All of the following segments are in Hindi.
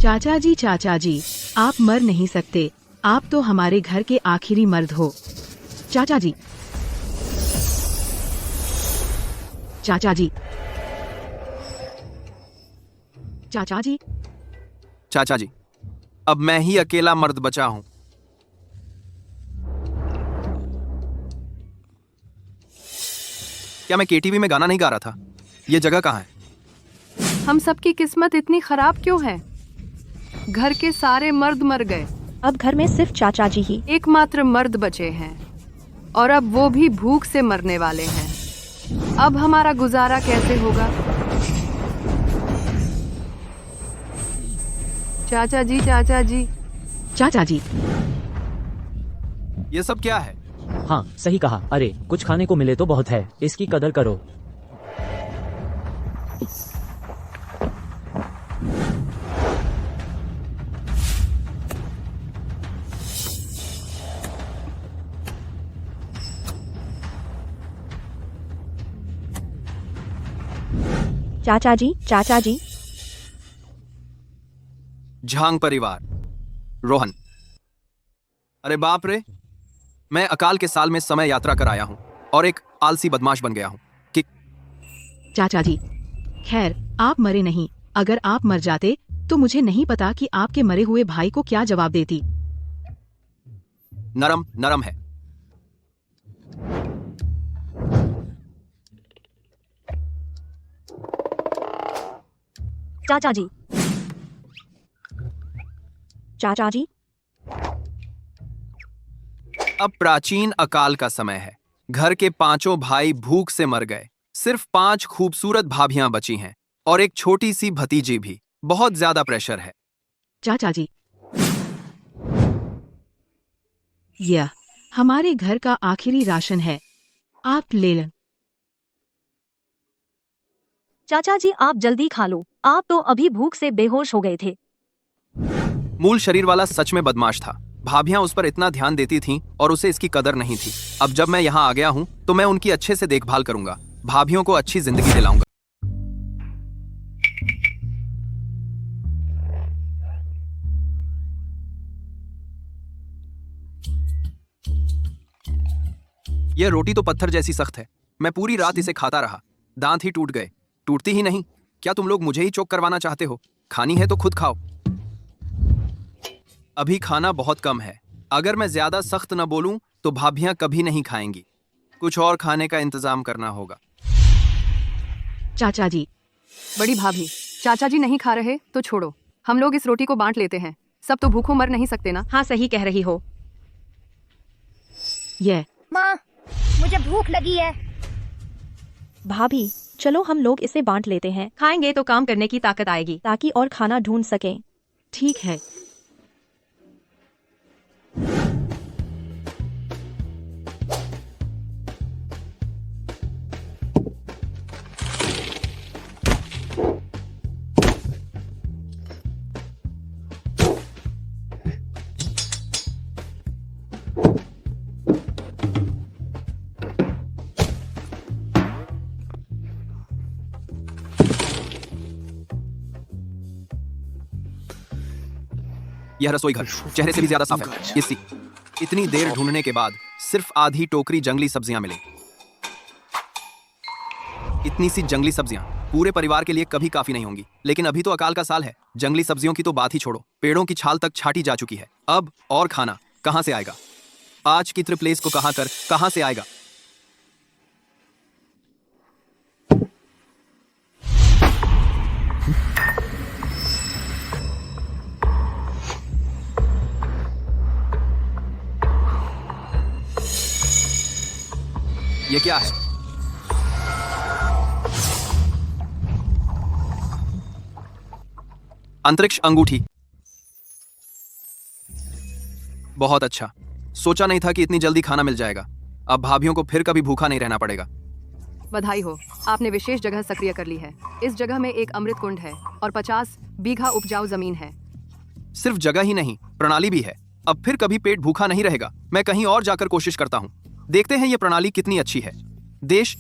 चाचा जी, आप मर नहीं सकते। आप तो हमारे घर के आखिरी मर्द हो। चाचा जी, चाचा जी, चाचा जी, चाचा जी, अब मैं ही अकेला मर्द बचा हूं। क्या मैं केटीवी में गाना नहीं गा रहा था? ये जगह कहाँ है? हम सबकी किस्मत इतनी खराब क्यों है? घर के सारे मर्द मर गए, अब घर में सिर्फ चाचा जी ही। एकमात्र मर्द बचे हैं और अब वो भी भूख से मरने वाले हैं। अब हमारा गुजारा कैसे होगा? चाचा जी, चाचा जी, चाचा जी, ये सब क्या है? हाँ सही कहा। अरे कुछ खाने को मिले तो बहुत है, इसकी कदर करो। चाचा जी, चाचा जी, झांग परिवार, रोहन। अरे बाप रे, मैं अकाल के साल में समय यात्रा कर आया हूं और एक आलसी बदमाश बन गया हूं कि चाचा जी, खैर आप मरे नहीं। अगर आप मर जाते तो मुझे नहीं पता कि आपके मरे हुए भाई को क्या जवाब देती। नरम नरम है। चाचा जी, चाचा जी, अब प्राचीन अकाल का समय है। घर के पांचों भाई भूख से मर गए। सिर्फ 5 खूबसूरत भाभियां बची हैं और एक छोटी सी भतीजी भी। बहुत ज्यादा प्रेशर है। चाचा जी, यह हमारे घर का आखिरी राशन है, आप ले लें। चाचा जी, आप जल्दी खा लो। आप तो अभी भूख से बेहोश हो गए थे। मूल शरीर वाला सच में बदमाश था। भाभियां उस पर इतना ध्यान देती थीं और उसे इसकी कदर नहीं थी। अब जब मैं यहाँ आ गया हूँ तो मैं उनकी अच्छे से देखभाल करूंगा। भाभियों को अच्छी जिंदगी दिलाऊंगा। यह रोटी तो पत्थर जैसी सख्त है। मैं पूरी रात इसे खाता रहा, दांत ही टूट गए। टूटती ही नहीं। क्या तुम लोग मुझे ही चोक करवाना चाहते हो? खानी है तो खुद खाओ। अभी खाना बहुत कम है। अगर मैं ज्यादा सख्त न बोलूं तो भाभियां कभी नहीं खाएंगी। कुछ और खाने का इंतजाम करना होगा। चाचा जी, बड़ी भाभी, चाचा जी नहीं खा रहे तो छोड़ो, हम लोग इस रोटी को बांट लेते हैं। सब तो भूखों मर नहीं सकते ना। हाँ सही कह रही हो। यह माँ, मुझे भूख लगी है। भाभी, चलो हम लोग इसे बांट लेते हैं। खाएंगे तो काम करने की ताकत आएगी। ताकि और खाना ढूंढ सकें। ठीक है। यह रसोई घर चेहरे से भी ज्यादा साफ है। इतनी देर ढूंढने के बाद सिर्फ आधी टोकरी जंगली सब्जियां मिली। इतनी सी जंगली सब्जियां पूरे परिवार के लिए कभी काफी नहीं होंगी। लेकिन अभी तो अकाल का साल है। जंगली सब्जियों की तो बात ही छोड़ो, पेड़ों की छाल तक छाटी जा चुकी है। अब और खाना कहां से आएगा? आज की ट्रिप्लेस को कहां से आएगा? ये क्या है? अंतरिक्ष अंगूठी। बहुत अच्छा। सोचा नहीं था कि इतनी जल्दी खाना मिल जाएगा। अब भाभियों को फिर कभी भूखा नहीं रहना पड़ेगा। बधाई हो, आपने विशेष जगह सक्रिय कर ली है। इस जगह में एक अमृत कुंड है और 50 बीघा उपजाऊ जमीन है। सिर्फ जगह ही नहीं, प्रणाली भी है। अब फिर कभी पेट भूखा नहीं रहेगा। मैं कहीं और जाकर कोशिश करता हूँ। देखते हैं ये प्रणाली कितनी अच्छी है। देश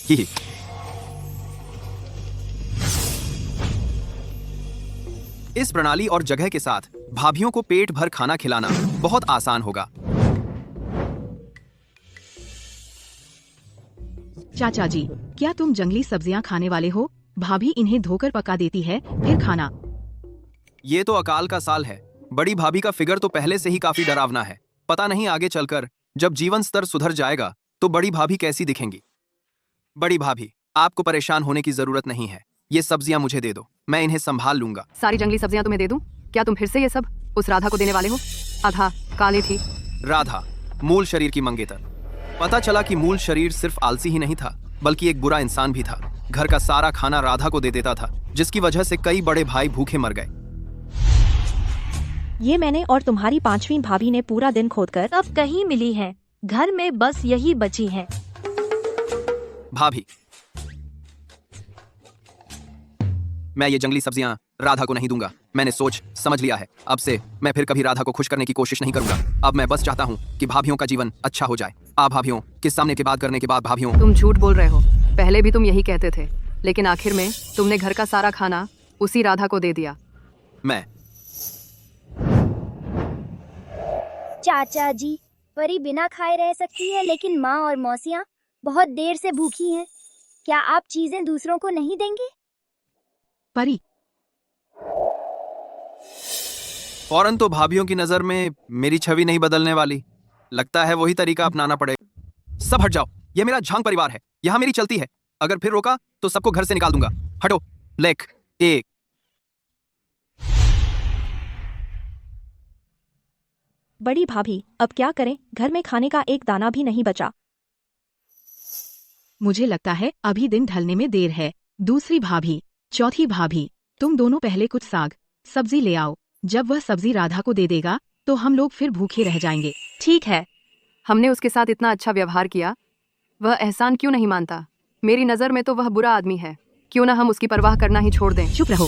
ही इस प्रणाली और जगह के साथ भाभियों को पेट भर खाना खिलाना बहुत आसान होगा। चाचा जी, क्या तुम जंगली सब्जियां खाने वाले हो? भाभी इन्हें धोकर पका देती है, फिर खाना। ये तो अकाल का साल है। बड़ी भाभी का फिगर तो पहले से ही काफी डरावना है। पता नहीं आगे चलकर जब जीवन स्तर सुधर जाएगा तो बड़ी भाभी कैसी दिखेंगी। बड़ी भाभी, आपको परेशान होने की जरूरत नहीं है। ये सब्जियां मुझे दे दो, मैं इन्हें संभाल लूंगा। सारी जंगली सब्जियां तुम्हें दे दूं? क्या तुम फिर से ये सब उस राधा को देने वाले हो? आधा काली थी। राधा, मूल शरीर की मंगेतर। पता चला कि मूल शरीर सिर्फ आलसी ही नहीं था, बल्कि एक बुरा इंसान भी था। घर का सारा खाना राधा को दे देता था, जिसकी वजह से कई बड़े भाई भूखे मर गए। ये मैंने और तुम्हारी पांचवी भाभी ने पूरा दिन खोदकर अब कहीं मिली है। घर में बस यही बची है। भाभी, मैं ये जंगली सब्जियां राधा को नहीं दूंगा। मैंने सोच समझ लिया है। अब से मैं फिर कभी राधा को खुश करने की कोशिश नहीं करूंगा। अब मैं बस चाहता हूं कि भाभियों का जीवन अच्छा हो जाए। आप भाभियों के सामने के बात करने के बाद भाभियों। तुम झूठ बोल रहे हो। पहले भी तुम यही कहते थे, लेकिन आखिर में तुमने घर का सारा खाना उसी राधा को दे दिया। मैं चाचा जी, परी बिना खाए रह सकती है, लेकिन माँ और मौसियाँ बहुत देर से भूखी हैं। क्या आप चीजें दूसरों को नहीं देंगे? परी, फौरन तो भाभियों की नजर में मेरी छवि नहीं बदलने वाली। लगता है वही तरीका अपनाना पड़ेगा। सब हट जाओ, ये मेरा झांग परिवार है, यहाँ मेरी चलती है। अगर फिर रोका तो सबको घर से निकाल दूंगा। हटो। लेख एक। बड़ी भाभी, अब क्या करें? घर में खाने का एक दाना भी नहीं बचा। मुझे लगता है अभी दिन ढलने में देर है। दूसरी भाभी, चौथी भाभी, तुम दोनों पहले कुछ साग सब्जी ले आओ। जब वह सब्जी राधा को दे देगा तो हम लोग फिर भूखे रह जाएंगे। ठीक है, हमने उसके साथ इतना अच्छा व्यवहार किया, वह एहसान क्यों नहीं मानता? मेरी नजर में तो वह बुरा आदमी है। क्यों ना हम उसकी परवाह करना ही छोड़ दें। चुप रहो।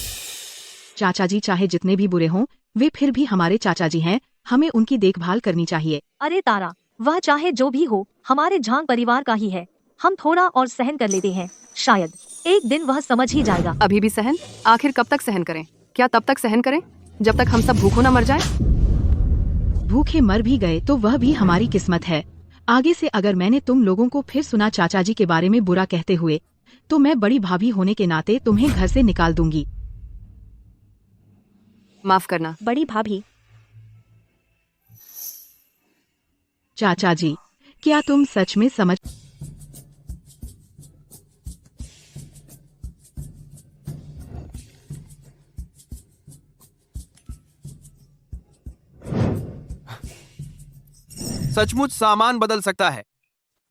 चाचा जी चाहे जितने भी बुरे हों, वे फिर भी हमारे चाचा जी हैं। हमें उनकी देखभाल करनी चाहिए। अरे तारा, वह चाहे जो भी हो, हमारे झांग परिवार का ही है। हम थोड़ा और सहन कर लेते हैं, शायद एक दिन वह समझ ही जाएगा। अभी भी सहन? आखिर कब तक सहन करें? क्या तब तक सहन करें जब तक हम सब भूखों न मर जाएं? भूखे मर भी गए तो वह भी हमारी किस्मत है। आगे से अगर मैंने तुम लोगों को फिर सुना चाचा जी के बारे में बुरा कहते हुए, तो मैं बड़ी भाभी होने के नाते तुम्हें घर से निकाल दूंगी। माफ करना। बड़ी भाभी, चाचा जी, क्या तुम सच में समझ? सचमुच सामान बदल सकता है।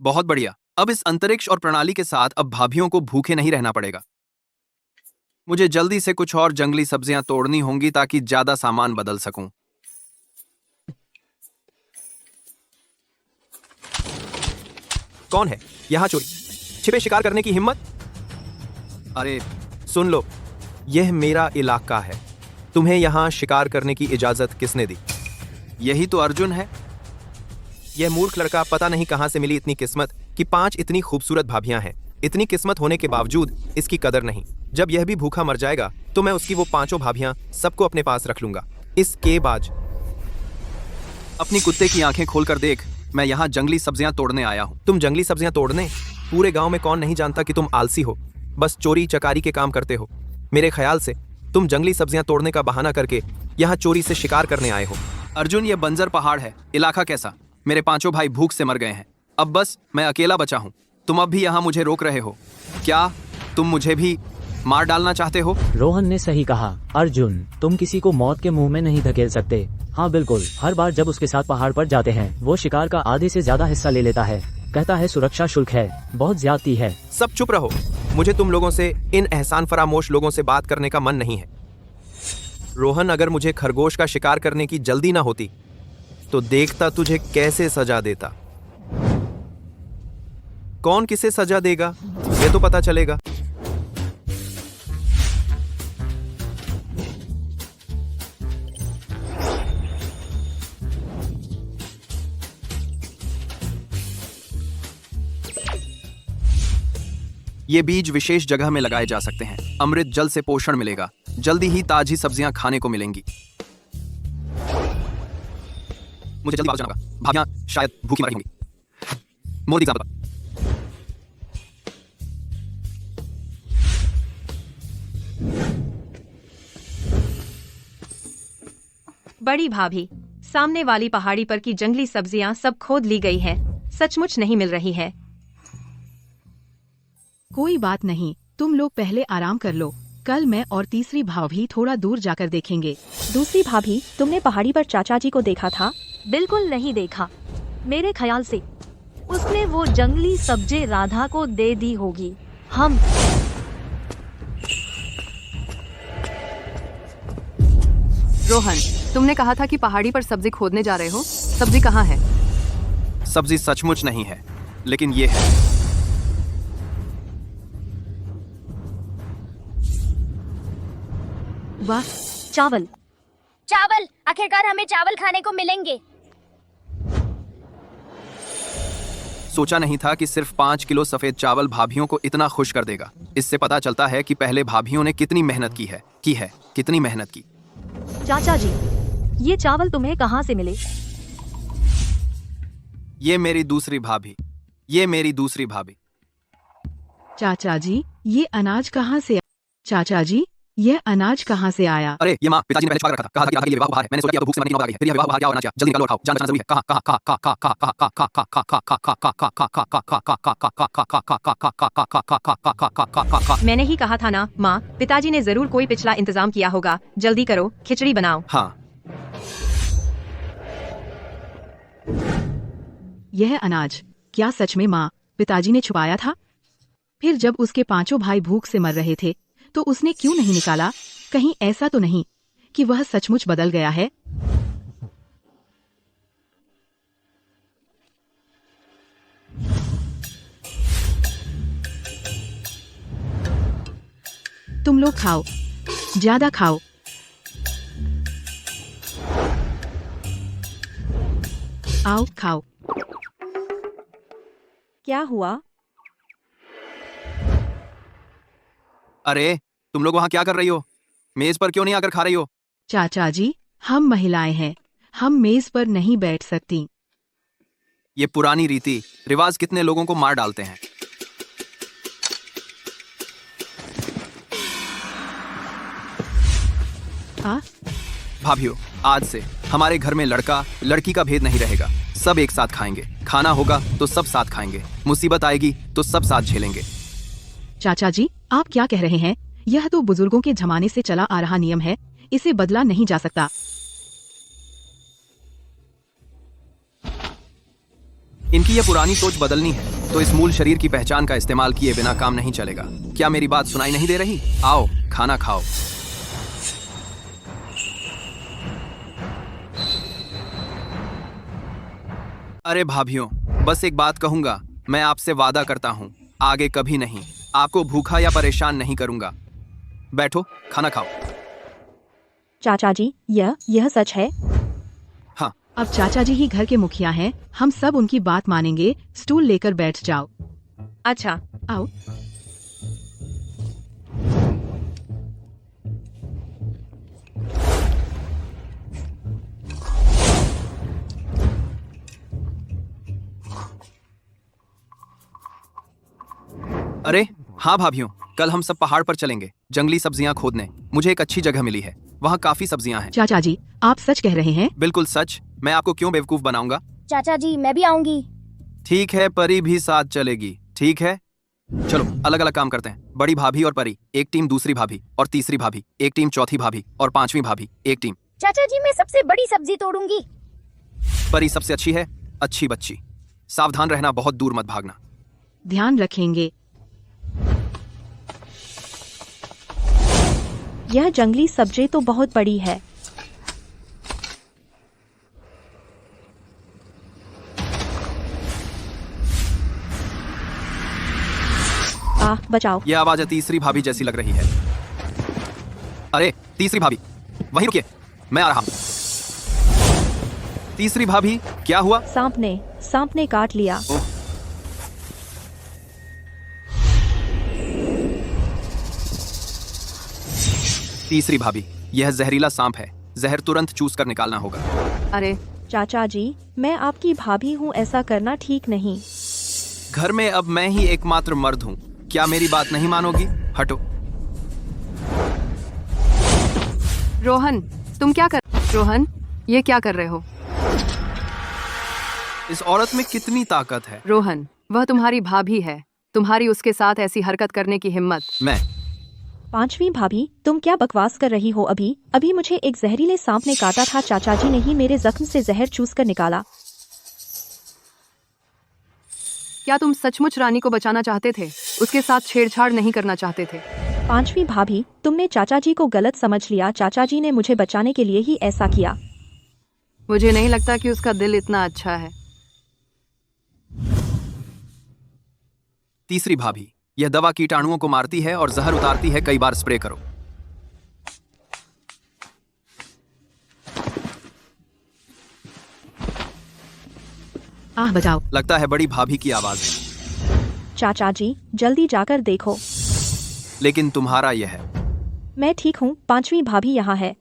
बहुत बढ़िया। अब इस अंतरिक्ष और प्रणाली के साथ अब भाभियों को भूखे नहीं रहना पड़ेगा। मुझे जल्दी से कुछ और जंगली सब्जियां तोड़नी होंगी ताकि ज्यादा सामान बदल सकूं। कौन है यहां चोरी छिपे शिकार करने की हिम्मत? अरे सुन लो, यह मेरा इलाका है। तुम्हें यहां शिकार करने की इजाजत किसने दी? यही तो अर्जुन है। यह मूर्ख लड़का पता नहीं कहां से मिली इतनी किस्मत कि 5 इतनी खूबसूरत भाभियां हैं। इतनी किस्मत होने के बावजूद इसकी कदर नहीं। जब यह भी भूखा मर जाएगा तो मैं उसकी वो 5 भाभियां सबको अपने पास रख लूंगा। इसके बाद अपनी कुत्ते की आंखें खोलकर देख, मैं यहाँ जंगली सब्जियां तोड़ने आया हूँ। तुम जंगली सब्जियां तोड़ने? पूरे गांव में कौन नहीं जानता कि तुम आलसी हो, बस चोरी चकारी के काम करते हो। मेरे ख्याल से तुम जंगली सब्जियां तोड़ने का बहाना करके यहाँ चोरी से शिकार करने आए हो। अर्जुन, ये बंजर पहाड़ है, इलाका कैसा? मेरे 5 भाई भूख से मर गए हैं। अब बस मैं अकेला बचा हूँ। तुम अब भी यहाँ मुझे रोक रहे हो। क्या तुम मुझे भी मार डालना चाहते हो? रोहन ने सही कहा। अर्जुन, तुम किसी को मौत के मुंह में नहीं धकेल सकते। हाँ बिल्कुल, हर बार जब उसके साथ पहाड़ पर जाते हैं वो शिकार का आधे से ज्यादा हिस्सा ले लेता है। कहता है सुरक्षा शुल्क है, बहुत ज्यादती है। सब चुप रहो। मुझे तुम लोगों से, इन एहसान फरामोश लोगों से बात करने का मन नहीं है। रोहन, अगर मुझे खरगोश का शिकार करने की जल्दी ना होती तो देखता तुझे कैसे सजा देता। कौन किसे सजा देगा ये तो पता चलेगा। ये बीज विशेष जगह में लगाए जा सकते हैं। अमृत जल से पोषण मिलेगा। जल्दी ही ताजी सब्जियां खाने को मिलेंगी। मुझे जल्दी वापस जाना होगा। भाभियां शायद भूखी मर रही होंगी। मोर दी एग्जाम्पल। बड़ी भाभी, सामने वाली पहाड़ी पर की जंगली सब्जियां सब खोद ली गई हैं। सचमुच नहीं मिल रही है। कोई बात नहीं, तुम लोग पहले आराम कर लो। कल मैं और तीसरी भाभी थोड़ा दूर जाकर देखेंगे। दूसरी भाभी, तुमने पहाड़ी पर चाचा जी को देखा था? बिल्कुल नहीं देखा। मेरे ख्याल से उसने वो जंगली सब्जी राधा को दे दी होगी। हम रोहन, तुमने कहा था कि पहाड़ी पर सब्जी खोदने जा रहे हो। सब्जी कहाँ है? सब्जी सचमुच नहीं है, लेकिन ये है। वाह, चावल। चावल, आखिरकार हमें चावल खाने को मिलेंगे। सोचा नहीं था कि सिर्फ 5 किलो सफेद चावल भाभियों को इतना खुश कर देगा। इससे पता चलता है कि पहले भाभियों ने कितनी मेहनत की है, कितनी मेहनत की। चाचा जी, ये चावल तुम्हें कहाँ से मिले? ये मेरी दूसरी भाभी। चाचा जी, ये अनाज कहाँ से? चाचा जी, ये अनाज कहाँ से आया? अरे ये माँ, पिताजी ने पहले छुपा के रखा था। कहा था कि राधा के लिए विवाह उपहार है। मैंने सोचा कि अब भूख से मरने की नौबत आ गई है। फिर यह विवाह उपहार क्या होना चाहिए? जल्दी निकालो और खाओ। जान बचाना जरूरी है। मैंने ही कहा था ना माँ, पिताजी ने जरूर कोई पिछला इंतजाम किया होगा। जल्दी करो, खिचड़ी बनाओ। हाँ, यह अनाज क्या सच में माँ पिताजी ने छुपाया था? फिर जब उसके 5 भाई भूख से मर रहे थे तो उसने क्यों नहीं निकाला? कहीं ऐसा तो नहीं कि वह सचमुच बदल गया है? तुम लोग खाओ, ज्यादा खाओ। आओ खाओ। क्या हुआ? अरे तुम लोग वहाँ क्या कर रही हो? मेज पर क्यों नहीं आकर खा रही हो? चाचा जी, हम महिलाएं हैं, हम मेज पर नहीं बैठ सकती। ये पुरानी रीति रिवाज कितने लोगों को मार डालते हैं। आ? भाभियों, आज से हमारे घर में लड़का लड़की का भेद नहीं रहेगा। सब एक साथ खाएंगे। खाना होगा तो सब साथ खाएंगे। मुसीबत आएगी तो सब साथ झेलेंगे। चाचा जी, आप क्या कह रहे हैं? यह तो बुजुर्गों के जमाने से चला आ रहा नियम है, इसे बदला नहीं जा सकता। इनकी यह पुरानी सोच बदलनी है तो इस मूल शरीर की पहचान का इस्तेमाल किए बिना काम नहीं चलेगा। क्या मेरी बात सुनाई नहीं दे रही? आओ खाना खाओ। अरे भाभियों, बस एक बात कहूंगा। मैं आपसे वादा करता हूं, आगे कभी नहीं आपको भूखा या परेशान नहीं करूंगा। बैठो, खाना खाओ। चाचा जी, यह सच है? हाँ, अब चाचा जी ही घर के मुखिया हैं, हम सब उनकी बात मानेंगे। स्टूल लेकर बैठ जाओ। अच्छा, आओ। अरे हाँ भाभियों, कल हम सब पहाड़ पर चलेंगे जंगली सब्जियां खोदने। मुझे एक अच्छी जगह मिली है, वहाँ काफी सब्जियां हैं। चाचा जी, आप सच कह रहे हैं? बिल्कुल सच। मैं आपको क्यों बेवकूफ बनाऊंगा? चाचा जी, मैं भी आऊंगी। ठीक है, परी भी साथ चलेगी। ठीक है, चलो अलग अलग काम करते हैं। बड़ी भाभी और परी एक टीम, दूसरी भाभी और तीसरी भाभी एक टीम, चौथी भाभी और 5वीं भाभी एक टीम। चाचा जी, मैं सबसे बड़ी सब्जी तोड़ूंगी। परी सबसे अच्छी है, अच्छी बच्ची। सावधान रहना, बहुत दूर मत भागना। ध्यान रखेंगे। यह जंगली सब्जी तो बहुत बड़ी है। बचाओ। यह आवाज तीसरी भाभी जैसी लग रही है। अरे तीसरी भाभी, वहीं रुकिए, मैं आ रहा हूं। तीसरी भाभी, क्या हुआ? सांप ने काट लिया। ओह, तीसरी भाभी, यह जहरीला सांप है, जहर तुरंत चूस कर निकालना होगा। अरे चाचा जी, मैं आपकी भाभी हूँ, ऐसा करना ठीक नहीं। घर में अब मैं ही एकमात्र मर्द हूँ, क्या मेरी बात नहीं मानोगी? हटो। रोहन, तुम क्या कर रोहन, ये क्या कर रहे हो? इस औरत में कितनी ताकत है। रोहन, वह तुम्हारी भाभी है, तुम्हारी उसके साथ ऐसी हरकत करने की हिम्मत। मैं पांचवी भाभी, तुम क्या बकवास कर रही हो? अभी मुझे एक जहरीले सांप ने काटा था, चाचा जी ने ही मेरे जख्म से जहर चूस कर निकाला। क्या तुम सचमुच रानी को बचाना चाहते थे, उसके साथ छेड़छाड़ नहीं करना चाहते थे? पांचवी भाभी, तुमने चाचा जी को गलत समझ लिया, चाचा जी ने मुझे बचाने के लिए ही ऐसा किया। मुझे नहीं लगता कि उसका दिल इतना अच्छा है। तीसरी भाभी, यह दवा कीटाणुओं को मारती है और जहर उतारती है, कई बार स्प्रे करो। आह बचाओ। लगता है बड़ी भाभी की आवाज है, चाचा जी, जल्दी जाकर देखो। लेकिन तुम्हारा यह है। मैं ठीक हूँ, पांचवी भाभी यहाँ है।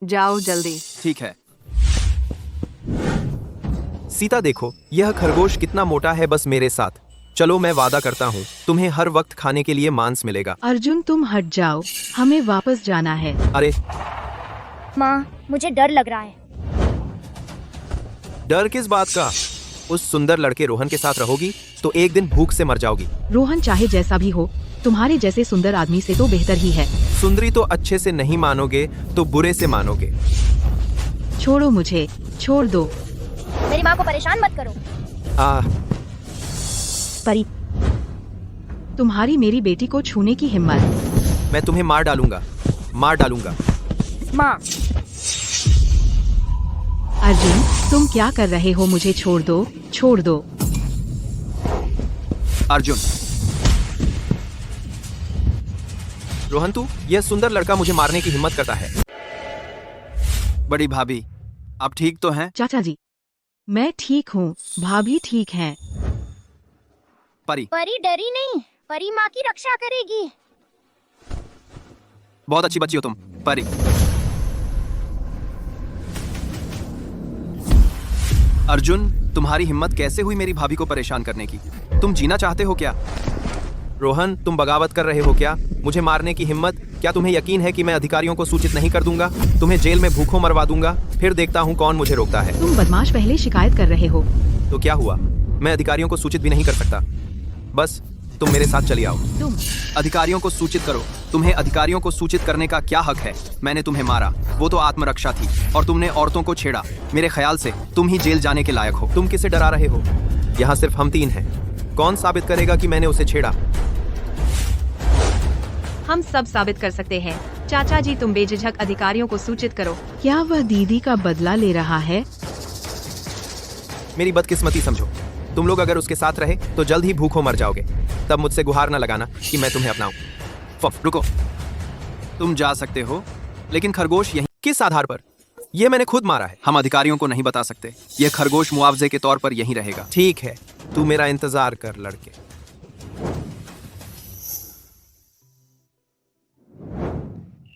जाओ जल्दी। ठीक है। सीता देखो, यह खरगोश कितना मोटा है, बस मेरे साथ चलो, मैं वादा करता हूँ तुम्हें हर वक्त खाने के लिए मांस मिलेगा। अर्जुन तुम हट जाओ, हमें वापस जाना है। अरे माँ, मुझे डर लग रहा है। डर किस बात का? उस सुंदर लड़के रोहन के साथ रहोगी तो एक दिन भूख से मर जाओगी। रोहन चाहे जैसा भी हो, तुम्हारे जैसे सुंदर आदमी से तो बेहतर ही है। सुंदरी तो अच्छे से नहीं मानोगे तो बुरे से मानोगे। छोड़ो मुझे, छोड़ दो। मेरी माँ को परेशान मत करो। परी, तुम्हारी मेरी बेटी को छूने की हिम्मत। मैं तुम्हें मार डालूंगा, मार डालूंगा। माँ, अर्जुन तुम क्या कर रहे हो? मुझे छोड़ दो, छोड़ दो। अर्जुन, रोहन तू, यह सुंदर लड़का मुझे मारने की हिम्मत करता है। बड़ी भाभी, आप ठीक तो हैं? चाचा जी, मैं ठीक हूँ, भाभी ठीक हैं। परी, परी डरी नहीं, परी माँ की रक्षा करेगी। बहुत अच्छी बच्ची हो तुम, परी। अर्जुन, तुम्हारी हिम्मत कैसे हुई मेरी भाभी को परेशान करने की? तुम जीना चाहते हो क्या? रोहन, तुम बगावत कर रहे हो क्या? मुझे मारने की हिम्मत? क्या तुम्हें यकीन है कि मैं अधिकारियों को सूचित नहीं कर दूंगा? तुम्हें जेल में भूखों मरवा दूंगा, फिर देखता हूँ कौन मुझे रोकता है। तुम बदमाश पहले शिकायत कर रहे हो। तो क्या हुआ? मैं अधिकारियों को सूचित भी नहीं कर सकता। बस तुम मेरे साथ चली आओ। तुम अधिकारियों को सूचित करो। तुम्हें अधिकारियों को सूचित करने का क्या हक है? मैंने तुम्हें मारा, वो तो आत्मरक्षा थी, और तुमने औरतों को छेड़ा। मेरे ख्याल से तुम ही जेल जाने के लायक हो। तुम किसे डरा रहे हो? यहाँ सिर्फ हम तीन हैं। कौन साबित करेगा कि मैंने उसे छेड़ा? हम सब साबित कर सकते हैं। चाचा जी, तुम बेझिझक अधिकारियों को सूचित करो। क्या वह दीदी का बदला ले रहा है? मेरी बदकिस्मती समझो। तुम लोग अगर उसके साथ रहे तो जल्द ही भूखों मर जाओगे। तब मुझसे गुहार न लगाना कि मैं तुम्हें अपनाऊं। रुको, तुम जा सकते हो, लेकिन खरगोश यहीं। किस आधार पर? यह मैंने खुद मारा है। हम अधिकारियों को नहीं बता सकते। यह खरगोश मुआवजे के तौर पर यहीं रहेगा। ठीक है, तू मेरा इंतजार कर लड़के।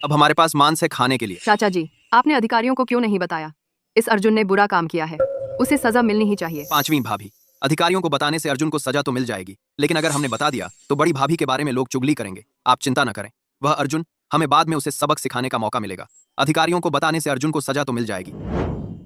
अब हमारे पास मांस है खाने के लिए। चाचा जी, आपने अधिकारियों को क्यों नहीं बताया? इस अर्जुन ने बुरा काम किया है, उसे सजा मिलनी ही चाहिए। पांचवी भाभी, अधिकारियों को बताने से अर्जुन को सजा तो मिल जाएगी, लेकिन अगर हमने बता दिया तो बड़ी भाभी के बारे में लोग चुगली करेंगे। आप चिंता न करें, वह अर्जुन, हमें बाद में उसे सबक सिखाने का मौका मिलेगा। अधिकारियों को बताने से अर्जुन को सजा तो मिल जाएगी।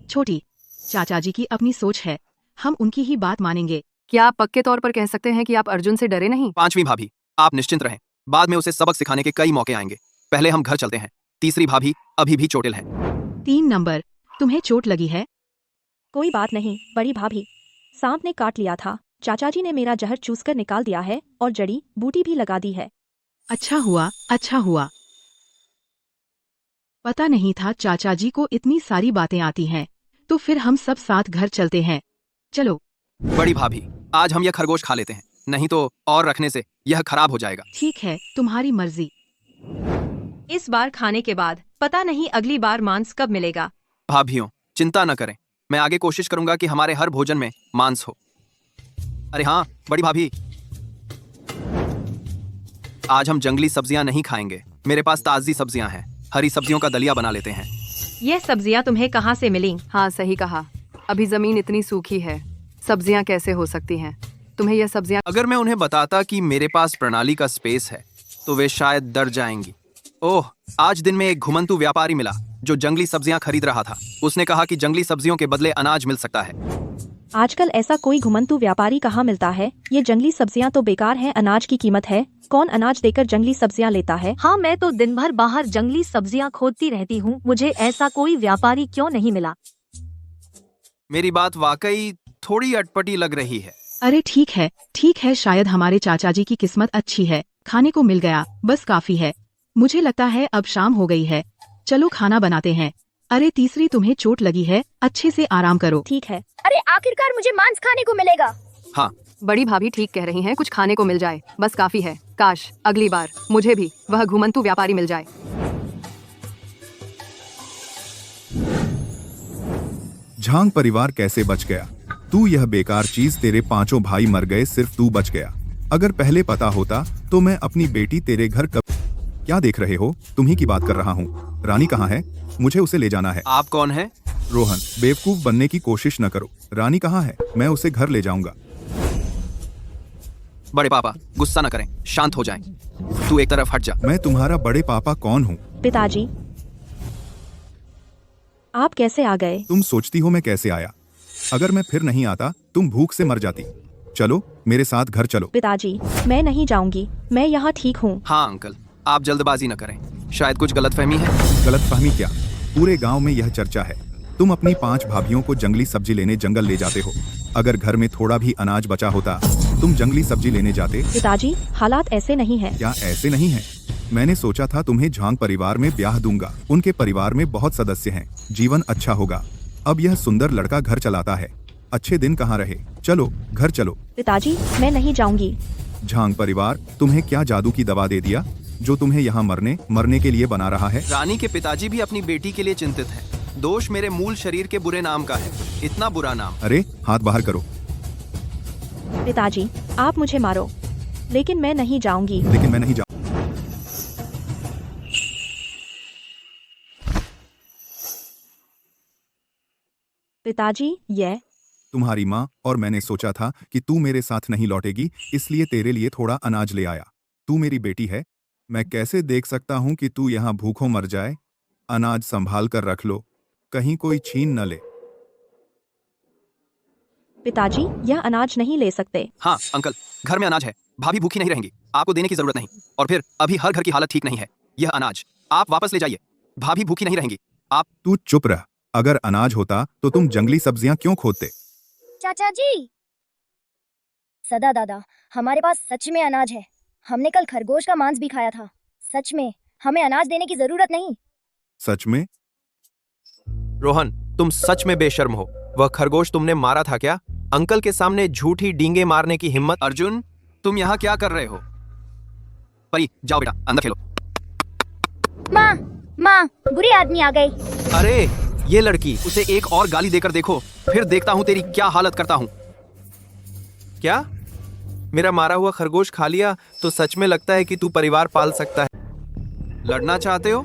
छोटी, चाचा जी की अपनी सोच है, हम उनकी ही बात मानेंगे। क्या आप पक्के तौर पर कह सकते हैं कि आप अर्जुन से डरे नहीं? पांचवी भाभी, आप निश्चिंत रहें, बाद में उसे सबक सिखाने के कई मौके आएंगे। पहले हम घर चलते हैं। तीसरी भाभी अभी भी चोटिल है। 3 नंबर, तुम्हें चोट लगी है? कोई बात नहीं बड़ी भाभी, सांप ने काट लिया था, चाचा जी ने मेरा जहर चूसकर निकाल दिया है और जड़ी बूटी भी लगा दी है। अच्छा हुआ, अच्छा हुआ। पता नहीं था चाचा जी को इतनी सारी बातें आती हैं। तो फिर हम सब साथ घर चलते हैं। चलो। बड़ी भाभी, आज हम यह खरगोश खा लेते हैं, नहीं तो और रखने से यह खराब हो जाएगा। ठीक है, तुम्हारी मर्जी। इस बार खाने के बाद पता नहीं अगली बार मांस कब मिलेगा। भाभियों, चिंता न करें, मैं आगे कोशिश करूंगा कि हमारे हर भोजन में मांस हो। अरे हाँ बड़ी भाभी, आज हम जंगली सब्जियां नहीं खाएंगे। मेरे पास ताजी सब्जियां हैं, हरी सब्जियों का दलिया बना लेते हैं। यह सब्जियां तुम्हें कहाँ से मिली? हाँ सही कहा, अभी जमीन इतनी सूखी है, सब्जियां कैसे हो सकती हैं? तुम्हें यह सब्जियां अगर मैं उन्हें बताता कि मेरे पास प्रणाली का स्पेस है तो वे शायद डर जाएंगी। ओह, आज दिन में एक घुमंतू व्यापारी मिला जो जंगली सब्जियां खरीद रहा था। उसने कहा कि जंगली सब्जियों के बदले अनाज मिल सकता है। आजकल ऐसा कोई घुमंतू व्यापारी कहाँ मिलता है? ये जंगली सब्जियां तो बेकार हैं, अनाज की कीमत है। कौन अनाज देकर जंगली सब्जियां लेता है? हाँ, मैं तो दिन भर बाहर जंगली सब्जियां खोदती रहती हूँ, मुझे ऐसा कोई व्यापारी क्यों नहीं मिला? मेरी बात वाकई थोड़ी अटपटी लग रही है। अरे ठीक है, शायद हमारे चाचा जी की किस्मत अच्छी है, खाने को मिल गया, बस काफी है। मुझे लगता है अब शाम हो गई है, चलो खाना बनाते हैं। अरे तीसरी, तुम्हें चोट लगी है, अच्छे से आराम करो। ठीक है। अरे आखिरकार मुझे मांस खाने को मिलेगा। हाँ, बड़ी भाभी ठीक कह रही हैं, कुछ खाने को मिल जाए, बस काफी है। काश अगली बार मुझे भी वह घुमंतू व्यापारी मिल जाए। झांग परिवार कैसे बच गया? तू यह बेकार चीज, तेरे पांचों भाई मर गए, सिर्फ तू बच गया। अगर पहले पता होता तो मैं अपनी बेटी तेरे घर कब। क्या देख रहे हो? तुम्ही की बात कर रहा हूँ। रानी कहाँ है? मुझे उसे ले जाना है। आप कौन हैं? रोहन, बेवकूफ बनने की कोशिश न करो। रानी कहाँ है? मैं उसे घर ले जाऊंगा। बड़े पापा, गुस्सा न करें, शांत हो जाएं। तू एक तरफ हट जा। मैं तुम्हारा बड़े पापा कौन हूँ? पिताजी, आप कैसे आ गए? तुम सोचती हो मैं कैसे आया? अगर मैं फिर नहीं आता तुम भूख से मर जाती। चलो मेरे साथ घर चलो। पिताजी, मैं नहीं जाऊंगी, मैं यहाँ ठीक हूँ। हाँ अंकल, आप जल्दबाजी न करें, शायद कुछ गलतफहमी है। गलतफहमी क्या? पूरे गांव में यह चर्चा है। तुम अपनी 5 भाभियों को जंगली सब्जी लेने जंगल ले जाते हो। अगर घर में थोड़ा भी अनाज बचा होता तुम जंगली सब्जी लेने जाते। पिताजी, हालात ऐसे नहीं है। क्या ऐसे नहीं है? मैंने सोचा था तुम्हें झांग परिवार में ब्याह दूंगा। उनके परिवार में बहुत सदस्य हैं, जीवन अच्छा होगा। अब यह सुंदर लड़का घर चलाता है। अच्छे दिन कहाँ रहे? चलो घर चलो। पिताजी, मैं नहीं जाऊंगी। झांग परिवार, तुम्हें क्या जादू की दवा दे दिया जो तुम्हें यहाँ मरने के लिए बना रहा है? रानी के पिताजी भी अपनी बेटी के लिए चिंतित हैं। दोष मेरे मूल शरीर के बुरे नाम का है। इतना बुरा नाम। अरे हाथ बाहर करो। पिताजी, आप मुझे मारो, लेकिन मैं नहीं जाऊंगी। लेकिन मैं नहीं जा पिताजी, यह तुम्हारी माँ और मैंने सोचा था कि तू मेरे साथ नहीं लौटेगी, इसलिए तेरे लिए थोड़ा अनाज ले आया। तू मेरी बेटी है, मैं कैसे देख सकता हूँ कि तू यहाँ भूखों मर जाए? अनाज संभाल कर रख लो, कहीं कोई छीन न ले। पिताजी, यह अनाज नहीं ले सकते। हाँ अंकल, घर में अनाज है, भाभी भूखी नहीं रहेंगी, आपको देने की जरूरत नहीं। और फिर अभी हर घर की हालत ठीक नहीं है। यह अनाज आप वापस ले जाइए, भाभी भूखी नहीं रहेंगी। आप तू चुप रह। अगर अनाज होता तो तुम जंगली सब्जियां क्यों खोदते? चाचा जी, सदा दादा, हमारे पास सच में अनाज है। हमने कल खरगोश का मांस भी खाया था। सच में हमें अनाज देने की जरूरत नहीं। सच में? रोहन, तुम सच में बेशर्म हो। वह खरगोश तुमने मारा था क्या? अंकल के सामने झूठी डींगे मारने की हिम्मत। अर्जुन, तुम यहाँ क्या कर रहे हो? परी, जाओ बेटा, अंदर खेलो। माँ, बुरे आदमी आ गए। अरे ये लड़की, उसे एक और गाली देकर देखो, फिर देखता हूँ तेरी क्या हालत करता हूँ। क्या मेरा मारा हुआ खरगोश खा लिया तो सच में लगता है कि तू परिवार पाल सकता है। लड़ना चाहते हो?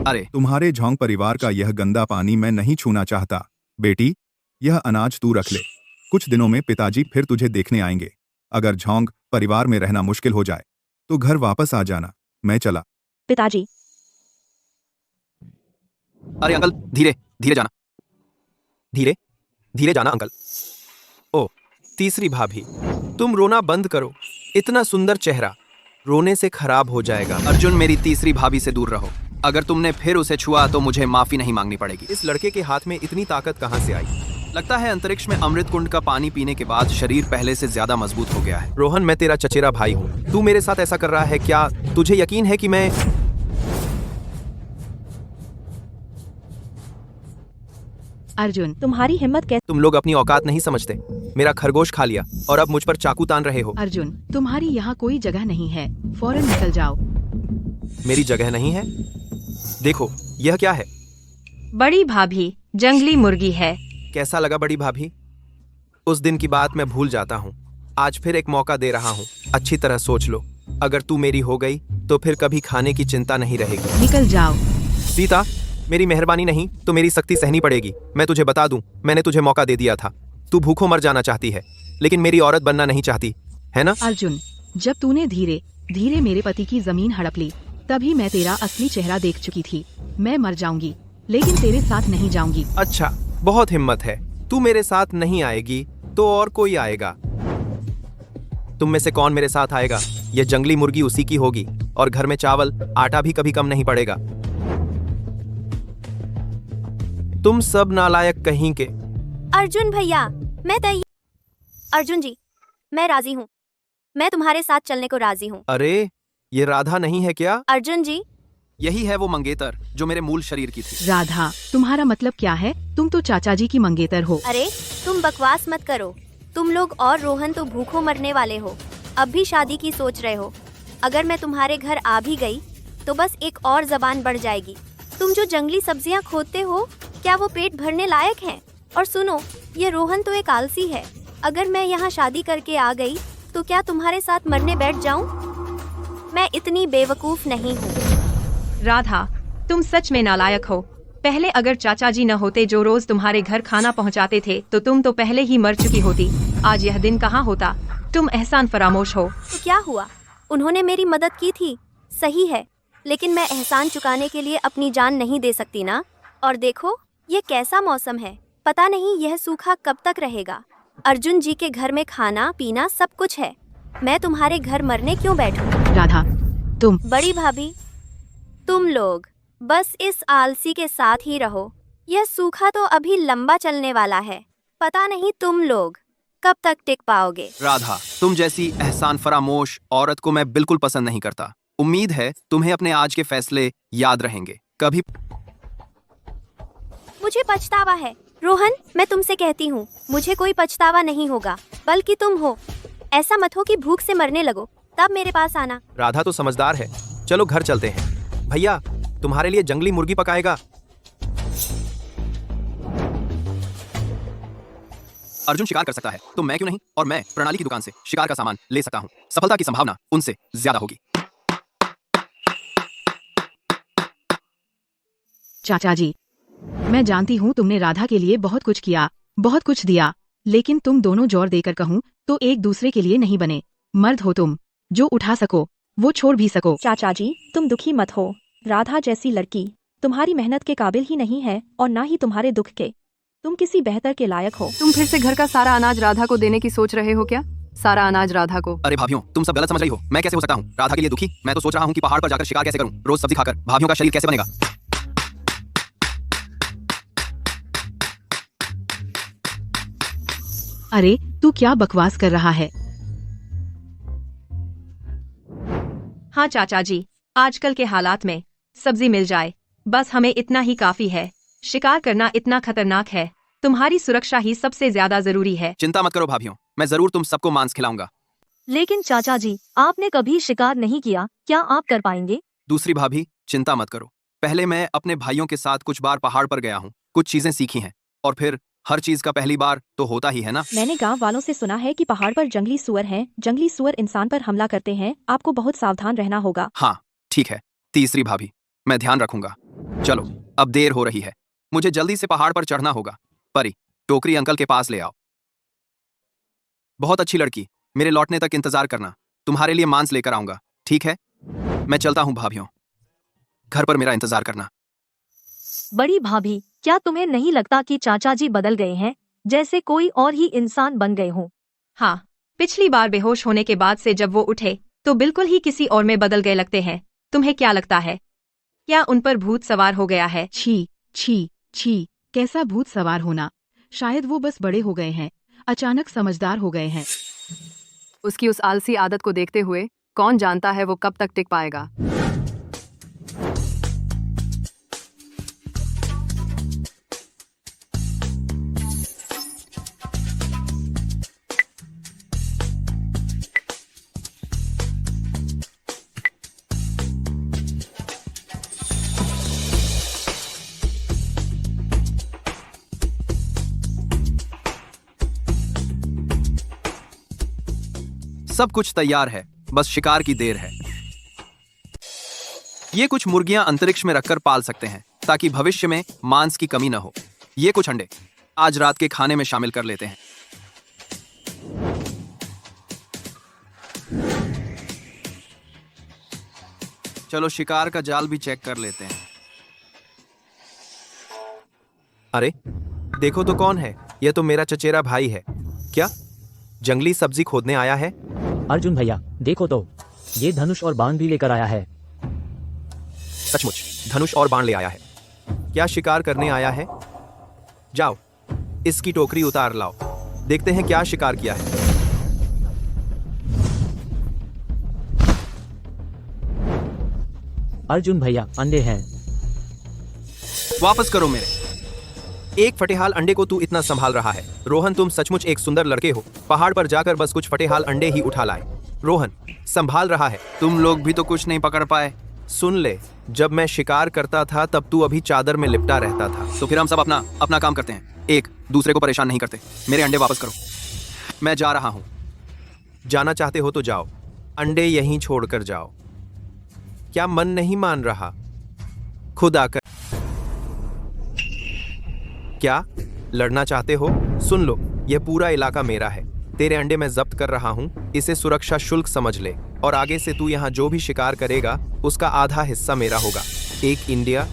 अरे तुम्हारे झांग परिवार का यह गंदा पानी मैं नहीं छूना चाहता। बेटी, यह अनाज तू रख ले। कुछ दिनों में पिताजी फिर तुझे देखने आएंगे। अगर झांग परिवार में रहना मुश्किल हो जाए तो घर वापस आ जाना। मैं चला। पिताजी, अरे अंकल, धीरे धीरे जाना, धीरे धीरे जाना अंकल। ओ तीसरी भाभी, तुम रोना बंद करो, इतना सुंदर चेहरा रोने से खराब हो जाएगा। अर्जुन, मेरी तीसरी भाभी से दूर रहो। अगर तुमने फिर उसे छुआ तो मुझे माफी नहीं मांगनी पड़ेगी। इस लड़के के हाथ में इतनी ताकत कहां से आई? लगता है अंतरिक्ष में अमृत कुंड का पानी पीने के बाद शरीर पहले से ज्यादा मजबूत हो गया है। रोहन, मैं तेरा चचेरा भाई हूँ, तू मेरे साथ ऐसा कर रहा है, क्या तुझे यकीन है कि मैं? अर्जुन, तुम्हारी हिम्मत कैसे? तुम लोग अपनी औकात नहीं समझते। मेरा खरगोश खा लिया और अब मुझ पर चाकू तान रहे हो। अर्जुन, तुम्हारी यहाँ कोई जगह नहीं है, फौरन निकल जाओ। मेरी जगह नहीं है? देखो यह क्या है? बड़ी भाभी, जंगली मुर्गी है। कैसा लगा बड़ी भाभी? उस दिन की बात मैं भूल जाता हूँ। आज फिर एक मौका दे रहा हूँ, अच्छी तरह सोच लो। अगर तू मेरी हो गई तो फिर कभी खाने की चिंता नहीं रहेगी। निकल जाओ। सीता, मेरी मेहरबानी नहीं तो मेरी सख्ती सहनी पड़ेगी। मैं तुझे बता दूं, मैंने तुझे मौका दे दिया था। तू भूखों मर जाना चाहती है, लेकिन मेरी औरत बनना नहीं चाहती, है ना? अर्जुन, जब तूने धीरे धीरे मेरे पति की जमीन हड़प ली, तभी मैं तेरा असली चेहरा देख चुकी थी। मैं मर जाऊंगी, लेकिन तेरे साथ नहीं जाऊंगी। अच्छा, बहुत हिम्मत है। तू मेरे साथ नहीं आएगी तो और कोई आएगा। तुम में से कौन मेरे साथ आएगा? ये जंगली मुर्गी उसी की होगी, और घर में चावल आटा भी कभी कम नहीं पड़ेगा। तुम सब नालायक कहीं के। अर्जुन भैया, मैं अर्जुन जी, मैं राजी हूँ। मैं तुम्हारे साथ चलने को राजी हूँ। अरे, ये राधा नहीं है क्या? अर्जुन जी, यही है वो मंगेतर जो मेरे मूल शरीर की थी। राधा, तुम्हारा मतलब क्या है? तुम तो चाचा जी की मंगेतर हो। अरे तुम बकवास मत करो। तुम लोग और रोहन तो भूखों मरने वाले हो, अब भी शादी की सोच रहे हो। अगर मैं तुम्हारे घर आ भी गई तो बस एक और जबान बढ़ जाएगी। तुम जो जंगली सब्जियां खोदते हो, क्या वो पेट भरने लायक हैं? और सुनो, ये रोहन तो एक आलसी है। अगर मैं यहाँ शादी करके आ गई तो क्या तुम्हारे साथ मरने बैठ जाऊं? मैं इतनी बेवकूफ नहीं हूँ। राधा, तुम सच में नालायक हो। पहले अगर चाचा जी न होते जो रोज तुम्हारे घर खाना पहुंचाते थे, तो तुम तो पहले ही मर चुकी होती। आज यह दिन कहाँ होता। तुम एहसान फरामोश हो। तो क्या हुआ? उन्होंने मेरी मदद की थी, सही है, लेकिन मैं एहसान चुकाने के लिए अपनी जान नहीं दे सकती ना। और देखो, ये कैसा मौसम है, पता नहीं यह सूखा कब तक रहेगा। अर्जुन जी के घर में खाना पीना सब कुछ है, मैं तुम्हारे घर मरने क्यों बैठूं? राधा, तुम। बड़ी भाभी, तुम लोग बस इस आलसी के साथ ही रहो। यह सूखा तो अभी लंबा चलने वाला है, पता नहीं तुम लोग कब तक टिक पाओगे। राधा, तुम जैसी एहसान फरामोश औरत को मैं बिल्कुल पसंद नहीं करता। उम्मीद है तुम्हें अपने आज के फैसले याद रहेंगे। कभी मुझे पछतावा है। रोहन, मैं तुमसे कहती हूँ, मुझे कोई पछतावा नहीं होगा, बल्कि तुम हो। ऐसा मत हो कि भूख से मरने लगो, तब मेरे पास आना। राधा तो समझदार है। चलो घर चलते हैं। भैया, तुम्हारे लिए जंगली मुर्गी पकाएगा। अर्जुन शिकार कर सकता है तो मैं क्यों नहीं? और मैं प्रणाली की दुकान से शिकार का सामान ले सकता हूँ। सफलता की संभावना उनसे ज्यादा होगी। चाचा जी, मैं जानती हूँ तुमने राधा के लिए बहुत कुछ किया, बहुत कुछ दिया, लेकिन तुम दोनों जोर देकर कहूँ तो एक दूसरे के लिए नहीं बने। मर्द हो तुम, जो उठा सको वो छोड़ भी सको। चाचा जी, तुम दुखी मत हो। राधा जैसी लड़की तुम्हारी मेहनत के काबिल ही नहीं है, और ना ही तुम्हारे दुख के। तुम किसी बेहतर के लायक हो। तुम फिर से घर का सारा अनाज राधा को देने की सोच रहे हो क्या? सारा अनाज राधा को? अरे भाभियों, तुम सब गलत समझ रही हो। मैं कैसे हो सकता हूँ राधा के लिए दुखी? मैं तो सोच रहा हूँ कि पहाड़ पर जाकर शिकार कैसे करूँ। रोज सब्जी खाकर भाभियों का शरीर कैसे बनेगा। अरे तू क्या बकवास कर रहा है? हाँ चाचा जी, आजकल के हालात में सब्जी मिल जाए, बस हमें इतना ही काफी है। शिकार करना इतना खतरनाक है, तुम्हारी सुरक्षा ही सबसे ज्यादा जरूरी है। चिंता मत करो भाभियों, मैं जरूर तुम सबको मांस खिलाऊंगा। लेकिन चाचा जी, आपने कभी शिकार नहीं किया, क्या आप कर पाएंगे? दूसरी भाभी, चिंता मत करो। पहले मैं अपने भाइयों के साथ कुछ बार पहाड़ पर गया हूँ, कुछ चीजें सीखी हैं, और फिर हर चीज का पहली बार तो होता ही है ना। मैंने गांव वालों से सुना है कि पहाड़ पर जंगली सुअर हैं। जंगली सुअर इंसान पर हमला करते हैं, आपको बहुत सावधान रहना होगा। हाँ ठीक है तीसरी भाभी, मैं ध्यान रखूंगा। चलो अब देर हो रही है, मुझे जल्दी से पहाड़ पर चढ़ना होगा। परी, टोकरी अंकल के पास ले आओ। बहुत अच्छी लड़की, मेरे लौटने तक इंतजार करना, तुम्हारे लिए मांस लेकर आऊंगा, ठीक है? मैं चलता हूँ भाभियों, घर पर मेरा इंतजार करना। बड़ी भाभी, क्या तुम्हें नहीं लगता कि चाचा जी बदल गए हैं, जैसे कोई और ही इंसान बन गए हों? हाँ, पिछली बार बेहोश होने के बाद से जब वो उठे तो बिल्कुल ही किसी और में बदल गए लगते हैं। तुम्हें क्या लगता है, क्या उन पर भूत सवार हो गया है? छी छी छी, कैसा भूत सवार होना? शायद वो बस बड़े हो गए हैं, अचानक समझदार हो गए हैं। उसकी उस आलसी आदत को देखते हुए कौन जानता है वो कब तक टिक पाएगा। सब कुछ तैयार है, बस शिकार की देर है। ये कुछ मुर्गियां अंतरिक्ष में रखकर पाल सकते हैं ताकि भविष्य में मांस की कमी न हो। ये कुछ अंडे आज रात के खाने में शामिल कर लेते हैं। चलो शिकार का जाल भी चेक कर लेते हैं। अरे देखो तो कौन है, यह तो मेरा चचेरा भाई है। क्या जंगली सब्जी खोदने आया है? अर्जुन भैया देखो तो, ये धनुष और बाण भी लेकर आया है। सचमुच धनुष और बाण ले आया है। क्या शिकार करने आया है? जाओ इसकी टोकरी उतार लाओ, देखते हैं क्या शिकार किया है। अर्जुन भैया अंडे हैं। वापस करो मेरे। एक फटेहाल अंडे को तू इतना संभाल रहा है? रोहन तुम सचमुच एक सुंदर लड़के हो। पहाड़ पर जाकर बस कुछ फटेहाल अंडे ही उठा लाए। रोहन संभाल रहा है। तुम लोग भी तो कुछ नहीं पकड़ पाए। सुन ले, जब मैं शिकार करता था तब तू अभी चादर में लिपटा रहता था। तो फिर हम सब अपना अपना काम करते हैं, एक दूसरे को परेशान नहीं करते। मेरे अंडे वापस करो, मैं जा रहा हूं। जाना चाहते हो तो जाओ, अंडे यहीं छोड़कर जाओ। क्या मन नहीं मान रहा? खुद आकर क्या लड़ना चाहते हो? सुन लो, यह पूरा इलाका मेरा है। तेरे अंडे मैं जब्त कर रहा हूं, इसे सुरक्षा शुल्क समझ ले। और आगे से तू यहाँ जो भी शिकार करेगा उसका आधा हिस्सा मेरा होगा। एक इंडिया।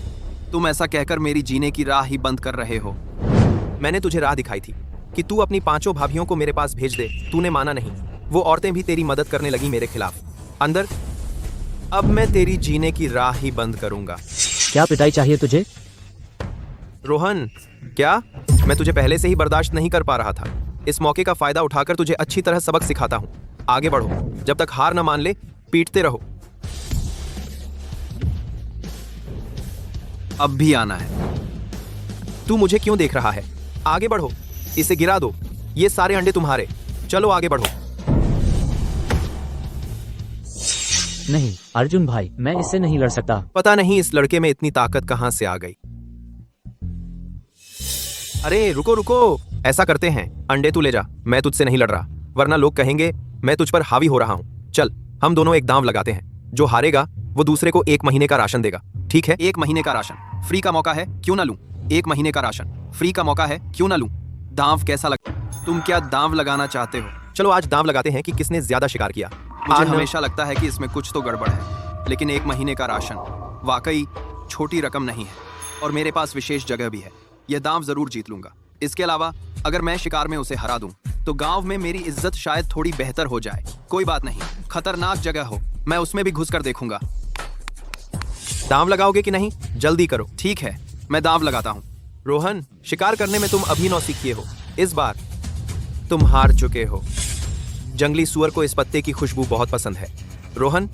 तुम ऐसा कहकर मेरी जीने की राह ही बंद कर रहे हो। मैंने तुझे राह दिखाई थी कि तू अपनी 5 भाभियों को मेरे पास भेज दे। तूने माना नहीं। वो औरतें भी तेरी मदद करने लगी मेरे खिलाफ। अंदर, अब मैं तेरी जीने की राह ही बंद करूंगा। क्या पिटाई चाहिए तुझे? रोहन, क्या मैं तुझे पहले से ही बर्दाश्त नहीं कर पा रहा था। इस मौके का फायदा उठाकर तुझे अच्छी तरह सबक सिखाता हूं। आगे बढ़ो, जब तक हार न मान ले पीटते रहो। अब भी आना है। तू मुझे क्यों देख रहा है? आगे बढ़ो, इसे गिरा दो। ये सारे अंडे तुम्हारे। चलो आगे बढ़ो। नहीं अर्जुन भाई, मैं इससे नहीं लड़ सकता। पता नहीं इस लड़के में इतनी ताकत कहां से आ गई। अरे रुको रुको, ऐसा करते हैं, अंडे तू ले जा, मैं तुझसे नहीं लड़ रहा, वरना लोग कहेंगे मैं तुझ पर हावी हो रहा हूं। चल हम दोनों एक दांव लगाते हैं। जो हारेगा वो दूसरे को 1 महीने का राशन देगा, ठीक है? 1 महीने का राशन फ्री का मौका है, क्यों ना लूं? 1 महीने का राशन फ्री का मौका है, क्यों ना लूं? दांव कैसा लगता? तुम क्या दांव लगाना चाहते हो? चलो आज दांव लगाते हैं कि किसने ज्यादा शिकार किया। मुझे हमेशा लगता है कि इसमें कुछ तो गड़बड़ है, लेकिन 1 महीने का राशन वाकई छोटी रकम नहीं है और मेरे पास विशेष जगह भी है। यह दांव जरूर जीत लूंगा। इसके अलावा अगर मैं शिकार में उसे हरा दूं तो गांव में मेरी इज्जत शायद थोड़ी बेहतर हो जाए। कोई बात नहीं, खतरनाक जगह हो, मैं उसमें भी घुस कर देखूंगा। दांव लगाओगे कि नहीं? जल्दी करो। ठीक है, मैं दांव लगाता हूं। रोहन, शिकार करने में तुम अभी नौसिखिए हो। इस बार तुम हार चुके हो। जंगली सुअर को इस पत्ते की खुशबू बहुत पसंद है। रोहन,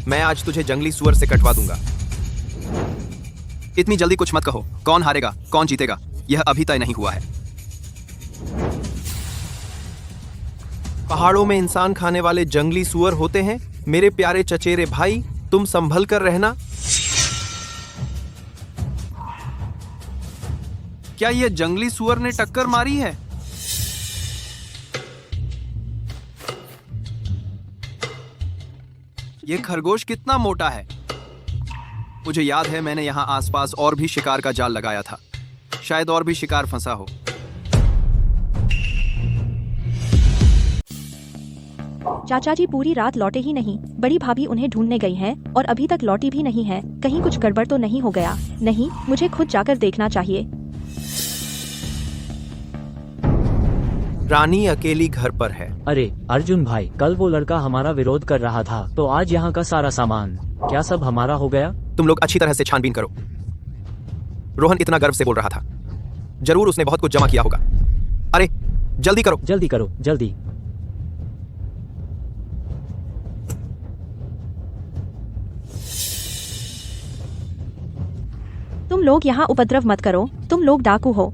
मैं आज तुझे जंगली सुअर से कटवा दूंगा। इतनी जल्दी कुछ मत कहो। कौन हारेगा कौन जीतेगा यह अभी तय नहीं हुआ है। पहाड़ों में इंसान खाने वाले जंगली सुअर होते हैं। मेरे प्यारे चचेरे भाई, तुम संभल कर रहना। क्या यह जंगली सुअर ने टक्कर मारी है? यह खरगोश कितना मोटा है। मुझे याद है मैंने यहाँ आसपास और भी शिकार का जाल लगाया था। शायद और भी शिकार फंसा हो। चाचा जी पूरी रात लौटे ही नहीं। बड़ी भाभी उन्हें ढूंढने गई हैं और अभी तक लौटी भी नहीं है। कहीं कुछ गड़बड़ तो नहीं हो गया? नहीं, मुझे खुद जाकर देखना चाहिए। रानी अकेली घर पर है। अरे अर्जुन भाई, कल वो लड़का हमारा विरोध कर रहा था, तो आज यहाँ का सारा सामान क्या सब हमारा हो गया? तुम लोग अच्छी तरह से छानबीन करो। रोहन इतना गर्व से बोल रहा था, जरूर उसने बहुत कुछ जमा किया होगा। अरे जल्दी करो, जल्दी करो, जल्दी। तुम लोग यहाँ उपद्रव मत करो, तुम लोग डाकू हो।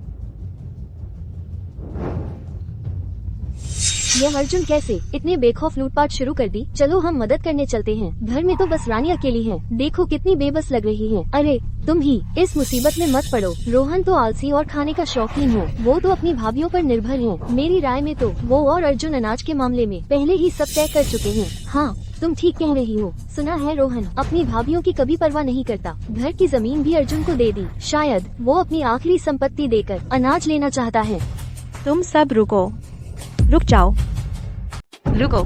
ये अर्जुन कैसे इतने बेखौफ लूटपाट शुरू कर दी। चलो हम मदद करने चलते हैं। घर में तो बस रानी अकेली है। देखो कितनी बेबस लग रही है। अरे तुम ही इस मुसीबत में मत पड़ो। रोहन तो आलसी और खाने का शौकीन है। वो तो अपनी भाभीियों पर निर्भर है। मेरी राय में तो वो और अर्जुन अनाज के मामले में पहले ही सब तय कर चुके हैं। हाँ तुम ठीक कह रही हो। सुना है रोहन अपनी भाभीियों की कभी परवाह नहीं करता। घर की जमीन भी अर्जुन को दे दी। शायद वो अपनी आखिरी संपत्ति देकर अनाज लेना चाहता है। तुम सब रुक जाओ। रुको।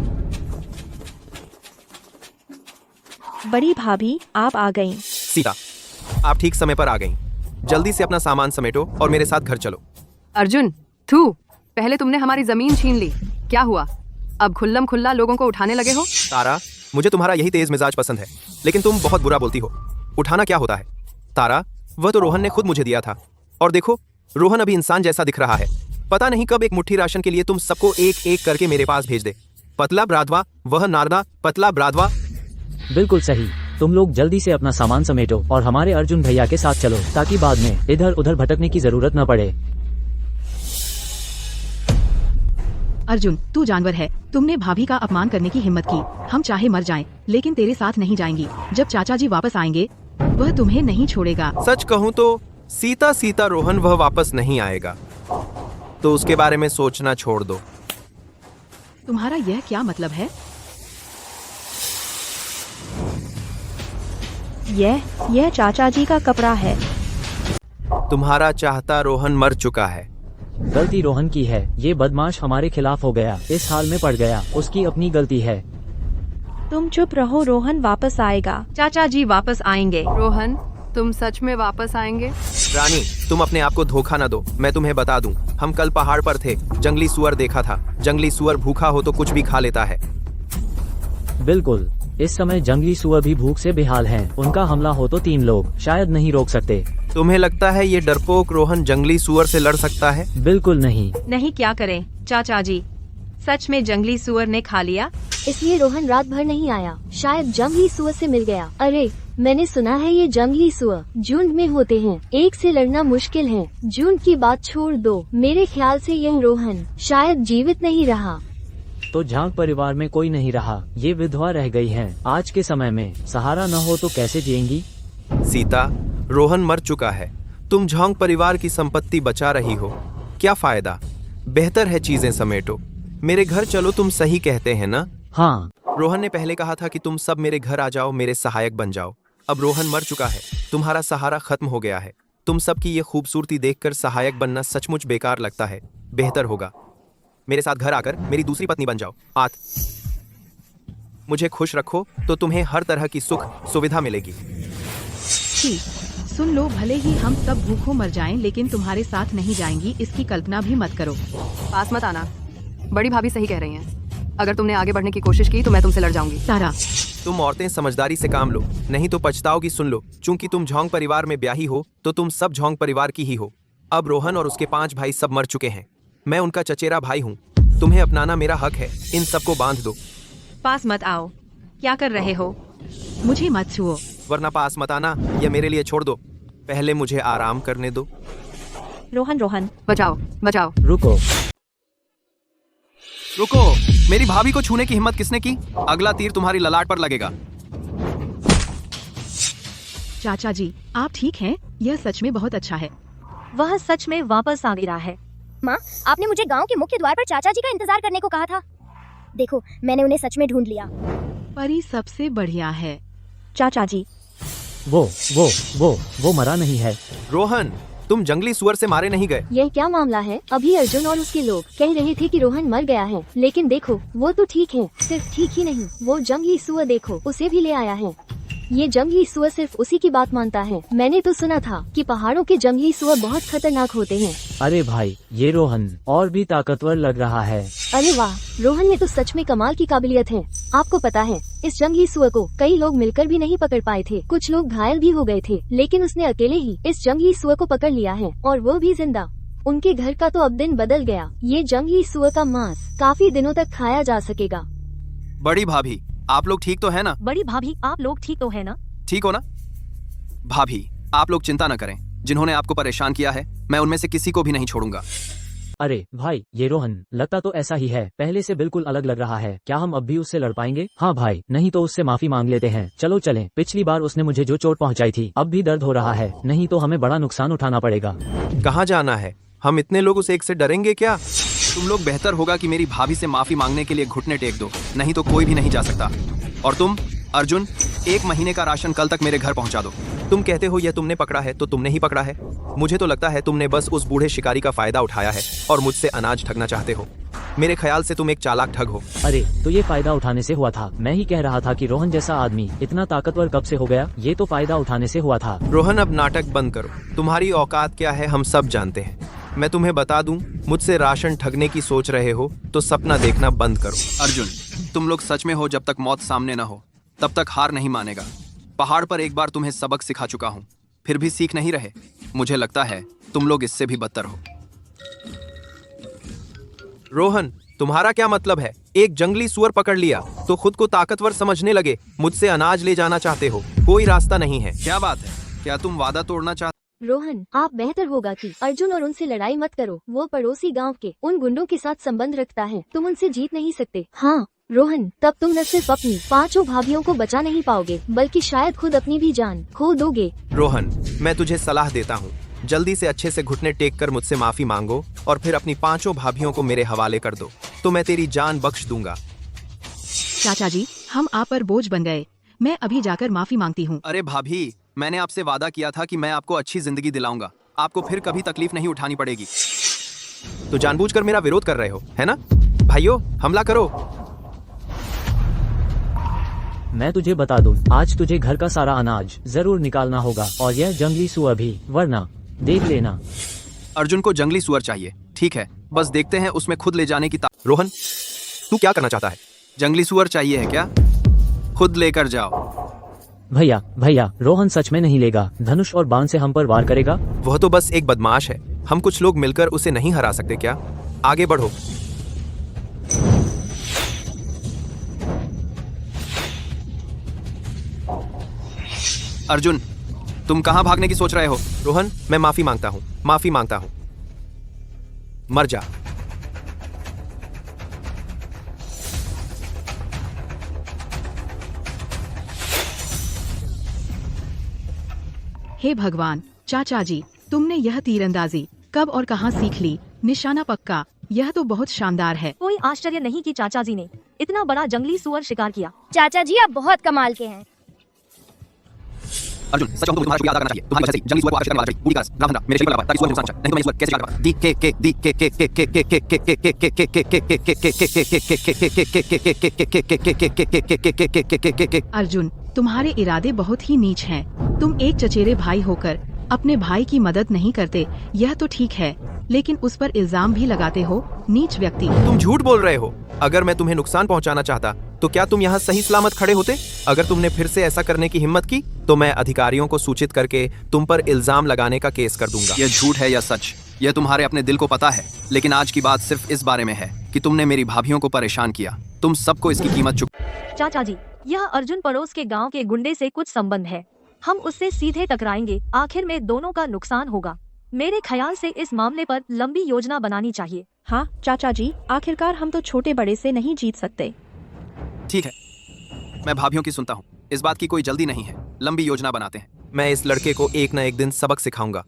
बड़ी भाभी आप आ गईं। सीता, आप ठीक समय पर आ गईं। जल्दी से अपना सामान समेटो और मेरे साथ घर चलो। अर्जुन, थू, पहले तुमने हमारी जमीन छीन ली, क्या हुआ? अब खुल्लम खुल्ला लोगों को उठाने लगे हो? तारा, मुझे तुम्हारा यही तेज मिजाज पसंद है, लेकिन तुम बहुत बुरा बोलती हो। उठाना क्या होता है? तारा, वह तो रोहन ने खुद मुझे दिया था। और देखो, रोहन अभी इंसान जैसा दिख रहा है। पता नहीं कब एक मुट्ठी राशन के लिए तुम सबको एक एक करके मेरे पास भेज दे। पतला ब्रादवा, वह नारदा पतला ब्रादवा। बिल्कुल सही। तुम लोग जल्दी से अपना सामान समेटो और हमारे अर्जुन भैया के साथ चलो, ताकि बाद में इधर उधर भटकने की जरूरत न पड़े। अर्जुन तू जानवर है। तुमने भाभी का अपमान करने की हिम्मत की। हम चाहे मर जाएं, लेकिन तेरे साथ नहीं जाएंगी। जब चाचा जी वापस आएंगे वह तुम्हें नहीं छोड़ेगा। सच कहूँ तो सीता रोहन वह वापस नहीं आएगा, तो उसके बारे में सोचना छोड़ दो। तुम्हारा यह क्या मतलब है? यह चाचा जी का कपड़ा है। तुम्हारा चाहता रोहन मर चुका है। गलती रोहन की है। ये बदमाश हमारे खिलाफ हो गया, इस हाल में पड़ गया। उसकी अपनी गलती है। तुम चुप रहो, रोहन वापस आएगा। चाचा जी वापस आएंगे। रोहन, तुम सच में वापस आएंगे? रानी, तुम अपने आप को धोखा न दो। मैं तुम्हें बता दूं, हम कल पहाड़ पर थे, जंगली सुअर देखा था। जंगली सुअर भूखा हो तो कुछ भी खा लेता है। बिल्कुल, इस समय जंगली सुअर भी भूख से बेहाल हैं। उनका हमला हो तो 3 लोग शायद नहीं रोक सकते। तुम्हें लगता है ये डरपोक रोहन जंगली सुअर से लड़ सकता है? बिल्कुल नहीं। नहीं, क्या करें चाचा जी? सच में जंगली सुअर ने खा लिया? इसलिए रोहन रात भर नहीं आया। शायद जंगली सुअर से मिल गया। अरे मैंने सुना है ये जंगली सुअर झुंड में होते हैं। एक से लड़ना मुश्किल है। झुंड की बात छोड़ दो। मेरे ख्याल से यह रोहन शायद जीवित नहीं रहा। तो झांग परिवार में कोई नहीं रहा। ये विधवा रह गई हैं। आज के समय में सहारा न हो तो कैसे जिएंगी? सीता, रोहन मर चुका है। तुम झांग परिवार की संपत्ति बचा रही हो। क्या फायदा? बेहतर है चीजें समेटो। मेरे घर चलो। तुम सही कहते हैं ना? हाँ। रोहन ने पहले कहा था कि तुम सब मेरे घर आ जाओ, मेरे सहायक बन जाओ। अब रोहन मर चुका है, तुम्हारा सहारा खत्म हो गया है। तुम सबकी ये खूबसूरती देखकर सहायक बनना सचमुच बेकार लगता है। बेहतर होगा मेरे साथ घर आकर मेरी दूसरी पत्नी बन जाओ। मुझे खुश रखो तो तुम्हें हर तरह की सुख सुविधा मिलेगी। ठीक, सुन लो, भले ही हम सब भूखों मर जाएं, लेकिन तुम्हारे साथ नहीं जाएंगी, इसकी कल्पना भी मत करो। पास मत आना। बड़ी भाभी सही कह रही हैं। अगर तुमने आगे बढ़ने की कोशिश की तो मैं तुमसे लड़ जाऊंगी। तारा, तुम औरतें समझदारी से काम लो, नहीं तो पछताओगी। सुन लो, चूंकि तुम झोंग परिवार में ब्याही हो तो तुम सब झोंग परिवार की ही हो। अब रोहन और उसके 5 भाई सब मर चुके हैं। मैं उनका चचेरा भाई हूँ। तुम्हें अपनाना मेरा हक है। इन सबको बांध दो। पास मत आओ। क्या कर रहे हो? मुझे मत छुओ। वरना पास मत आना या मेरे लिए छोड़ दो। पहले मुझे आराम करने दो। रोहन, बचाओ, बचाओ। रुको। रुको, मेरी भाभी को छूने की हिम्मत किसने की? अगला तीर तुम्हारी ललाट पर लगेगा। चाचा जी, आप ठीक हैं? यह सच में बहुत अच्छा है। वह सच में वापस आ गया है। माँ, आपने मुझे गांव के मुख्य द्वार पर चाचा जी का इंतजार करने को कहा था। देखो, मैंने उन्हें सच में ढूंढ लिया। परी सबसे बढ़िया है। चाचा जी, वो मरा नहीं है। रोहन, तुम जंगली सुअर से मारे नहीं गए। यह क्या मामला है? अभी अर्जुन और उसके लोग कह रहे थे कि रोहन मर गया है, लेकिन देखो वो तो ठीक है। सिर्फ ठीक ही नहीं, वो जंगली सुअर देखो, उसे भी ले आया है। ये जंगली सुअर सिर्फ उसी की बात मानता है। मैंने तो सुना था कि पहाड़ों के जंगली सुअर बहुत खतरनाक होते हैं। अरे भाई, ये रोहन और भी ताकतवर लग रहा है। अरे वाह, रोहन में तो सच में कमाल की काबिलियत है। आपको पता है, इस जंगली सुअर को कई लोग मिलकर भी नहीं पकड़ पाए थे। कुछ लोग घायल भी हो गए थे, लेकिन उसने अकेले ही इस जंगली सुअर को पकड़ लिया है, और वो भी जिंदा। उनके घर का तो अब दिन बदल गया। ये जंगली सुअर का मांस काफी दिनों तक खाया जा सकेगा। बड़ी भाभी, आप लोग ठीक तो है ना? बड़ी भाभी, आप लोग ठीक तो है ना? ठीक हो ना? भाभी, आप लोग चिंता न करें। जिन्होंने आपको परेशान किया है, मैं उनमें से किसी को भी नहीं छोड़ूंगा। अरे भाई, ये रोहन लगता तो ऐसा ही है, पहले से बिल्कुल अलग लग रहा है। क्या हम अब भी उससे लड़ पाएंगे? हाँ भाई, नहीं तो उससे माफी मांग लेते हैं। चलो चलें। पिछली बार उसने मुझे जो चोट पहुंचाई थी अब भी दर्द हो रहा है, नहीं तो हमें बड़ा नुकसान उठाना पड़ेगा। कहाँ जाना है? हम इतने लोग उस एक से डरेंगे क्या? तुम लोग बेहतर होगा कि मेरी भाभी से माफी मांगने के लिए घुटने टेक दो, नहीं तो कोई भी नहीं जा सकता। और तुम अर्जुन, 1 महीने का राशन कल तक मेरे घर पहुंचा दो। तुम कहते हो यह तुमने पकड़ा है तो तुमने ही पकड़ा है। मुझे तो लगता है तुमने बस उस बूढ़े शिकारी का फायदा उठाया है और मुझसे अनाज ठगना चाहते हो। मेरे ख्याल से तुम एक चालाक ठग हो। अरे तो ये फायदा उठाने से हुआ था। मैं ही कह रहा था कि रोहन जैसा आदमी इतना ताकतवर कब से हो गया। ये तो फायदा उठाने से हुआ था। रोहन, अब नाटक बंद करो। तुम्हारी औकात क्या है हम सब जानते हैं। मैं तुम्हें बता दूं, मुझसे राशन ठगने की सोच रहे हो तो सपना देखना बंद करो। अर्जुन, तुम लोग सच में हो, जब तक मौत सामने न हो तब तक हार नहीं मानेगा। पहाड़ पर एक बार तुम्हें सबक सिखा चुका हूँ, फिर भी सीख नहीं रहे। मुझे लगता है तुम लोग इससे भी बदतर हो। रोहन, तुम्हारा क्या मतलब है? एक जंगली सुअर पकड़ लिया तो खुद को ताकतवर समझने लगे। मुझसे अनाज ले जाना चाहते हो, कोई रास्ता नहीं है। क्या बात है? क्या तुम वादा तोड़ना चाहते? रोहन, आप बेहतर होगा कि अर्जुन और उनसे लड़ाई मत करो। वो पड़ोसी गांव के उन गुंडों के साथ संबंध रखता है, तुम उनसे जीत नहीं सकते। हाँ रोहन, तब तुम न सिर्फ अपनी 5 भाभियों को बचा नहीं पाओगे, बल्कि शायद खुद अपनी भी जान खो दोगे। रोहन, मैं तुझे सलाह देता हूँ, जल्दी से अच्छे से घुटने टेक कर मुझसे माफी मांगो और फिर अपनी 5 भाभियों को मेरे हवाले कर दो, तो मैं तेरी जान बख्श दूंगा। चाचा जी, हम आप पर बोझ बन गए। मैं अभी जाकर माफी मांगती हूँ। अरे भाभी, मैंने आपसे वादा किया था कि मैं आपको अच्छी जिंदगी दिलाऊंगा, आपको फिर कभी तकलीफ नहीं उठानी पड़ेगी। तो जानबूझकर मेरा विरोध कर रहे हो, है ना? भाइयों, हमला करो। मैं तुझे बता दूं, आज तुझे घर का सारा अनाज जरूर निकालना होगा और यह जंगली सुअर भी, वरना देख लेना। अर्जुन को जंगली सुअर चाहिए, ठीक है, बस देखते हैं उसमें खुद ले जाने की रोहन, तू क्या करना चाहता है? जंगली सुअर चाहिए है क्या? खुद लेकर जाओ। भैया, रोहन सच में नहीं लेगा। धनुष और बाण से हम पर वार करेगा। वह तो बस एक बदमाश है, हम कुछ लोग मिलकर उसे नहीं हरा सकते क्या? आगे बढ़ो। अर्जुन, तुम कहाँ भागने की सोच रहे हो? रोहन, मैं माफी मांगता हूँ, माफी मांगता हूँ। मर जा। हे भगवान, चाचा जी, तुमने यह तीरंदाजी कब और कहाँ सीख ली? निशाना पक्का, यह तो बहुत शानदार है। कोई आश्चर्य नहीं कि चाचा जी ने इतना बड़ा जंगली सुअर शिकार किया। चाचा जी आप बहुत कमाल के हैं। अर्जुन, सच कहूं तो तुम्हारा शुक्रिया अदा करना चाहिए। तुम्हारी वजह से ही जंगली सुअर को आकर्षित करने वाला चाहिए। पूरी तरह राम धंधा मेरे शरीर को लगा ताकि सुअर को नुकसान पहुंचे, नहीं तो मैं सुअर कैसे शिकार करता? दी के दी के अर्जुन, तुम्हारे इरादे बहुत ही नीच हैं। तुम एक चचेरे भाई होकर अपने भाई की मदद नहीं करते, यह तो ठीक है, लेकिन उस पर इल्जाम भी लगाते हो। नीच व्यक्ति। तुम झूठ बोल रहे हो। अगर मैं तुम्हें नुकसान पहुंचाना चाहता तो क्या तुम यहाँ सही सलामत खड़े होते? अगर तुमने फिर से ऐसा करने की हिम्मत की तो मैं अधिकारियों को सूचित करके तुम पर इल्जाम लगाने का केस कर दूंगा। यह झूठ है या सच, यह तुम्हारे अपने दिल को पता है, लेकिन आज की बात सिर्फ इस बारे में है कि तुमने मेरी भाभियों को परेशान किया। तुम सबको इसकी कीमत चाचा जी, यह अर्जुन पड़ोस के गांव के गुंडे से कुछ संबंध है। हम उससे सीधे टकराएंगे, आखिर में दोनों का नुकसान होगा। मेरे ख्याल से इस मामले पर लंबी योजना बनानी चाहिए। हाँ चाचा जी, आखिरकार हम तो छोटे बड़े से नहीं जीत सकते। ठीक है, मैं भाभियों की सुनता हूँ। इस बात की कोई जल्दी नहीं है, लंबी योजना बनाते हैं। मैं इस लड़के को एक न एक दिन सबक सिखाऊंगा।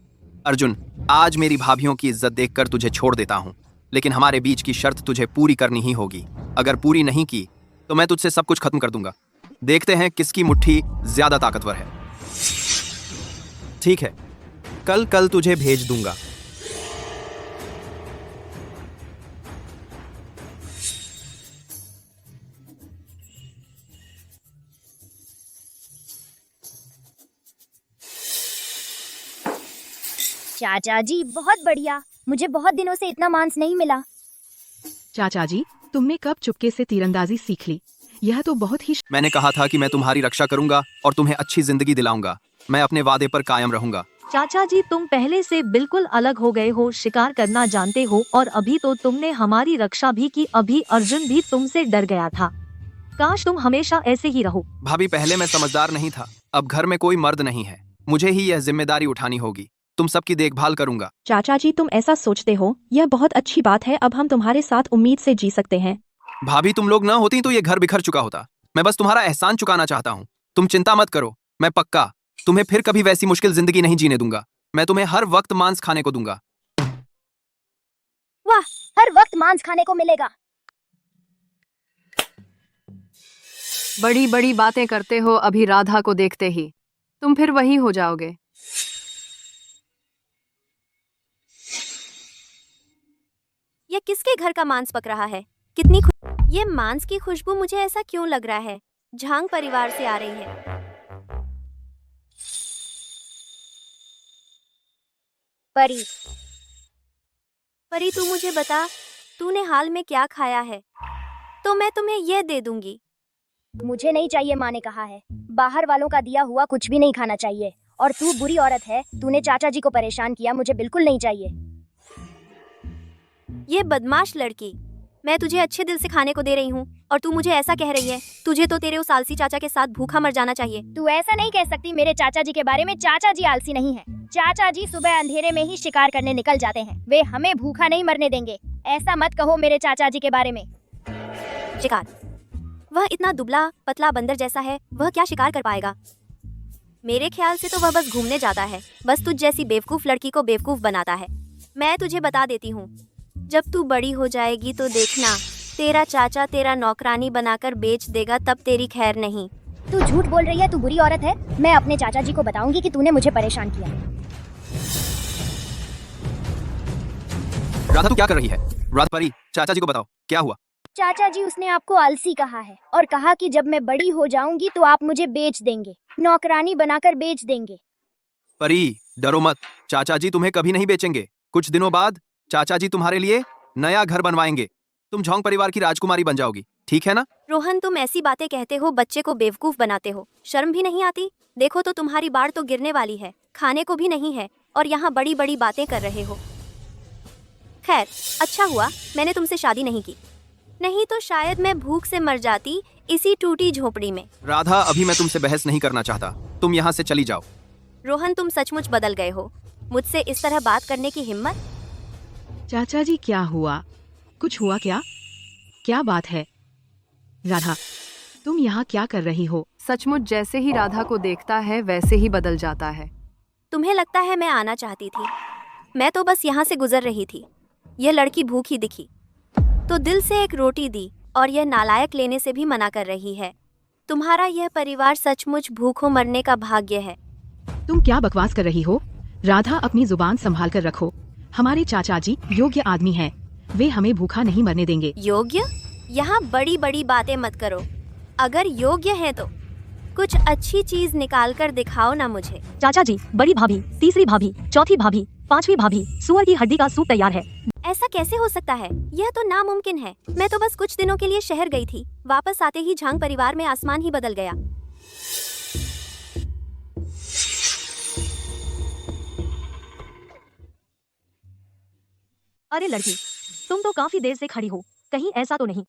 अर्जुन, आज मेरी भाभियों की इज्जत देखकर तुझे छोड़ देता हूँ, लेकिन हमारे बीच की शर्त तुझे पूरी करनी ही होगी। अगर पूरी नहीं की तो मैं तुझसे सब कुछ खत्म कर दूंगा। देखते हैं किसकी मुट्ठी ज्यादा ताकतवर है। ठीक है, कल तुझे भेज दूंगा। चाचा जी बहुत बढ़िया, मुझे बहुत दिनों से इतना मांस नहीं मिला। चाचा जी, तुमने कब चुपके से तीरंदाजी सीख ली? यह तो बहुत ही मैंने कहा था कि मैं तुम्हारी रक्षा करूंगा और तुम्हें अच्छी जिंदगी दिलाऊंगा। मैं अपने वादे पर कायम रहूंगा। चाचा जी, तुम पहले से बिल्कुल अलग हो गए हो, शिकार करना जानते हो और अभी तो तुमने हमारी रक्षा भी की। अभी अर्जुन भी तुमसे डर गया था। काश तुम हमेशा ऐसे ही रहो। भाभी, पहले मैं समझदार नहीं था, अब घर में कोई मर्द नहीं है, मुझे ही यह जिम्मेदारी उठानी होगी। तुम सबकी देखभाल करूंगा। चाचा जी तुम ऐसा सोचते हो, यह बहुत अच्छी बात है। अब हम तुम्हारे साथ उम्मीद से जी सकते हैं। भाभी तुम लोग ना होती तो ये घर बिखर चुका होता। मैं बस तुम्हारा एहसान चुकाना चाहता हूँ। तुम चिंता मत करो, मैं पक्का तुम्हें फिर कभी वैसी मुश्किल जिंदगी नहीं जीने दूंगा। मैं तुम्हें हर वक्त मांस खाने को दूंगा। वाह, हर वक्त मांस खाने को मिलेगा। बड़ी बड़ी बातें करते हो, अभी राधा को देखते ही तुम फिर वही हो जाओगे। यह किसके घर का मांस पक रहा है? ये मांस की खुशबू मुझे ऐसा क्यों लग रहा है? झांग परिवार से आ रही है। परी, परी तू मुझे बता, तूने हाल में क्या खाया है तो मैं तुम्हें यह दे दूंगी। मुझे नहीं चाहिए, माँ ने कहा है। बाहर वालों का दिया हुआ कुछ भी नहीं खाना चाहिए। और तू बुरी औरत है, तूने चाचा जी को परेशान किया, मुझे बिल्कुल नहीं चाहिए। ये बदमाश लड़की, मैं तुझे अच्छे दिल से खाने को दे रही हूँ और तू मुझे ऐसा कह रही है। तुझे तो तेरे उस आलसी चाचा के साथ भूखा मर जाना चाहिए। तू ऐसा नहीं कह सकती मेरे चाचा जी के बारे में। चाचा जी आलसी नहीं है। चाचा जी सुबह अंधेरे में ही शिकार करने निकल जाते हैं। वे हमें भूखा नहीं मरने देंगे। ऐसा मत कहो मेरे चाचा जी के बारे में। शिकार? वह इतना दुबला पतला बंदर जैसा है, वह क्या शिकार कर पाएगा? मेरे ख्याल से तो वह बस घूमने जाता है, बस तुझ जैसी बेवकूफ लड़की को बेवकूफ बनाता है। मैं तुझे बता देती हूँ, जब तू बड़ी हो जाएगी तो देखना, तेरा चाचा तेरा नौकरानी बनाकर बेच देगा, तब तेरी खैर नहीं। तू झूठ बोल रही है, तू बुरी औरत है। मैं अपने चाचा जी को बताऊंगी कि तूने मुझे परेशान किया। राधा तू क्या कर रही है? राधा, परी, चाचा जी को बताओ क्या हुआ। चाचा जी, उसने आपको आलसी कहा है और कहा कि जब मैं बड़ी हो जाऊंगी तो आप मुझे बेच देंगे, नौकरानी बनाकर बेच देंगे। परी डरो मत, चाचा जी तुम्हें कभी नहीं बेचेंगे। कुछ दिनों बाद चाचा जी तुम्हारे लिए नया घर बनवाएंगे। तुम झोंग परिवार की राजकुमारी बन जाओगी, ठीक है ना? रोहन, तुम ऐसी बातें कहते हो, बच्चे को बेवकूफ बनाते हो, शर्म भी नहीं आती? देखो तो तुम्हारी बाढ़ तो गिरने वाली है, खाने को भी नहीं है और यहाँ बड़ी बड़ी बातें कर रहे हो। खैर, अच्छा हुआ मैंने तुमसे शादी नहीं की, नहीं तो शायद मैं भूख से मर जाती इसी टूटी झोपड़ी में। राधा, अभी मैं तुमसे बहस नहीं करना चाहता, तुम यहाँ से चली जाओ। रोहन, तुम सचमुच बदल गए हो। मुझसे इस तरह बात करने की हिम्मत? चाचा जी क्या हुआ? कुछ हुआ क्या? क्या बात है? राधा, तुम यहाँ क्या कर रही हो? सचमुच जैसे ही राधा को देखता है वैसे ही बदल जाता है। तुम्हें लगता है मैं आना चाहती थी? मैं तो बस यहाँ से गुजर रही थी। यह लड़की भूखी दिखी तो दिल से एक रोटी दी और यह नालायक लेने से भी मना कर रही है। तुम्हारा यह परिवार सचमुच भूखों मरने का भाग्य है। तुम क्या बकवास कर रही हो? राधा, अपनी जुबान संभाल कर रखो। हमारे चाचा जी योग्य आदमी हैं, वे हमें भूखा नहीं मरने देंगे। योग्य? यहाँ बड़ी बड़ी बातें मत करो। अगर योग्य है तो कुछ अच्छी चीज निकाल कर दिखाओ ना मुझे। चाचा जी, बड़ी भाभी, तीसरी भाभी, चौथी भाभी, पांचवी भाभी, सुअर की हड्डी का सूप तैयार है। ऐसा कैसे हो सकता है? यह तो नामुमकिन है। मैं तो बस कुछ दिनों के लिए शहर गई थी, वापस आते ही झांग परिवार में आसमान ही बदल गया। अरे लड़की, तुम तो काफी देर से खड़ी हो, कहीं ऐसा तो नहीं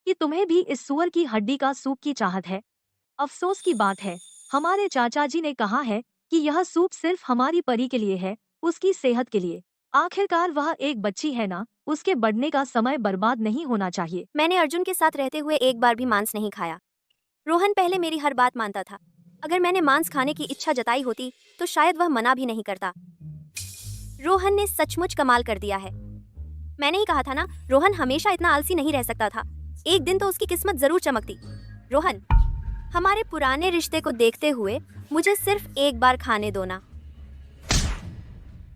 कि तुम्हें भी इस सुअर की हड्डी का सूप की चाहत है? अफसोस की बात है, हमारे चाचा जी ने कहा है कि यह सूप सिर्फ हमारी परी के लिए है, उसकी सेहत के लिए। आखिरकार वह एक बच्ची है ना, उसके बढ़ने का समय बर्बाद नहीं होना चाहिए। मैंने अर्जुन के साथ रहते हुए एक बार भी मांस नहीं खाया। रोहन पहले मेरी हर बात मानता था। अगर मैंने मांस खाने की इच्छा जताई होती तो शायद वह मना भी नहीं करता। रोहन ने सचमुच कमाल कर दिया है। मैंने ही कहा था ना, रोहन हमेशा इतना आलसी नहीं रह सकता था। एक दिन तो उसकी किस्मत जरूर चमकती। रोहन, हमारे पुराने रिश्ते को देखते हुए मुझे सिर्फ एक बार खाने दो ना।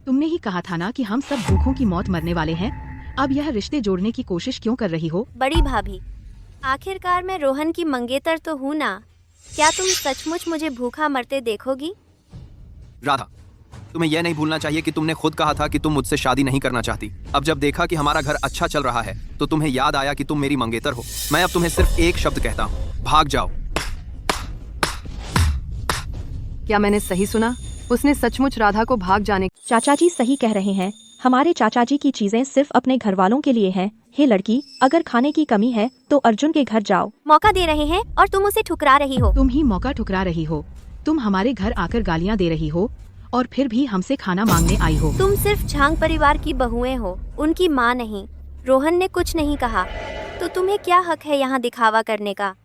तुमने ही कहा था ना कि हम सब भूखों की मौत मरने वाले हैं। अब यह रिश्ते जोड़ने की कोशिश क्यों कर रही हो? बड़ी भाभी, आखिरकार मैं रोहन की मंगेतर तो हूँ ना। क्या तुम सचमुच मुझे भूखा मरते देखोगी? राधा, तुम्हें यह नहीं भूलना चाहिए कि तुमने खुद कहा था कि तुम मुझसे शादी नहीं करना चाहती। अब जब देखा कि हमारा घर अच्छा चल रहा है तो तुम्हें याद आया कि तुम मेरी मंगेतर हो। मैं अब तुम्हें सिर्फ एक शब्द कहता हूँ, भाग जाओ। क्या मैंने सही सुना? उसने सचमुच राधा को भाग जाने। चाचा जी सही कह रहे हैं, हमारे चाचा जी की चीजें सिर्फ अपने घर वालों के लिए हैं। हे लड़की, अगर खाने की कमी है तो अर्जुन के घर जाओ। मौका दे रहे हैं और तुम उसे ठुकरा रही हो। तुम ही मौका ठुकरा रही हो। तुम हमारे घर आकर गालियाँ दे रही हो और फिर भी हमसे खाना मांगने आई हो। तुम सिर्फ झांग परिवार की बहुएं हो, उनकी माँ नहीं। रोहन ने कुछ नहीं कहा, तो तुम्हें क्या हक है यहाँ दिखावा करने का?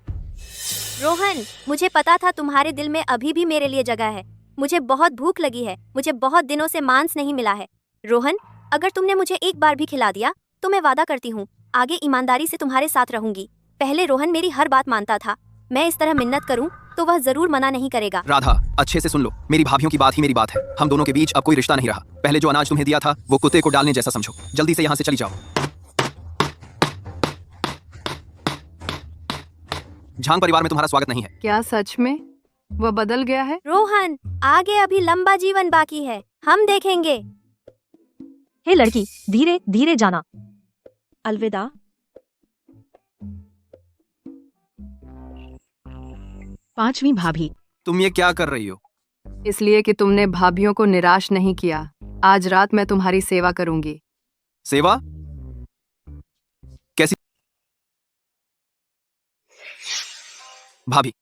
रोहन, मुझे पता था तुम्हारे दिल में अभी भी मेरे लिए जगह है। मुझे बहुत भूख लगी है, मुझे बहुत दिनों से मांस नहीं मिला है। रोहन, अगर तुमने मुझे एक बार भी खिला दिया तो मैं वादा करती हूँ आगे ईमानदारी से तुम्हारे साथ रहूंगी। पहले रोहन मेरी हर बात मानता था, मैं इस तरह मिन्नत करूं तो वह जरूर मना नहीं करेगा। राधा, अच्छे से सुन लो, मेरी भाभीियों की बात ही मेरी बात है। हम दोनों के बीच अब कोई रिश्ता नहीं रहा। पहले जो अनाज तुम्हें दिया था वो कुत्ते को डालने जैसा समझो। जल्दी से यहाँ से चली जाओ। झांग परिवार में तुम्हारा स्वागत नहीं है। क्या सच में वह बदल गया है? रोहन, आगे अभी लंबा जीवन बाकी है, हम देखेंगे। हे लड़की, धीरे धीरे जाना। अलविदा। पांचवी भाभी। तुम ये क्या कर रही हो? इसलिए कि तुमने भाभीियों को निराश नहीं किया। आज रात मैं तुम्हारी सेवा करूंगी। सेवा? कैसी? भाभी,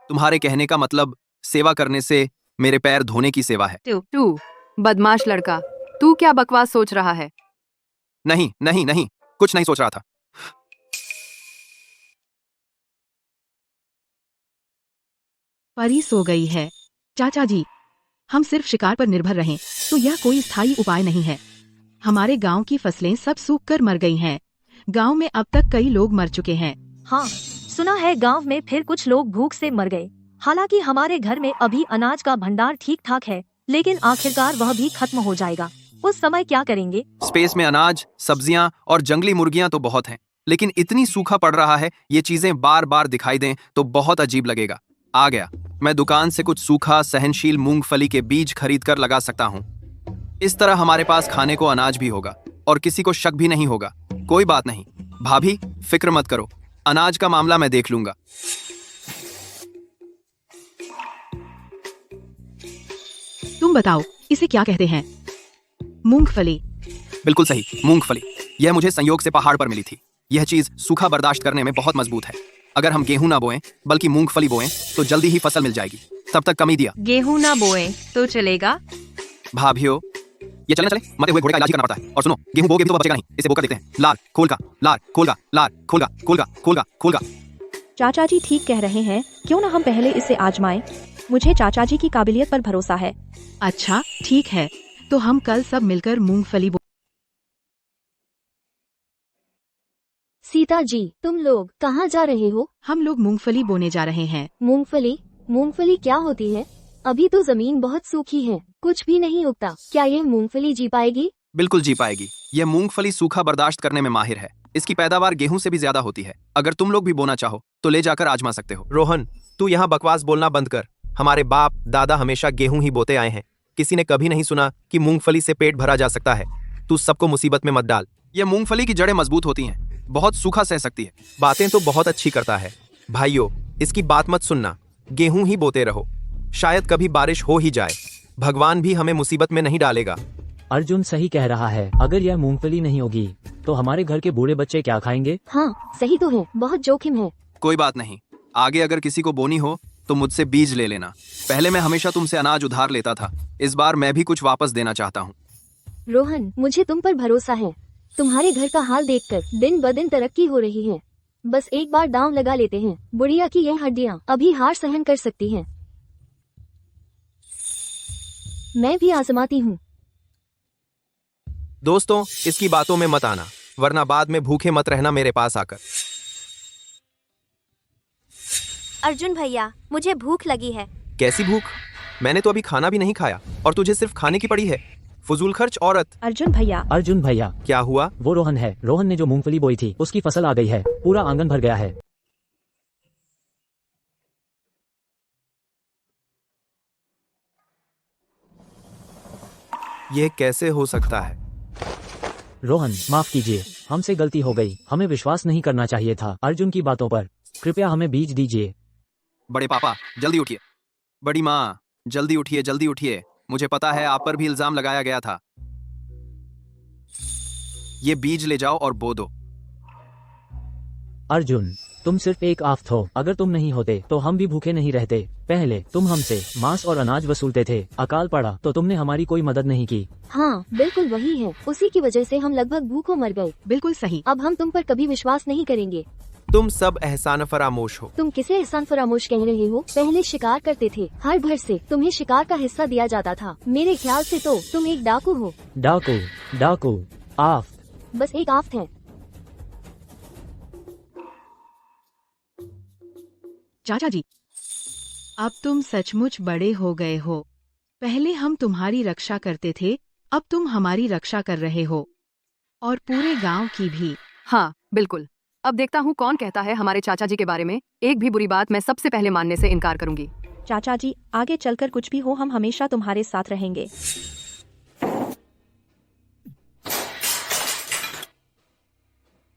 तुम्हारे कहने का मतलब सेवा करने से मेरे पैर धोने की सेवा है? तू बदमाश लड़का, तू क्या बकवास सोच रहा है? नहीं नहीं नहीं, कुछ नहीं सोच रहा था। परी सो गई है। चाचा जी, हम सिर्फ शिकार पर निर्भर रहें तो यह कोई स्थायी उपाय नहीं है। हमारे गांव की फसलें सब सूख कर मर गई हैं। गांव में अब तक कई लोग मर चुके हैं। हाँ, सुना है गांव में फिर कुछ लोग भूख से मर गए। हालांकि हमारे घर में अभी अनाज का भंडार ठीक ठाक है, लेकिन आखिरकार वह भी खत्म हो जाएगा। उस समय क्या करेंगे? स्पेस में अनाज, सब्जियां और जंगली मुर्गियां तो बहुत हैं, लेकिन इतनी सूखा पड़ रहा है, ये चीजें बार बार दिखाई दें तो बहुत अजीब लगेगा। आ गया, मैं दुकान से कुछ सूखा सहनशील मूंगफली के बीज खरीद कर लगा सकता हूँ। इस तरह हमारे पास खाने को अनाज भी होगा और किसी को शक भी नहीं होगा। कोई बात नहीं भाभी, फिक्र मत करो, अनाज का मामला मैं देख लूंगा। तुम बताओ, इसे क्या कहते हैं? मूंगफली। बिल्कुल सही, मूंगफली। यह मुझे संयोग से पहाड़ पर मिली थी। यह चीज सूखा बर्दाश्त करने में बहुत मजबूत है। अगर हम गेहूं ना बोएं बल्कि मूंगफली बोएं तो जल्दी ही फसल मिल जाएगी। तब तक कमी दिया। गेहूं ना बोए तो चलेगा? भाभीियों, ये चलने चले मरे हुए घोड़े का इलाज करना पड़ता है। और सुनो, गेहूं बोगे भी तो बचेगा नहीं, इसे बोकर देखते हैं। लार खोलगा, लार खोलगा, लार खोलगा, खोलगा खोलगा खोलगा। चाचा जी ठीक कह रहे हैं, क्यों ना हम पहले इसे आजमाएं। मुझे चाचा जी की काबिलियत पर भरोसा है। अच्छा ठीक है, तो हम कल सब मिलकर मूंगफली सीता जी, तुम लोग कहाँ जा रहे हो? हम लोग मूंगफली बोने जा रहे हैं। मूंगफली? मूंगफली क्या होती है? अभी तो जमीन बहुत सूखी है, कुछ भी नहीं उगता। क्या ये मूंगफली जी पाएगी? बिल्कुल जी पाएगी। यह मूंगफली सूखा बर्दाश्त करने में माहिर है। इसकी पैदावार गेहूं से भी ज्यादा होती है। अगर तुम लोग भी बोना चाहो तो ले जाकर आजमा सकते हो। रोहन, तू यहाँ बकवास बोलना बंद कर। हमारे बाप दादा हमेशा गेहूं ही बोते आए हैं। किसी ने कभी नहीं सुना कि मूंगफली से पेट भरा जा सकता है। तू सबको मुसीबत में मत डाल। यह मूंगफली की जड़ें मजबूत होती हैं, बहुत सूखा सह सकती है। बातें तो बहुत अच्छी करता है। भाइयों, इसकी बात मत सुनना, गेहूं ही बोते रहो। शायद कभी बारिश हो ही जाए, भगवान भी हमें मुसीबत में नहीं डालेगा। अर्जुन सही कह रहा है, अगर यह मूंगफली नहीं होगी तो हमारे घर के बूढ़े बच्चे क्या खाएंगे? हाँ सही तो है, बहुत जोखिम है। कोई बात नहीं, आगे अगर किसी को बोनी हो तो मुझसे बीज ले लेना। पहले मैं हमेशा तुमसे अनाज उधार लेता था, इस बार मैं भी कुछ वापस देना चाहता हूँ। रोहन, मुझे तुम पर भरोसा है। तुम्हारे घर का हाल देखकर दिन ब दिन तरक्की हो रही है। बस एक बार दांव लगा लेते हैं। बुढ़िया की यह हड्डियां अभी हार सहन कर सकती हैं। मैं भी आजमाती हूँ। दोस्तों, इसकी बातों में मत आना, वरना बाद में भूखे मत रहना मेरे पास आकर। अर्जुन भैया, मुझे भूख लगी है। कैसी भूख? मैंने तो अभी खाना भी नहीं खाया और तुझे सिर्फ खाने की पड़ी है। फजूल खर्च औरत। अर्जुन भैया। क्या हुआ? वो रोहन है। रोहन ने जो मूंगफली बोई थी उसकी फसल आ गई है, पूरा आंगन भर गया है। यह कैसे हो सकता है? रोहन, माफ कीजिए, हमसे गलती हो गई। हमें विश्वास नहीं करना चाहिए था अर्जुन की बातों पर। कृपया हमें बीज दीजिए। बड़े पापा, जल्दी उठिए। बड़ी माँ, जल्दी उठिए, जल्दी उठिए। मुझे पता है आप पर भी इल्जाम लगाया गया था। ये बीज ले जाओ और बो दो। अर्जुन, तुम सिर्फ एक आफत हो। अगर तुम नहीं होते तो हम भी भूखे नहीं रहते। पहले तुम हमसे मांस और अनाज वसूलते थे, अकाल पड़ा तो तुमने हमारी कोई मदद नहीं की। हाँ बिल्कुल वही है, उसी की वजह से हम लगभग भूखों मर गए। बिल्कुल सही। अब हम तुम पर कभी विश्वास नहीं करेंगे। तुम सब एहसान फरामोश हो। तुम किसे एहसान फरामोश कह रहे हो? पहले शिकार करते थे, हर भर से तुम्हें शिकार का हिस्सा दिया जाता था। मेरे ख्याल से तो तुम एक डाकू हो। डाकू? डाकू? आफ? बस एक आफ्त है। चाचा जी, अब तुम सचमुच बड़े हो गए हो। पहले हम तुम्हारी रक्षा करते थे, अब तुम हमारी रक्षा कर रहे हो, और पूरे गांव की भी। हाँ बिल्कुल। अब देखता हूँ कौन कहता है हमारे चाचा जी के बारे में। एक भी बुरी बात मैं सबसे पहले मानने से इनकार करूंगी। चाचा जी, आगे चलकर कुछ भी हो, हम हमेशा तुम्हारे साथ रहेंगे।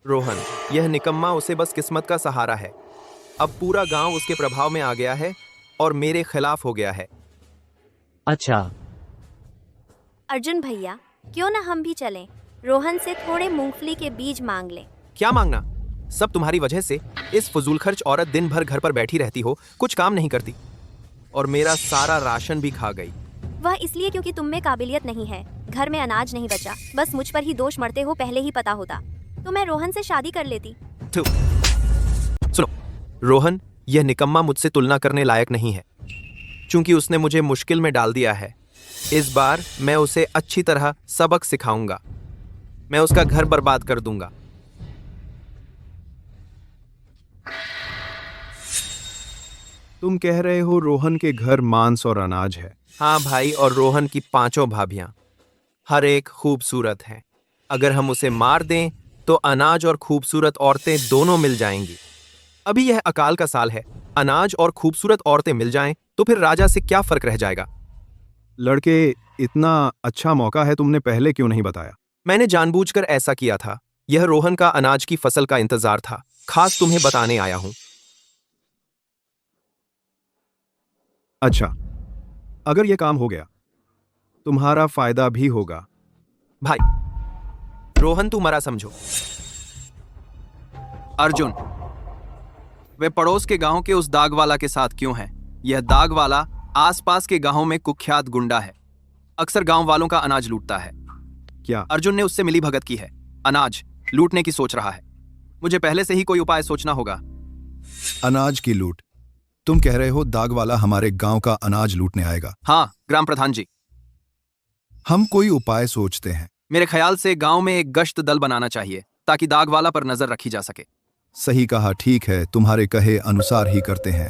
रोहन, यह निकम्मा उसे बस किस्मत का सहारा है। अब पूरा गांव उसके प्रभाव में आ गया है और मेरे खिलाफ हो गया है। अच्छा। अर्जुन भैया, क्यों ना हम भी चलें? रोहन से थोड़े मूंगफली के बीज मांग लें। क्या मांगना? सब तुम्हारी वजह से। इस फजूल खर्च औरत दिन भर घर पर बैठी रहती हो, कुछ काम नहीं करती, और मेरा सारा राशन भी खा गई। वह इसलिए क्योंकि तुम में काबिलियत नहीं है। घर में अनाज नहीं बचा, बस मुझ पर ही दोष मढ़ते हो। पहले ही पता होता तो मैं रोहन से शादी कर लेती। सुनो रोहन, यह निकम्मा मुझसे तुलना करने लायक नहीं है, क्योंकि उसने मुझे मुश्किल में डाल दिया है। इस बार मैं उसे अच्छी तरह सबक सिखाऊंगा। मैं उसका घर बर्बाद कर दूंगा। तुम कह रहे हो रोहन के घर मांस और अनाज है? हाँ भाई, और रोहन की 5 भाभियां, हर एक खूबसूरत है। अगर हम उसे मार दें तो अनाज और खूबसूरत औरतें दोनों मिल जाएंगी। अभी यह अकाल का साल है, अनाज और खूबसूरत औरतें मिल जाएं तो फिर राजा से क्या फर्क रह जाएगा? लड़के, इतना अच्छा मौका है, तुमने पहले क्यों नहीं बताया? मैंने जानबूझकर ऐसा किया था। यह रोहन का अनाज की फसल का इंतजार था, खास तुम्हें बताने आया हूं। अच्छा, अगर यह काम हो गया तुम्हारा फायदा भी होगा। भाई रोहन, तू मरा समझो। अर्जुन, वे पड़ोस के गांव के उस दागवाला के साथ क्यों है? यह दागवाला आसपास के गांवों में कुख्यात गुंडा है, अक्सर गांव वालों का अनाज लूटता है। क्या अर्जुन ने उससे मिली भगत की है, अनाज लूटने की सोच रहा है। मुझे पहले से ही कोई उपाय सोचना होगा। अनाज की लूट? तुम कह रहे हो दागवाला हमारे गांव का अनाज लूटने आएगा? हाँ ग्राम प्रधान जी, हम कोई उपाय सोचते हैं। मेरे ख्याल से गांव में एक गश्त दल बनाना चाहिए ताकि दागवाला पर नजर रखी जा सके। सही कहा, ठीक है, तुम्हारे कहे अनुसार ही करते हैं।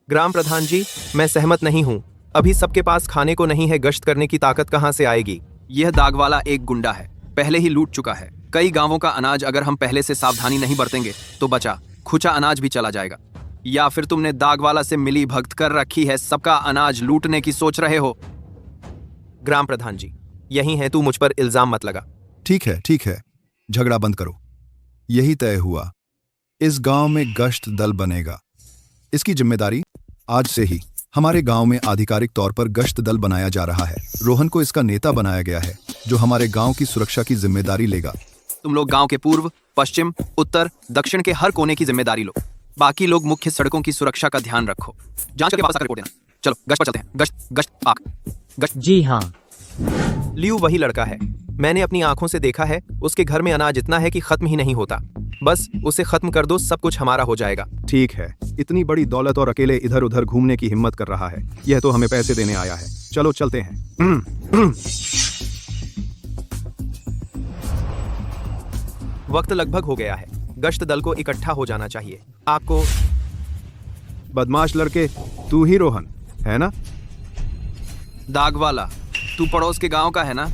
ग्राम प्रधान जी, मैं सहमत नहीं हूं। अभी सबके पास खाने को नहीं है, गश्त करने की ताकत कहां से आएगी? यह दागवाला एक गुंडा है, पहले ही लूट चुका है कई गांवों का अनाज। अगर हम पहले से सावधानी नहीं बरतेंगे तो बचा खुचा अनाज भी चला जाएगा। या फिर तुमने दागवाला से मिली भगत कर रखी है, सबका अनाज लूटने की सोच रहे हो? ग्राम प्रधान जी, यही है, तू मुझ पर इल्जाम मत लगा। ठीक है, झगड़ा बंद करो। यही तय हुआ, इस गांव में गश्त दल बनेगा। इसकी जिम्मेदारी आज से ही हमारे गांव में आधिकारिक तौर पर गश्त दल बनाया जा रहा है। रोहन को इसका नेता बनाया गया है, जो हमारे गांव की सुरक्षा की जिम्मेदारी लेगा। तुम लोग गांव के पूर्व, पश्चिम, उत्तर, दक्षिण के हर कोने की जिम्मेदारी लो। बाकी लोग मुख्य सड़कों की सुरक्षा का ध्यान रखो। जांच करके वापस आकर रिपोर्ट देना। चलो गश्त पर चलते हैं। गश्त। जी हाँ। लियू वही लड़का है, मैंने अपनी आंखों से देखा है। उसके घर में अनाज इतना है कि खत्म ही नहीं होता। बस उसे खत्म कर दो, सब कुछ हमारा हो जाएगा। ठीक है, इतनी बड़ी दौलत और अकेले इधर उधर घूमने की हिम्मत कर रहा है। यह तो हमें पैसे देने आया है। चलो चलते हैं। वक्त लगभग हो गया है, गश्त दल को इकट्ठा हो जाना चाहिए। आपको बदमाश लड़के, तू ही रोहन है ना? दागवाला, तू पड़ोस के गांव का है ना?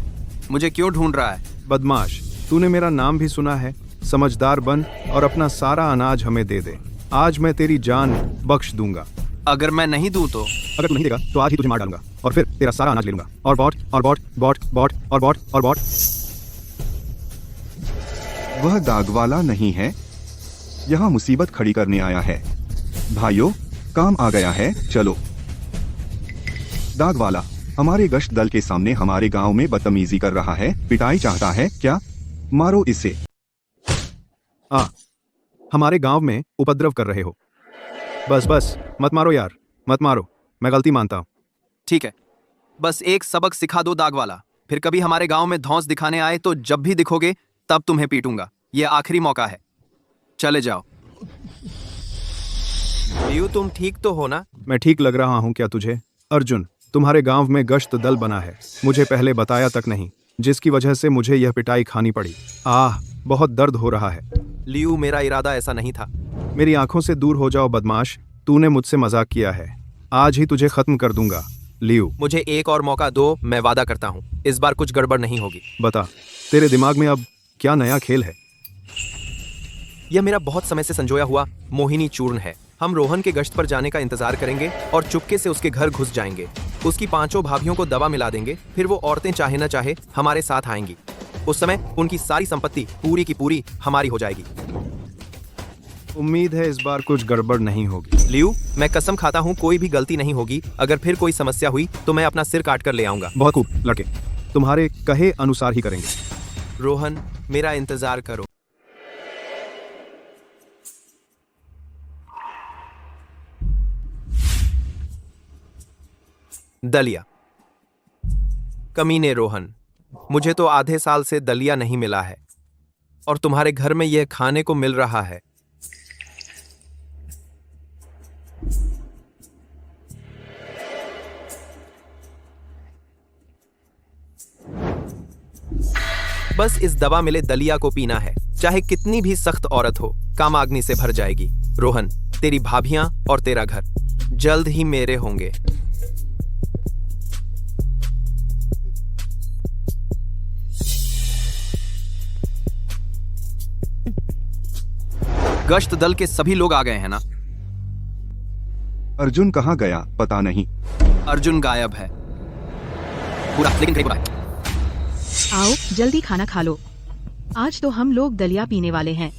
मुझे क्यों ढूंढ रहा है? बदमाश, तूने मेरा नाम भी सुना है। समझदार बन और अपना सारा अनाज हमें दे दे। आज मैं तेरी जान बख्श दूंगा। अगर मैं नहीं दूं तो? अगर तू नहीं देगा तो आज ही तुझे मार डालूंगा और फिर तेरा सारा अनाज ले लूंगा। और बॉट और बॉट बॉट बॉट और बॉट और बॉट। वह दागवाला नहीं है, यहाँ मुसीबत खड़ी करने आया है। भाइयों, काम आ गया है, चलो। दागवाला हमारे गश्त दल के सामने हमारे गांव में बदतमीजी कर रहा है, पिटाई चाहता है क्या? मारो इसे। हमारे गांव में उपद्रव कर रहे हो। बस बस मत मारो यार, मत मारो, मैं गलती मानता हूँ। ठीक है, बस एक सबक सिखा दो दाग वाला। फिर कभी हमारे गांव में धौंस दिखाने आए तो जब भी दिखोगे तब तुम्हें पीटूंगा। ये आखिरी मौका है, चले जाओ। लियू, तुम ठीक तो हो ना? मैं ठीक लग रहा हूँ क्या तुझे? अर्जुन, तुम्हारे गांव में गश्त दल बना है, मुझे पहले बताया तक नहीं, जिसकी वजह से मुझे यह पिटाई खानी पड़ी। बहुत दर्द हो रहा है। लियू, मेरा इरादा ऐसा नहीं था। मेरी आंखों से दूर हो जाओ बदमाश, तूने मुझसे मजाक किया है, आज ही तुझे खत्म कर दूंगा। लियू, मुझे एक और मौका दो, मैं वादा करता हूँ इस बार कुछ गड़बड़ नहीं होगी। बता, तेरे दिमाग में अब क्या नया खेल है? यह मेरा बहुत समय से संजोया हुआ मोहिनी चूर्ण है। हम रोहन के गश्त पर जाने का इंतजार करेंगे और चुपके से उसके घर घुस जाएंगे। उसकी 5 भाभियों को दवा मिला देंगे, फिर वो औरतें चाहे न चाहे हमारे साथ आएंगी। उस समय उनकी सारी संपत्ति पूरी की पूरी हमारी हो जाएगी। उम्मीद है इस बार कुछ गड़बड़ नहीं होगी। लियू, मैं कसम खाता हूँ कोई भी गलती नहीं होगी। अगर फिर कोई समस्या हुई तो मैं अपना सिर काट कर ले आऊंगा। बहुत खूब लड़के, तुम्हारे कहे अनुसार ही करेंगे। रोहन, मेरा इंतजार करो। दलिया। कमीने रोहन, मुझे तो आधे साल से दलिया नहीं मिला है और तुम्हारे घर में यह खाने को मिल रहा है। बस इस दवा मिले दलिया को पीना है, चाहे कितनी भी सख्त औरत हो, कामाग्नि से भर जाएगी। रोहन, तेरी भाभियां और तेरा घर जल्द ही मेरे होंगे। गश्त दल के सभी लोग आ गए हैं ना? अर्जुन कहाँ गया पता नहीं। अर्जुन गायब है पूरा, लेकिन कहीं बुरा है। आओ जल्दी खाना खा लो, आज तो हम लोग दलिया पीने वाले हैं।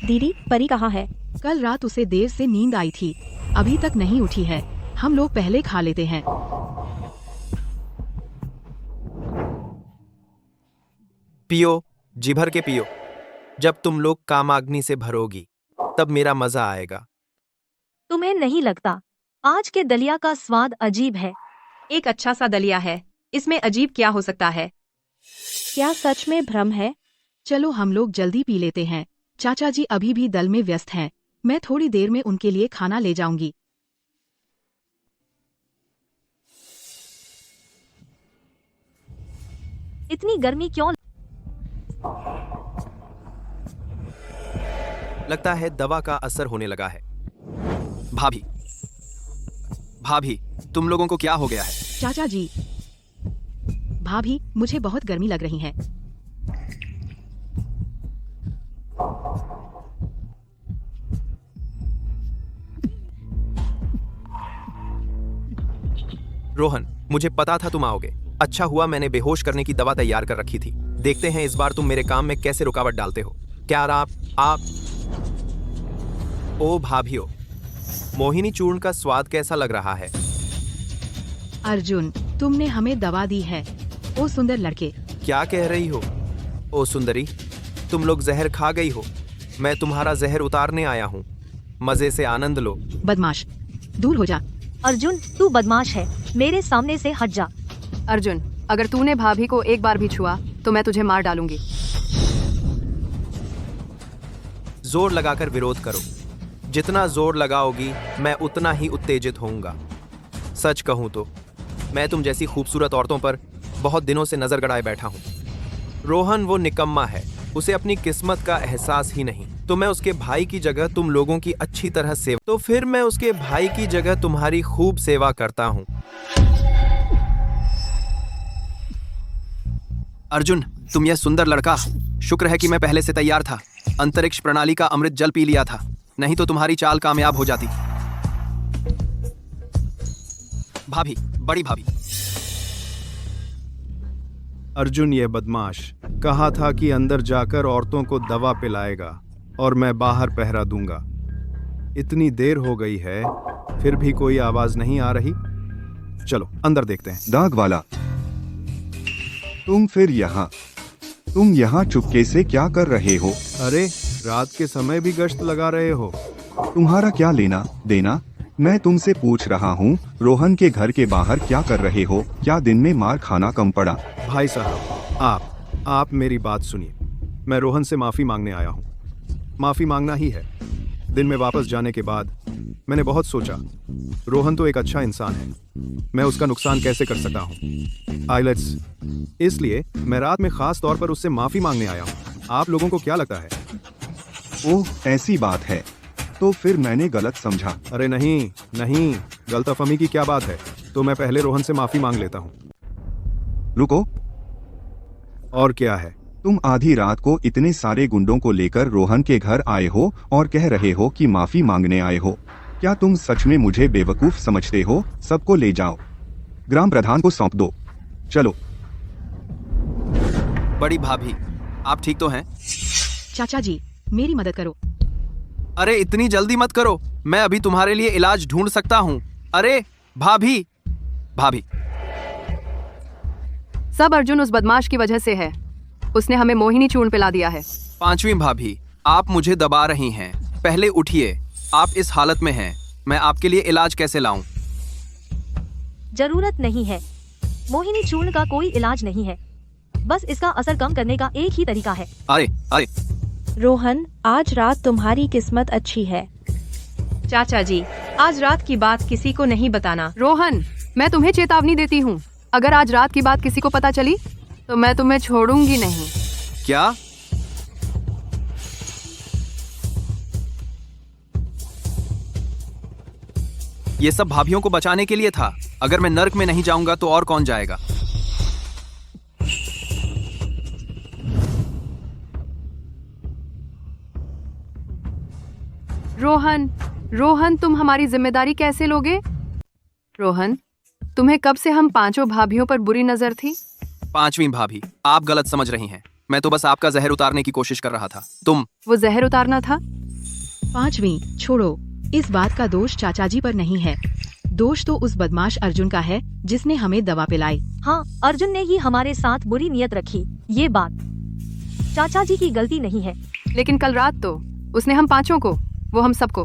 दीदी, परी कहाँ है? कल रात उसे देर से नींद आई थी, अभी तक नहीं उठी है। हम लोग पहले खा लेते हैं। पियो, जी भर के पियो। जब तुम लोग कामाग्नि से भरोगी तब मेरा मजा आएगा। तुम्हें नहीं लगता आज के दलिया का स्वाद अजीब है? एक अच्छा सा दलिया है, इसमें अजीब क्या हो सकता है? क्या सच में भ्रम है? चलो हम लोग जल्दी पी लेते हैं। चाचा जी अभी भी दल में व्यस्त हैं, मैं थोड़ी देर में उनके लिए खाना ले जाऊंगी। इतनी गर्मी क्यों? लगता है दवा का असर होने लगा है। भाभी, भाभी, तुम लोगों को क्या हो गया है? चाचा जी, भाभी, मुझे बहुत गर्मी लग रही है। रोहन, मुझे पता था तुम आओगे। अच्छा हुआ मैंने बेहोश करने की दवा तैयार कर रखी थी। देखते हैं इस बार तुम मेरे काम में कैसे रुकावट डालते हो। क्या आप ओ भाभियों, मोहिनी चूर्ण का स्वाद कैसा लग रहा है? अर्जुन, तुमने हमें दवा दी है। ओ सुंदर लड़के। क्या कह रही हो? ओ सुंदरी, तुम लोग जहर खा गई हो। मैं तुम्हारा जहर उतारने आया हूँ, मजे से आनंद लो। बदमाश, दूर हो जा। अर्जुन, तू बदमाश है, मेरे सामने से हट जा। अर्जुन, अगर तूने भाभी को एक बार भी छुआ तो मैं तुझे मार डालूंगी। जोर लगाकर विरोध करो। जितना जोर लगाओगी मैं उतना ही उत्तेजित होऊंगा। सच कहूं तो मैं तुम जैसी खूबसूरत औरतों पर बहुत दिनों से नजर गड़ाए बैठा हूं। रोहन वो निकम्मा है, उसे अपनी किस्मत का एहसास ही नहीं। तो मैं उसके भाई की जगह तुम लोगों की अच्छी तरह सेवा, तो फिर मैं उसके भाई की जगह तुम्हारी खूब सेवा करता हूं। अर्जुन, तुम यह सुंदर लड़का, शुक्र है कि मैं पहले से तैयार था। अंतरिक्ष प्रणाली का अमृत जल पी लिया था, नहीं तो तुम्हारी चाल कामयाब हो जाती। भाभी, बड़ी भाभी। अर्जुन ये बदमाश कहा था कि अंदर जाकर औरतों को दवा पिलाएगा और मैं बाहर पहरा दूंगा। इतनी देर हो गई है, फिर भी कोई आवाज नहीं आ रही। चलो अंदर देखते हैं। दाग वाला, तुम फिर यहाँ? तुम यहाँ चुपके से क्या कर रहे हो? अरे, रात के समय भी गश्त लगा रहे हो? तुम्हारा क्या लेना देना? मैं तुमसे पूछ रहा हूँ, रोहन के घर के बाहर क्या कर रहे हो? क्या दिन में मार खाना कम पड़ा? भाई साहब, आप मेरी बात सुनिए। मैं रोहन से माफ़ी मांगने आया हूँ। माफ़ी मांगना ही है। दिन में वापस जाने के बाद मैंने बहुत सोचा, रोहन तो एक अच्छा इंसान है, मैं उसका नुकसान कैसे कर सकता हूँ। आइलेट्स इसलिए मैं रात में खास तौर पर उससे माफ़ी मांगने आया हूँ। आप लोगों को क्या लगता है? ओह, ऐसी बात है तो फिर मैंने गलत समझा। अरे नहीं, गलतफहमी की क्या बात है। तो मैं पहले रोहन से माफ़ी मांग लेता हूँ। रुको, और क्या है? तुम आधी रात को इतने सारे गुंडों को लेकर रोहन के घर आए हो और कह रहे हो कि माफी मांगने आए हो। क्या तुम सच में मुझे बेवकूफ समझते हो? सबको ले जाओ, ग्राम प्रधान को सौंप दो। चलो। बड़ी भाभी, आप ठीक तो हैं? चाचा जी, मेरी मदद करो। अरे इतनी जल्दी मत करो, मैं अभी तुम्हारे लिए इलाज ढूंढ सकता हूँ। अरे भाभी। सब अर्जुन उस बदमाश की वजह से है। उसने हमें मोहिनी चूर्ण पिला दिया है। पांचवी भाभी, आप मुझे दबा रही हैं। पहले उठिए, आप इस हालत में हैं। मैं आपके लिए इलाज कैसे लाऊं? जरूरत नहीं है। मोहिनी चूर्ण का कोई इलाज नहीं है। बस इसका असर कम करने का एक ही तरीका है। अरे रोहन, आज रात तुम्हारी किस्मत अच्छी है। चाचा जी, आज रात की बात किसी को नहीं बताना। रोहन, मैं तुम्हें चेतावनी देती हूँ, अगर आज रात की बात किसी को पता चली तो मैं तुम्हें छोड़ूंगी नहीं। क्या? ये सब भाभियों को बचाने के लिए था। अगर मैं नर्क में नहीं जाऊंगा तो और कौन जाएगा? रोहन, तुम हमारी जिम्मेदारी कैसे लोगे? रोहन, तुम्हें कब से हम पांचों भाभियों पर बुरी नजर थी? पांचवी भाभी, आप गलत समझ रही हैं। मैं तो बस आपका जहर उतारने की कोशिश कर रहा था। वो जहर उतारना था? पांचवी, छोड़ो। इस बात का दोष चाचा जी पर नहीं है। दोष तो उस बदमाश अर्जुन का है जिसने हमें दवा पिलाई। हाँ, अर्जुन ने ही हमारे साथ बुरी नियत रखी। ये बात चाचा जी की गलती नहीं है। लेकिन कल रात तो उसने हम पांचों को, वो हम सबको।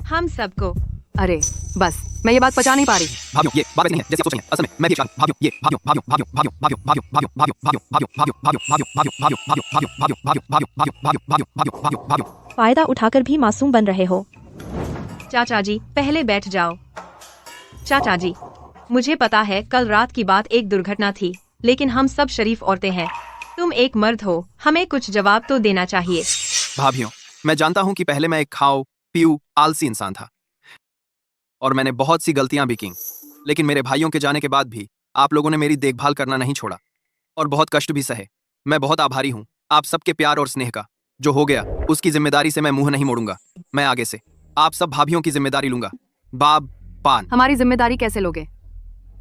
अरे बस, मैं ये बात पचा नहीं पा रही। भाभियों, ये बात नहीं है जैसे आप सोच रही हैं। असल में मैं भी एक भाभियों, ये भाभियों। फायदा उठाकर भी मासूम बन रहे हो। चाचा जी, पहले बैठ जाओ। चाचा जी, मुझे पता है कल रात की बात एक दुर्घटना थी, लेकिन हम सब शरीफ औरतें हैं। तुम एक मर्द हो, हमें कुछ जवाब तो देना चाहिए। भाभियों, मैं जानता हूँ कि पहले मैं एक खाओ पीऊ आलसी इंसान था और मैंने बहुत सी गलतियां भी की, लेकिन मेरे भाइयों के जाने के बाद भी आप लोगों ने मेरी देखभाल करना नहीं छोड़ा और बहुत कष्ट भी सहे। मैं बहुत आभारी हूँ आप सबके प्यार और स्नेह का। जो हो गया उसकी जिम्मेदारी से मैं मुंह नहीं मोड़ूंगा। मैं आगे से आप सब भाभियों की जिम्मेदारी लूंगा। पान। हमारी जिम्मेदारी कैसे लोगे?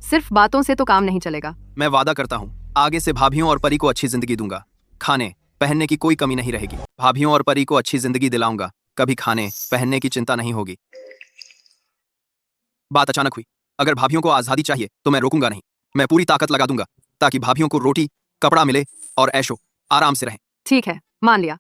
सिर्फ बातों से तो काम नहीं चलेगा। मैं वादा करता हूँ आगे से भाभियों और परी को अच्छी जिंदगी दूंगा। खाने पहनने की कोई कमी नहीं रहेगी। भाभियों और परी को अच्छी जिंदगी दिलाऊंगा। कभी खाने पहनने की चिंता नहीं होगी। बात अचानक हुई। अगर भाभियों को आजादी चाहिए तो मैं रोकूंगा नहीं। मैं पूरी ताकत लगा दूंगा ताकि भाभियों को रोटी कपड़ा मिले और ऐशो आराम से रहें। ठीक है, मान लिया।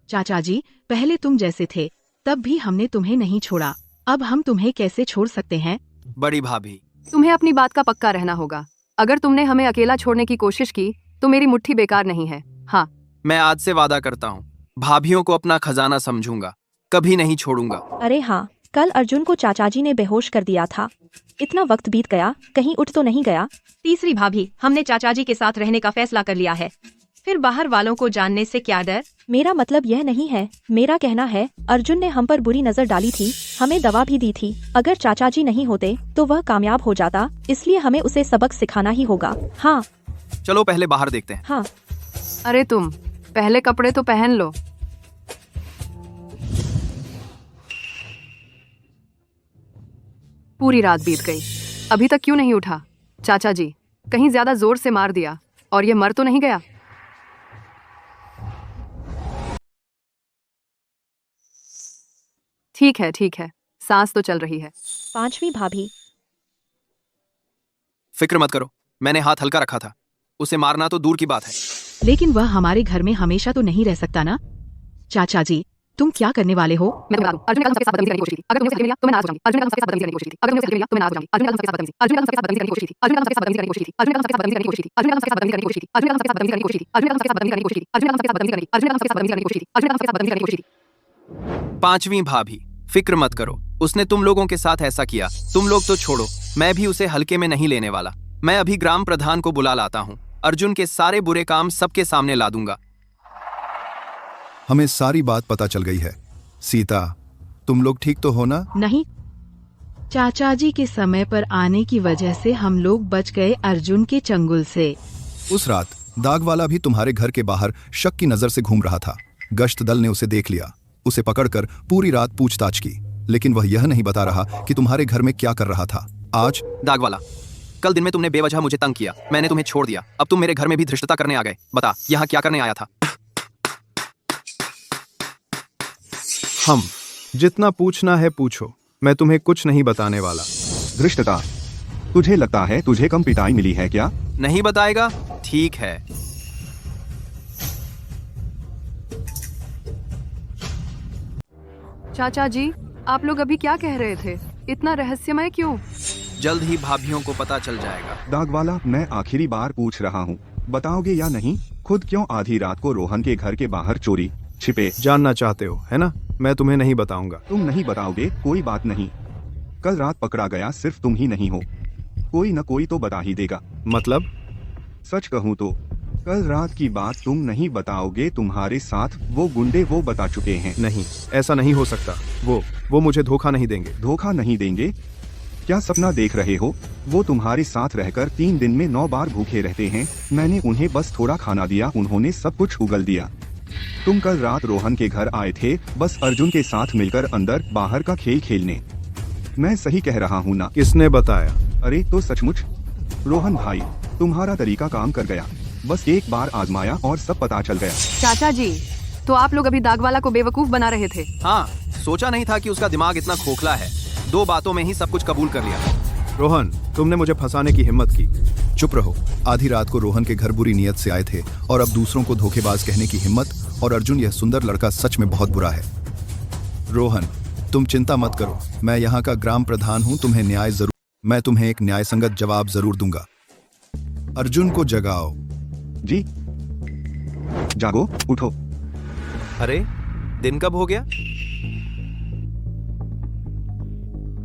चाचा जी, पहले तुम जैसे थे तब भी हमने तुम्हें नहीं छोड़ा, अब हम तुम्हें कैसे छोड़ सकते हैं? बड़ी भाभी, तुम्हें अपनी बात का पक्का रहना होगा। अगर तुमने हमें अकेला छोड़ने की कोशिश की तो मेरी मुट्ठी बेकार नहीं है। हाँ, मैं आज से वादा करता हूँ भाभियों को अपना खजाना समझूंगा, कभी नहीं छोड़ूंगा। अरे हाँ, कल अर्जुन को चाचाजी ने बेहोश कर दिया था। इतना वक्त बीत गया, कहीं उठ तो नहीं गया? तीसरी भाभी, हमने चाचा जी के साथ रहने का फैसला कर लिया है। फिर बाहर वालों को जानने से क्या डर? मेरा मतलब यह नहीं है। मेरा कहना है, अर्जुन ने हम पर बुरी नजर डाली थी, हमें दवा भी दी थी। अगर चाचाजी नहीं होते तो वह कामयाब हो जाता, इसलिए हमें उसे सबक सिखाना ही होगा। हाँ, चलो पहले बाहर देखते हैं। हाँ। अरे तुम पहले कपड़े तो पहन लो। पूरी रात बीत गई, अभी तक क्यों नहीं उठा? चाचा जी, कहीं ज्यादा जोर से मार दिया और ये मर तो नहीं गया? ठीक है, सांस तो चल रही है। पांचवी भाभी, फिक्र मत करो, मैंने हाथ हल्का रखा था। उसे मारना तो दूर की बात है। लेकिन वह हमारे घर में हमेशा तो नहीं रह सकता ना? चाचा जी, तुम क्या करने वाले हो? मैं तुम्हें बता दूं, अर्जुन ने कल सबके साथ बदतमीजी करने की कोशिश की। अगर तुमने उसे लिया तो मैं नाराज हो जाऊंगी। अर्जुन ने कल सबके साथ बदतमीजी करने की कोशिश की। अगर तुमने उसे लिया तो मैं नाराज हो जाऊंगी। अर्जुन ने कल सबके साथ बदतमीजी, अर्जुन ने कल सबके साथ बदतमीजी करने की कोशिश की। अर्जुन ने कल सबके साथ बदतमीजी करने की कोशिश की। अर्जुन ने कल सबके साथ बदतमीजी करने की कोशिश की। अर्जुन ने कल सबके साथ बदतमीजी करने की कोशिश की। अर्जुन ने कल सबके साथ बदतमीजी करने की कोशिश की। अर्जुन ने कल सबके साथ बदतमीजी करने की कोशिश की। अर्जुन ने कल सबके साथ बदतमीजी करने की। अर्जुन ने कल सबके साथ बदतमीजी करने की कोशिश की। अर्जुन ने कल सबके साथ बदतमीजी करने की कोशिश की। पांचवी भाभी, फिक्र मत करो, उसने तुम लोगों के साथ ऐसा किया। तुम लोग तो छोड़ो, मैं भी उसे हल्के में नहीं लेने वाला। मैं अभी ग्राम प्रधान को बुला लाता हूँ। अर्जुन के सारे बुरे काम सबके सामने ला दूंगा। हमें सारी बात पता चल गई है। सीता, तुम लोग ठीक तो हो ना? नहीं, चाचा जी के समय पर आने की वजह से हम लोग बच गए अर्जुन के चंगुल से। उस रात दाग वाला भी तुम्हारे घर के बाहर शक की नजर से घूम रहा था। गश्त दल ने उसे देख लिया, उसे पकड़कर पूरी रात पूछताछ की, लेकिन वह यह नहीं बता रहा कि तुम्हारे घर में क्या कर रहा था। आज दाग वाला, कल दिन में तुमने बेवजह मुझे तंग किया, मैंने तुम्हें छोड़ दिया। अब तुम मेरे घर में भी धृष्टता करने आ गए। बता, यहाँ क्या करने आया था? हम जितना पूछना है पूछो, मैं तुम्हें कुछ नहीं बताने वाला। धृष्टता, तुझे लगता है तुझे कम पिटाई मिली है क्या? नहीं बताएगा? ठीक है। चाचा जी, आप लोग अभी क्या कह रहे थे? इतना रहस्यमय क्यों? जल्द ही भाभीियों को पता चल जाएगा। दागवाला, मैं आखिरी बार पूछ रहा हूँ, बताओगे या नहीं? खुद क्यों आधी रात को रोहन के घर के बाहर चोरी छिपे? जानना चाहते हो, है ना? मैं तुम्हें नहीं बताऊंगा। तुम नहीं बताओगे, कोई बात नहीं। कल रात पकड़ा गया सिर्फ तुम ही नहीं हो, कोई न कोई तो बता ही देगा। मतलब? सच कहूँ तो कल रात की बात तुम नहीं बताओगे, तुम्हारे साथ वो गुंडे वो बता चुके हैं। नहीं, ऐसा नहीं हो सकता। वो मुझे धोखा नहीं देंगे। धोखा नहीं देंगे? क्या सपना देख रहे हो? वो तुम्हारे साथ रहकर 3 दिन में 9 बार भूखे रहते हैं। मैंने उन्हें बस थोड़ा खाना दिया, उन्होंने सब कुछ उगल दिया। तुम कल रात रोहन के घर आए थे बस अर्जुन के साथ मिलकर अंदर बाहर का खेल खेलने। मैं सही कह रहा हूँ ना? किसने बताया? अरे तो सचमुच रोहन भाई, तुम्हारा तरीका काम कर गया। बस एक बार आजमाया और सब पता चल गया। चाचा जी, तो आप लोग अभी दागवाला को बेवकूफ बना रहे थे? हाँ, सोचा नहीं था कि उसका दिमाग इतना खोखला है। 2 बातों में ही सब कुछ कबूल कर लिया। रोहन, तुमने मुझे फंसाने की हिम्मत की। चुप रहो। आधी रात को रोहन के घर बुरी नीयत से आए थे और अब दूसरों को धोखेबाज कहने की हिम्मत। और अर्जुन, यह सुंदर लड़का सच में बहुत बुरा है। रोहन, तुम चिंता मत करो, मैं यहाँ का ग्राम प्रधान हूँ। मैं तुम्हें एक न्याय संगत जवाब जरूर दूंगा। अर्जुन को जगाओ। जी, जागो, उठो। अरे, दिन कब हो गया?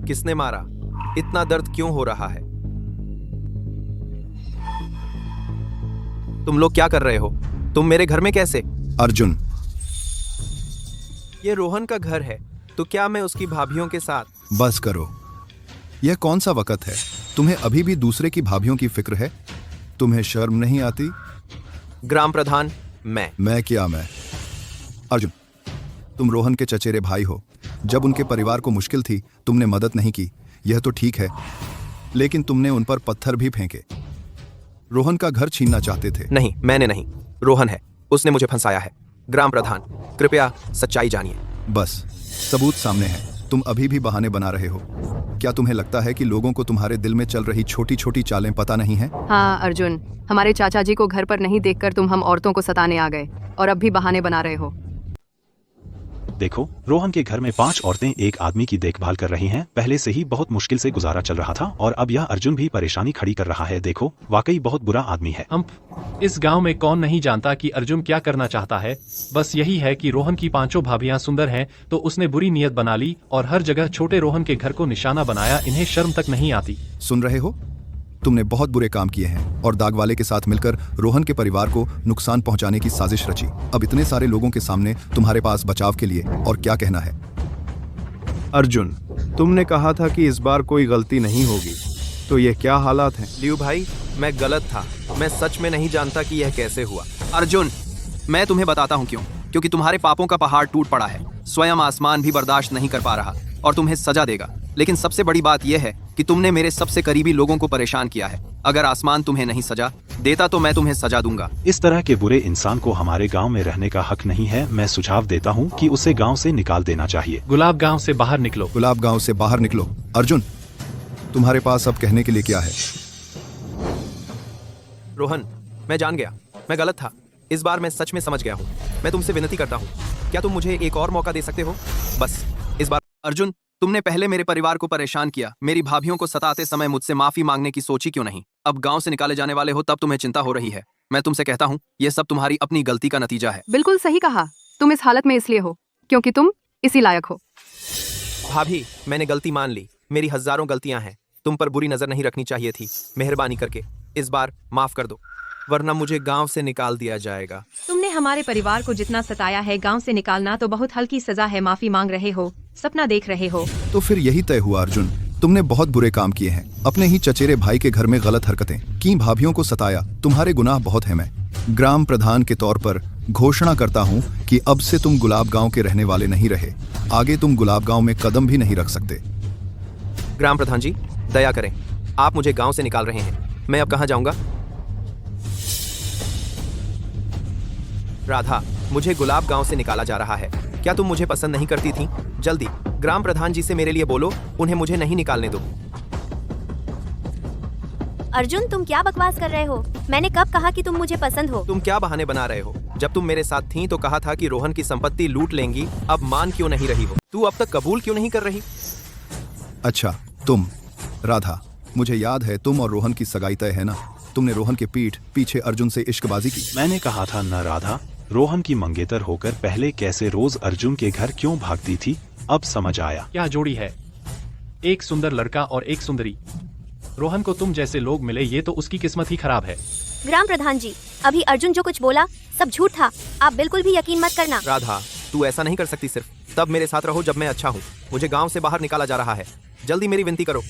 किसने मारा? इतना दर्द क्यों हो रहा है? तुम लोग क्या कर रहे हो? तुम मेरे घर में कैसे? अर्जुन, ये रोहन का घर है, तो क्या मैं उसकी भाभीियों के साथ? बस करो। यह कौन सा वक्त है? तुम्हें अभी भी दूसरे की भाभीियों की फिक्र है? तुम्हें शर्म नहीं आती? ग्राम प्रधान, मैं क्या मैं? अर्जुन, तुम रोहन के चचेरे भाई हो। जब उनके परिवार को मुश्किल थी, तुमने मदद नहीं की, यह तो ठीक है, लेकिन तुमने उन पर पत्थर भी फेंके। रोहन का घर छीनना चाहते थे। नहीं, मैंने नहीं, रोहन है, उसने मुझे फंसाया है। ग्राम प्रधान, कृपया सच्चाई जानिए। बस, सबूत सामने है। तुम अभी भी बहाने बना रहे हो। क्या तुम्हें लगता है कि लोगों को तुम्हारे दिल में चल रही छोटी छोटी चालें पता नहीं है? हाँ अर्जुन, हमारे चाचा जी को घर पर नहीं देखकर तुम हम औरतों को सताने आ गए और अब भी बहाने बना रहे हो। देखो, रोहन के घर में 5 औरतें एक आदमी की देखभाल कर रही हैं। पहले से ही बहुत मुश्किल से गुजारा चल रहा था और अब यह अर्जुन भी परेशानी खड़ी कर रहा है। देखो, वाकई बहुत बुरा आदमी है। इस गांव में कौन नहीं जानता कि अर्जुन क्या करना चाहता है। बस यही है कि रोहन की 5 भाभियां सुंदर हैं, तो उसने बुरी नीयत बना ली और हर जगह छोटे रोहन के घर को निशाना बनाया। इन्हें शर्म तक नहीं आती। सुन रहे हो? तुमने बहुत बुरे काम किए हैं और दाग वाले के साथ मिलकर रोहन के परिवार को नुकसान पहुंचाने की साजिश रची। अब इतने सारे लोगों के सामने तुम्हारे पास बचाव के लिए और क्या कहना है? अर्जुन, तुमने कहा था कि इस बार कोई गलती नहीं होगी, तो ये क्या हालात हैं? लियू भाई, मैं गलत था। मैं सच में नहीं जानता कि यह कैसे हुआ। अर्जुन, मैं तुम्हें बताता हूँ क्यों। क्योंकि तुम्हारे पापों का पहाड़ टूट पड़ा है। स्वयं आसमान भी बर्दाश्त नहीं कर पा रहा और तुम्हें सजा देगा। लेकिन सबसे बड़ी बात यह है कि तुमने मेरे सबसे करीबी लोगों को परेशान किया है। अगर आसमान तुम्हें नहीं सजा देता तो मैं तुम्हें सजा दूंगा। इस तरह के बुरे इंसान को हमारे गांव में रहने का हक नहीं है। मैं सुझाव देता हूं कि उसे गांव से निकाल देना चाहिए। गुलाब गांव से बाहर निकलो। गुलाब गांव से बाहर निकलो। अर्जुन, तुम्हारे पास अब कहने के लिए क्या है? रोहन, मैं जान गया, मैं गलत था। इस बार मैं सच में समझ गया हूँ। मैं तुमसे विनती करता हूँ, क्या तुम मुझे एक और मौका दे सकते हो? बस इस बार। अर्जुन, तुमने पहले मेरे परिवार को परेशान किया, मेरी भाभियों को सताते समय मुझसे माफी मांगने की सोची क्यों नहीं? अब गांव से निकाले जाने वाले हो तब तुम्हें चिंता हो रही है। मैं तुमसे कहता हूँ, यह सब तुम्हारी अपनी गलती का नतीजा है। बिल्कुल सही कहा। तुम इस हालत में इसलिए हो क्योंकि तुम इसी लायक हो। भाभी, मैंने गलती मान ली। मेरी हजारों गलतियां हैं। तुम पर बुरी नजर नहीं रखनी चाहिए थी। मेहरबानी करके इस बार माफ कर दो, वरना मुझे गांव से निकाल दिया जाएगा। तुमने हमारे परिवार को जितना सताया है, गांव से निकालना तो बहुत हल्की सजा है। माफी मांग रहे हो, सपना देख रहे हो। तो फिर यही तय हुआ अर्जुन, तुमने बहुत बुरे काम किए हैं। अपने ही चचेरे भाई के घर में गलत हरकतें की, भाभियों को सताया। तुम्हारे गुनाह बहुत हैं। मैं ग्राम प्रधान के तौर पर घोषणा करता हूँ कि अब से तुम गुलाब गांव के रहने वाले नहीं रहे। आगे तुम गुलाब गांव में कदम भी नहीं रख सकते। ग्राम प्रधान जी, दया करें, आप मुझे गांव से निकाल रहे हैं। मैं अब कहाँ जाऊंगा? राधा, मुझे गुलाब गांव से निकाला जा रहा है। क्या तुम मुझे पसंद नहीं करती थी? जल्दी ग्राम प्रधान जी से मेरे लिए बोलो, उन्हें मुझे नहीं निकालने दो। अर्जुन, तुम क्या बकवास कर रहे हो? मैंने कब कहा कि तुम मुझे पसंद हो? तुम क्या बहाने बना रहे हो? जब तुम मेरे साथ थी तो कहा था कि रोहन की संपत्ति लूट लेंगी। अब मान क्यों नहीं रही हो? तू अब तक कबूल क्यों नहीं कर रही? अच्छा, तुम राधा, मुझे याद है तुम और रोहन की सगाई तय है ना? तुमने रोहन के पीठ पीछे अर्जुन से इश्कबाजी की। मैंने कहा था न राधा, रोहन की मंगेतर होकर पहले कैसे रोज अर्जुन के घर क्यों भागती थी, अब समझ आया। क्या जोड़ी है, एक सुंदर लड़का और एक सुंदरी। रोहन को तुम जैसे लोग मिले, ये तो उसकी किस्मत ही खराब है। ग्राम प्रधान जी, अभी अर्जुन जो कुछ बोला सब झूठ था। आप बिल्कुल भी यकीन मत करना। राधा, तू ऐसा नहीं कर सकती। सिर्फ तब मेरे साथ रहो जब मैं अच्छा हूँ। मुझे गांव से बाहर निकाला जा रहा है। जल्दी मेरी विनती करो।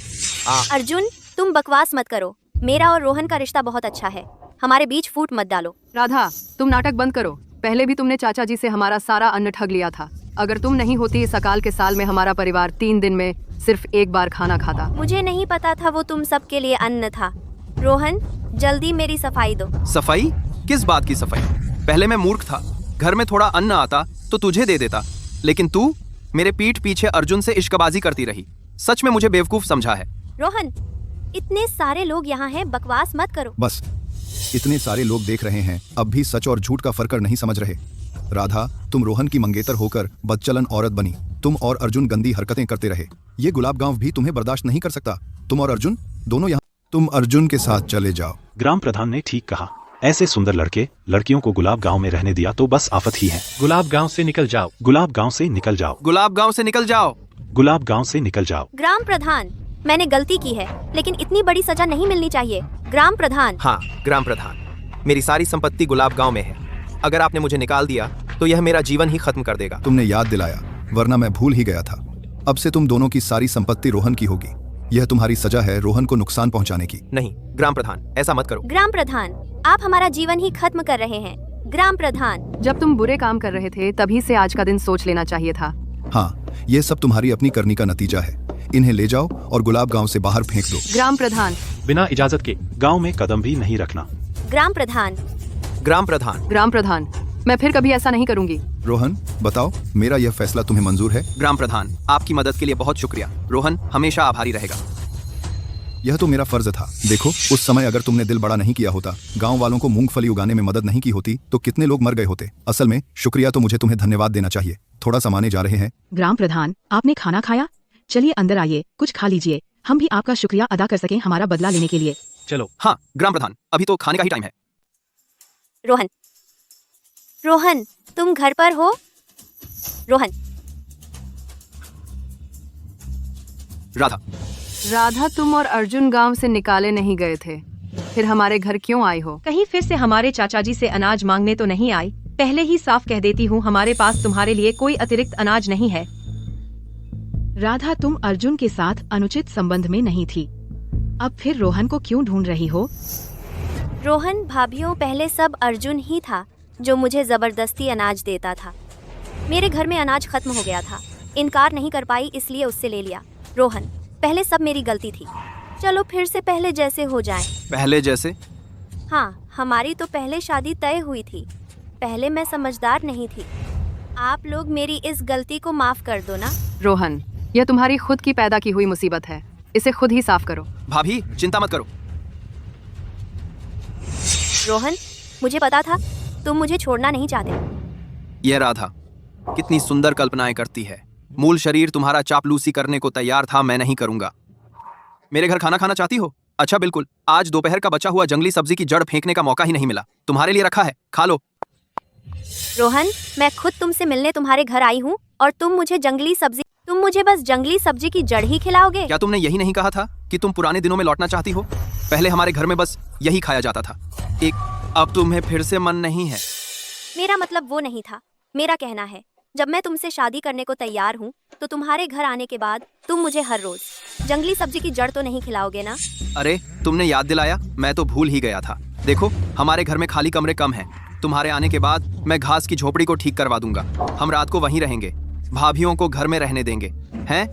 अर्जुन, तुम बकवास मत करो। मेरा और रोहन का रिश्ता बहुत अच्छा है। हमारे बीच फूट मत डालो। राधा, तुम नाटक बंद करो। पहले भी तुमने चाचा जी से हमारा सारा अन्न ठग लिया था। अगर तुम नहीं होती, इस अकाल के साल में हमारा परिवार 3 दिन में सिर्फ एक बार खाना खाता। मुझे नहीं पता था वो तुम सबके लिए अन्न था। रोहन, जल्दी मेरी सफाई दो। सफाई? किस बात की सफाई? पहले मैं मूर्ख था, घर में थोड़ा अन्न आता तो तुझे दे देता, लेकिन तू मेरे पीठ पीछे अर्जुन से इश्कबाजी करती रही। सच में मुझे बेवकूफ समझा है। रोहन, इतने सारे लोग यहाँ हैं, बकवास मत करो। बस, इतने सारे लोग देख रहे हैं, अब भी सच और झूठ का फर्क नहीं समझ रहे। राधा, तुम रोहन की मंगेतर होकर बदचलन औरत बनी। तुम और अर्जुन गंदी हरकतें करते रहे। ये गुलाब गांव भी तुम्हें बर्दाश्त नहीं कर सकता। तुम और अर्जुन दोनों यहाँ। तुम अर्जुन के साथ चले जाओ। ग्राम प्रधान ने ठीक कहा। ऐसे सुंदर लड़के लड़कियों को गुलाब गांव में रहने दिया तो बस आफत ही है। गुलाब गांव से निकल जाओ। गुलाब गांव से निकल जाओ। गुलाब गांव से निकल जाओ। गुलाब गांव से निकल जाओ। ग्राम प्रधान, मैंने गलती की है, लेकिन इतनी बड़ी सजा नहीं मिलनी चाहिए। ग्राम प्रधान। हाँ ग्राम प्रधान, मेरी सारी संपत्ति गुलाब गांव में है। अगर आपने मुझे निकाल दिया तो यह मेरा जीवन ही खत्म कर देगा। तुमने याद दिलाया, वरना मैं भूल ही गया था। अब से तुम दोनों की सारी संपत्ति रोहन की होगी। यह तुम्हारी सजा है रोहन को नुकसान पहुंचाने की। नहीं ग्राम प्रधान, ऐसा मत करो। ग्राम प्रधान, आप हमारा जीवन ही खत्म कर रहे हैं। ग्राम प्रधान, जब तुम बुरे काम कर रहे थे तभी से आज का दिन सोच लेना चाहिए था। हाँ, ये सब तुम्हारी अपनी करनी का नतीजा है। इन्हें ले जाओ और गुलाब गांव से बाहर फेंक दो। ग्राम प्रधान, बिना इजाजत के गांव में कदम भी नहीं रखना। ग्राम प्रधान। ग्राम प्रधान। ग्राम प्रधान, मैं फिर कभी ऐसा नहीं करूंगी। रोहन, बताओ, मेरा यह फैसला तुम्हें मंजूर है? ग्राम प्रधान, आपकी मदद के लिए बहुत शुक्रिया। रोहन हमेशा आभारी रहेगा। यह तो मेरा फर्ज था। देखो, उस समय अगर तुमने दिल बड़ा नहीं किया होता, गांव वालों को मूंगफली उगाने में मदद नहीं की होती, तो कितने लोग मर गए होते। असल में शुक्रिया तो मुझे तुम्हें धन्यवाद देना चाहिए। थोड़ा सामाने जा रहे हैं। ग्राम प्रधान, आपने खाना खाया? चलिए अंदर आइए, कुछ खा लीजिए। हम भी आपका शुक्रिया अदा कर सकें हमारा बदला लेने के लिए। चलो। हाँ ग्राम प्रधान, अभी तो खाने का ही टाइम है। रोहन, रोहन, तुम घर पर हो? रोहन। राधा। राधा, तुम और अर्जुन गांव से निकाले नहीं गए थे, फिर हमारे घर क्यों आई हो? कहीं फिर से हमारे चाचा जी से अनाज मांगने तो नहीं आई? पहले ही साफ कह देती हूँ, हमारे पास तुम्हारे लिए कोई अतिरिक्त अनाज नहीं है। राधा, तुम अर्जुन के साथ अनुचित संबंध में नहीं थी, अब फिर रोहन को क्यों ढूंढ रही हो? रोहन, भाभीियों, पहले सब अर्जुन ही था जो मुझे जबरदस्ती अनाज देता था। मेरे घर में अनाज खत्म हो गया था, इनकार नहीं कर पाई, इसलिए उससे ले लिया। रोहन, पहले सब मेरी गलती थी। चलो फिर से पहले जैसे हो जाए। पहले जैसे? हाँ, हमारी तो पहले शादी तय हुई थी। पहले मैं समझदार नहीं थी। आप लोग मेरी इस गलती को माफ कर दो ना। रोहन, यह तुम्हारी खुद की पैदा की हुई मुसीबत है, इसे खुद ही साफ करो। भाभी, चिंता मत करो। रोहन, मुझे पता था तुम मुझे छोड़ना नहीं चाहते। यह राधा कितनी सुंदर कल्पनाएं करती है। मूल शरीर तुम्हारा चापलूसी करने को तैयार था, मैं नहीं करूंगा। मेरे घर खाना खाना चाहती हो? अच्छा बिल्कुल, आज दोपहर का बचा हुआ जंगली सब्जी की जड़ फेंकने का मौका ही नहीं मिला, तुम्हारे लिए रखा है, खा लो। रोहन, मैं खुद तुमसे मिलने तुम्हारे घर आई हूँ और तुम मुझे बस जंगली सब्जी की जड़ ही खिलाओगे? क्या तुमने यही नहीं कहा था कि तुम पुराने दिनों में लौटना चाहती हो? पहले हमारे घर में बस यही खाया जाता था। अब तुम्हें फिर से मन नहीं है? मेरा मतलब वो नहीं था। मेरा कहना है, जब मैं तुमसे शादी करने को तैयार हूँ तो तुम्हारे घर आने के बाद तुम मुझे हर रोज जंगली सब्जी की जड़ तो नहीं खिलाओगे ना? अरे तुमने याद दिलाया, मैं तो भूल ही गया था। देखो, हमारे घर में खाली कमरे कम हैं। तुम्हारे आने के बाद मैं घास की झोपड़ी को ठीक करवा दूंगा। हम रात को वहीं रहेंगे, भाभियों को घर में रहने देंगे। हैं?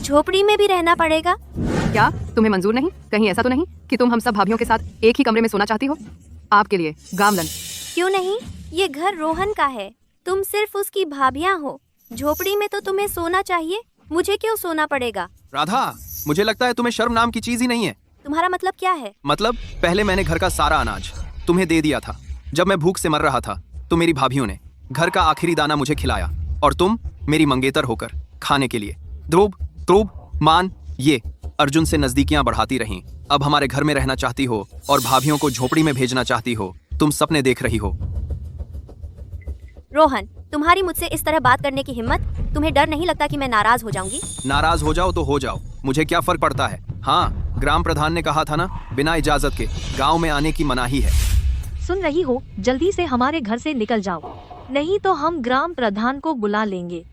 झोपड़ी में भी रहना पड़ेगा? क्या तुम्हें मंजूर नहीं? कहीं ऐसा तो नहीं कि तुम हम सब भाभियों के साथ एक ही कमरे में सोना चाहती हो? आपके लिए गामलन। क्यों नहीं, ये घर रोहन का है, तुम सिर्फ उसकी भाभियां हो। झोपड़ी में तो तुम्हें सोना चाहिए, मुझे क्यों सोना पड़ेगा? राधा, मुझे लगता है तुम्हें शर्म नाम की चीज ही नहीं है। तुम्हारा मतलब क्या है? मतलब पहले मैंने घर का सारा अनाज तुम्हें दे दिया था। जब मैं भूख से मर रहा था तो मेरी भाभियों ने घर का आखिरी दाना मुझे खिलाया और तुम मेरी मंगेतर होकर खाने के लिए ध्रुव मान ये अर्जुन से नजदीकियां बढ़ाती रहीं। अब हमारे घर में रहना चाहती हो और भाभियों को झोपड़ी में भेजना चाहती हो। तुम सपने देख रही हो। रोहन, तुम्हारी मुझसे इस तरह बात करने की हिम्मत? तुम्हें डर नहीं लगता कि मैं नाराज हो जाऊंगी? नाराज हो जाओ तो हो जाओ, मुझे क्या फर्क पड़ता है। हाँ, ग्राम प्रधान ने कहा था ना, बिना इजाजत के गांव में आने की मनाही है। सुन रही हो? जल्दी से हमारे घर से निकल जाओ, नहीं तो हम ग्राम प्रधान को बुला लेंगे।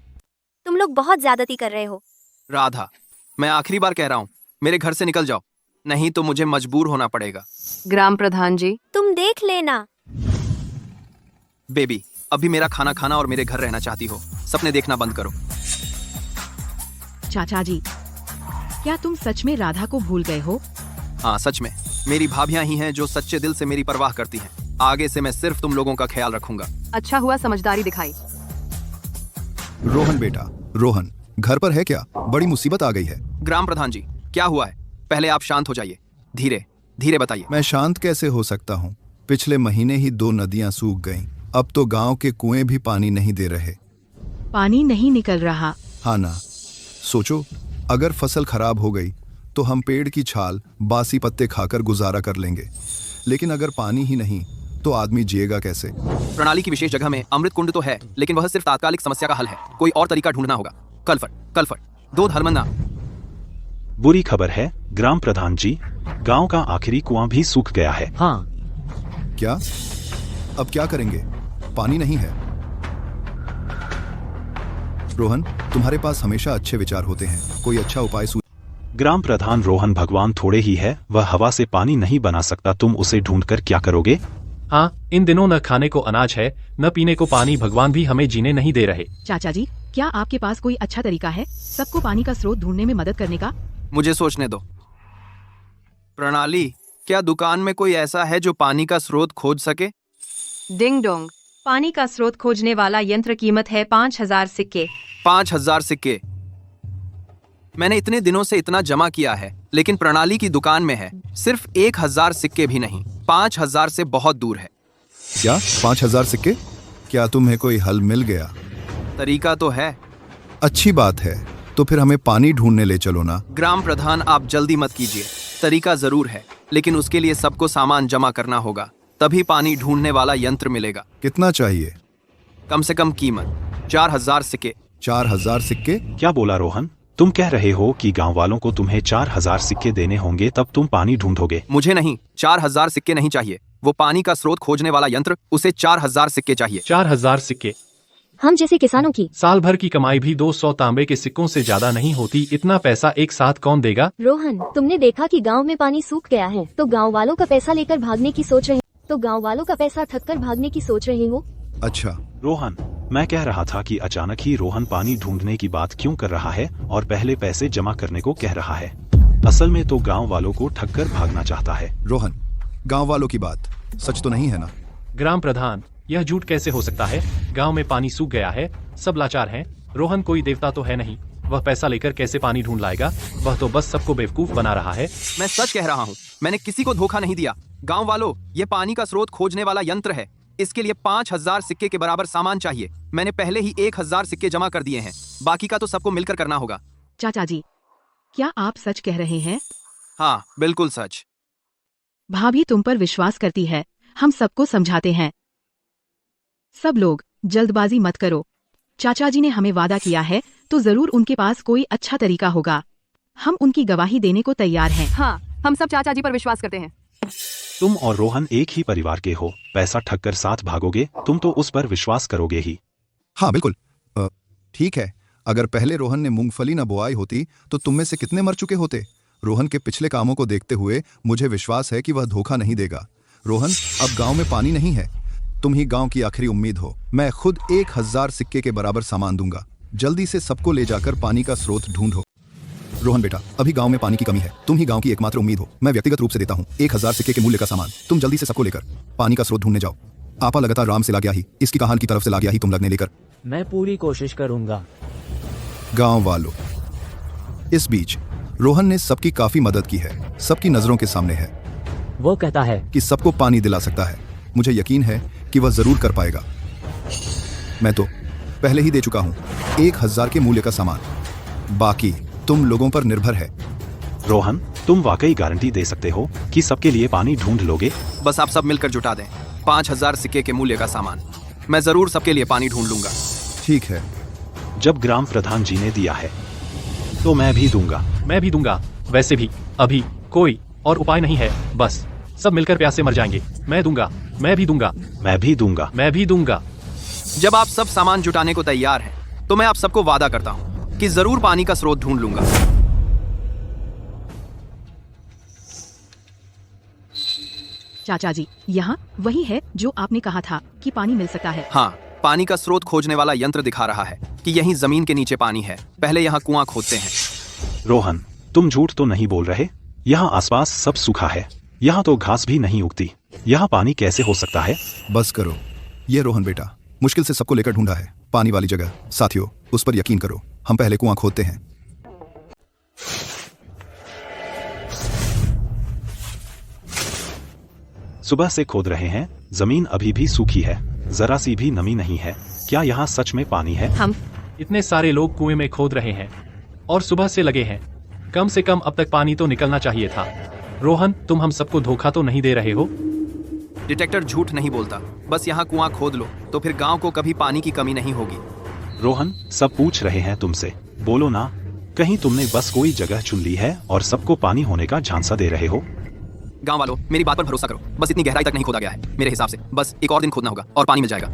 तुम लोग बहुत ज्यादती कर रहे हो। राधा, मैं आखिरी बार कह रहा हूँ, मेरे घर से निकल जाओ, नहीं तो मुझे मजबूर होना पड़ेगा। ग्राम प्रधान जी, तुम देख लेना। बेबी, अभी मेरा खाना खाना और मेरे घर रहना चाहती हो, सपने देखना बंद करो। चाचा जी, क्या तुम सच में राधा को भूल गए हो? हाँ, सच में। मेरी भाभियां ही हैं जो सच्चे दिल से मेरी परवाह करती हैं। आगे से मैं सिर्फ तुम लोगों का ख्याल रखूंगा। अच्छा हुआ समझदारी दिखाई। रोहन बेटा, रोहन घर पर है क्या? बड़ी मुसीबत आ गई है। ग्राम प्रधान जी, क्या हुआ है? पहले आप शांत हो जाइए, धीरे धीरे बताइए। मैं शांत कैसे हो सकता हूँ? पिछले महीने ही 2 नदियाँ सूख गईं। अब तो गांव के कुएं भी पानी नहीं दे रहे। पानी नहीं निकल रहा? हाँ ना। सोचो, अगर फसल खराब हो गई तो हम पेड़ की छाल, बासी पत्ते खाकर गुजारा कर लेंगे, लेकिन अगर पानी ही नहीं तो आदमी जिएगा कैसे? प्रणाली की विशेष जगह में अमृत कुंड तो है, लेकिन वह सिर्फ तात्कालिक समस्या का हल है। कोई और तरीका ढूंढना होगा। कलफट 2 धर्मन्ना। बुरी खबर है ग्राम प्रधान जी, गांव का आखिरी कुआं भी सूख गया है। हाँ। क्या? अब क्या करेंगे? पानी नहीं है। रोहन, तुम्हारे पास हमेशा अच्छे विचार होते हैं, कोई अच्छा उपाय ग्राम प्रधान रोहन भगवान थोड़े ही है, वह हवा से पानी नहीं बना सकता, तुम उसे ढूंढकर क्या करोगे? हाँ, इन दिनों न खाने को अनाज है, न पीने को पानी, भगवान भी हमें जीने नहीं दे रहे। चाचा जी, क्या आपके पास कोई अच्छा तरीका है सबको पानी का स्रोत ढूंढने में मदद करने का? मुझे सोचने दो। प्रणाली, क्या दुकान में कोई ऐसा है जो पानी का स्रोत खोज सके? डिंग डोंग, पानी का स्रोत खोजने वाला यंत्र, कीमत है 5000 सिक्के। 5000 सिक्के? मैंने इतने दिनों से इतना जमा किया है, लेकिन प्रणाली की दुकान में है सिर्फ 1000 सिक्के भी नहीं। 5000 से बहुत दूर है। क्या 5000 सिक्के? क्या तुम्हें कोई हल मिल गया? तरीका तो है। अच्छी बात है, तो फिर हमें पानी ढूंढने ले चलो ना। ग्राम प्रधान, आप जल्दी मत कीजिए। तरीका जरूर है, लेकिन उसके लिए सबको सामान जमा करना होगा, तभी पानी ढूंढने वाला यंत्र मिलेगा। कितना चाहिए? कम से कम कीमत 4000 सिक्के। 4000 सिक्के? क्या बोला रोहन? तुम कह रहे हो कि गांव वालों को तुम्हें 4000 सिक्के देने होंगे तब तुम पानी ढूंढोगे? मुझे नहीं, 4000 सिक्के नहीं चाहिए। वो पानी का स्रोत खोजने वाला यंत्र, उसे 4000 सिक्के चाहिए। 4000 सिक्के? हम जैसे किसानों की साल भर की कमाई भी 200 तांबे के सिक्कों से ज्यादा नहीं होती। इतना पैसा एक साथ कौन देगा? रोहन, तुमने देखा कि गांव में पानी सूख गया है, तो गांव वालों का पैसा लेकर भागने की सोच रहे, तो गांव वालों का पैसा ठगकर भागने की सोच रहे हो? अच्छा रोहन, मैं कह रहा था कि अचानक ही रोहन पानी ढूंढने की बात क्यों कर रहा है और पहले पैसे जमा करने को कह रहा है। असल में तो गांव वालों को ठगकर भागना चाहता है। रोहन, गांव वालों की बात सच तो नहीं है ना? ग्राम प्रधान, यह झूठ कैसे हो सकता है? गांव में पानी सूख गया है, सब लाचार हैं। रोहन कोई देवता तो है नहीं, वह पैसा लेकर कैसे पानी ढूंढ लाएगा? वह तो बस सबको बेवकूफ बना रहा है। मैं सच कह रहा हूँ, मैंने किसी को धोखा नहीं दिया। गांव वालों, ये पानी का स्रोत खोजने वाला यंत्र है, इसके लिए 5,000 सिक्के के बराबर सामान चाहिए। मैंने पहले ही 1,000 सिक्के जमा कर दिए हैं, बाकी का तो सबको मिलकर करना होगा। चाचा जी, क्या आप सच कह रहे हैं? हाँ, बिल्कुल सच। भाभी तुम पर विश्वास करती है, हम सबको समझाते हैं। सब लोग जल्दबाजी मत करो। चाचा जी ने हमें वादा किया है तो जरूर उनके पास कोई अच्छा तरीका होगा। हम उनकी गवाही देने को तैयार हैं। हाँ, हम सब चाचा जी पर विश्वास करते हैं। तुम और रोहन एक ही परिवार के हो, पैसा ठग कर साथ भागोगे, तुम तो उस पर विश्वास करोगे ही। हाँ बिल्कुल। ठीक है, अगर पहले रोहन ने मूंगफली न बोआई होती तो तुम में से कितने मर चुके होते। रोहन के पिछले कामों को देखते हुए मुझे विश्वास है कि वह धोखा नहीं देगा। रोहन, अब गांव में पानी नहीं है, तुम ही गांव की आखिरी उम्मीद हो। मैं खुद 1,000 सिक्के के बराबर सामान दूंगा। जल्दी से सबको ले जाकर पानी का स्रोत ढूंढो। रोहन बेटा, अभी गांव में पानी की कमी है, तुम ही गांव की एकमात्र उम्मीद हो। मैं व्यक्तिगत रूप से देता हूँ 1,000 सिक्के के मूल्य का सामान। तुम जल्दी से सबको लेकर पानी का स्रोत ढूंढने जाओ। आपा लगातार राम से ला गया ही, इसकी कहान की तरफ से ला गया ही, तुम लगने लेकर। मैं पूरी कोशिश करूंगा। गांव वालों, इस बीच रोहन ने सबकी काफी मदद की है, सबकी नजरों के सामने है। वो कहता है कि सबको पानी दिला सकता है। मुझे यकीन है कि वह जरूर कर पाएगा। मैं तो पहले ही दे चुका हूं 1,000 के मूल्य का सामान, बाकी तुम लोगों पर निर्भर है। रोहन, तुम वाकई गारंटी दे सकते हो कि सबके लिए पानी ढूंढ लोगे? बस आप सब मिलकर जुटा दें 5,000 सिक्के के मूल्य का सामान। मैं जरूर सबके लिए पानी ढूंढ लूंगा। ठीक है। जब ग्राम प्रधान जी ने दिया है तो मैं भी दूंगा। मैं भी दूंगा। वैसे भी अभी कोई और उपाय नहीं है, बस सब मिलकर प्यासे मर जाएंगे। मैं दूंगा, मैं भी दूंगा, मैं भी दूंगा, मैं भी दूंगा। जब आप सब सामान जुटाने को तैयार हैं, तो मैं आप सबको वादा करता हूं कि जरूर पानी का स्रोत ढूंढ लूंगा। चाचा जी, यहाँ वही है जो आपने कहा था कि पानी मिल सकता है। हाँ, पानी का स्रोत खोजने वाला यंत्र दिखा रहा है कि यहीं जमीन के नीचे पानी है। पहले यहाँ कुआं खोदते हैं। रोहन, तुम झूठ तो नहीं बोल रहे? यहाँ आसपास सब सूखा है, यहाँ तो घास भी नहीं उगती, यहाँ पानी कैसे हो सकता है? बस करो, ये रोहन बेटा मुश्किल से सबको लेकर ढूंढा है पानी वाली जगह। साथियों, उस पर यकीन करो। हम पहले कुआं खोदते हैं। सुबह से खोद रहे हैं, जमीन अभी भी सूखी है, जरा सी भी नमी नहीं है। क्या यहाँ सच में पानी है? हम इतने सारे लोग कुएं में खोद रहे हैं और सुबह से लगे हैं। कम से कम अब तक पानी तो निकलना चाहिए था। रोहन, तुम हम सबको धोखा तो नहीं दे रहे हो? डिटेक्टर झूठ नहीं बोलता। बस यहाँ कुआं खोद लो तो फिर गांव को कभी पानी की कमी नहीं होगी। रोहन, सब पूछ रहे हैं तुमसे, बोलो ना, कहीं तुमने बस कोई जगह चुन ली है और सबको पानी होने का झांसा दे रहे हो? गांव वालों, मेरी बात पर भरोसा करो। बस इतनी गहराई तक नहीं खोदा गया है। मेरे हिसाब से बस एक और दिन खोदना होगा और पानी मिल जाएगा।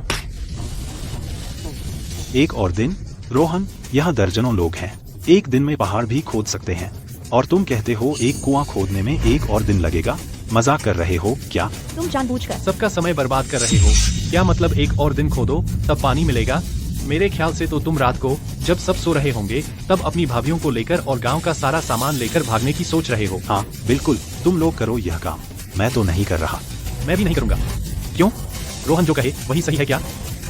एक और दिन? रोहन, यहाँ दर्जनों लोग हैं, एक दिन में पहाड़ भी खोद सकते हैं, और तुम कहते हो एक कुआं खोदने में एक और दिन लगेगा? मजाक कर रहे हो क्या? तुम जानबूझकर सबका समय बर्बाद कर रहे हो। क्या मतलब एक और दिन खोदो तब पानी मिलेगा? मेरे ख्याल से तो तुम रात को जब सब सो रहे होंगे तब अपनी भाभीयों को लेकर और गांव का सारा सामान लेकर भागने की सोच रहे हो। हाँ बिल्कुल, तुम लोग करो यह काम, मैं तो नहीं कर रहा। मैं भी नहीं करूंगा। क्यों? रोहन जो कहे वही सही है क्या?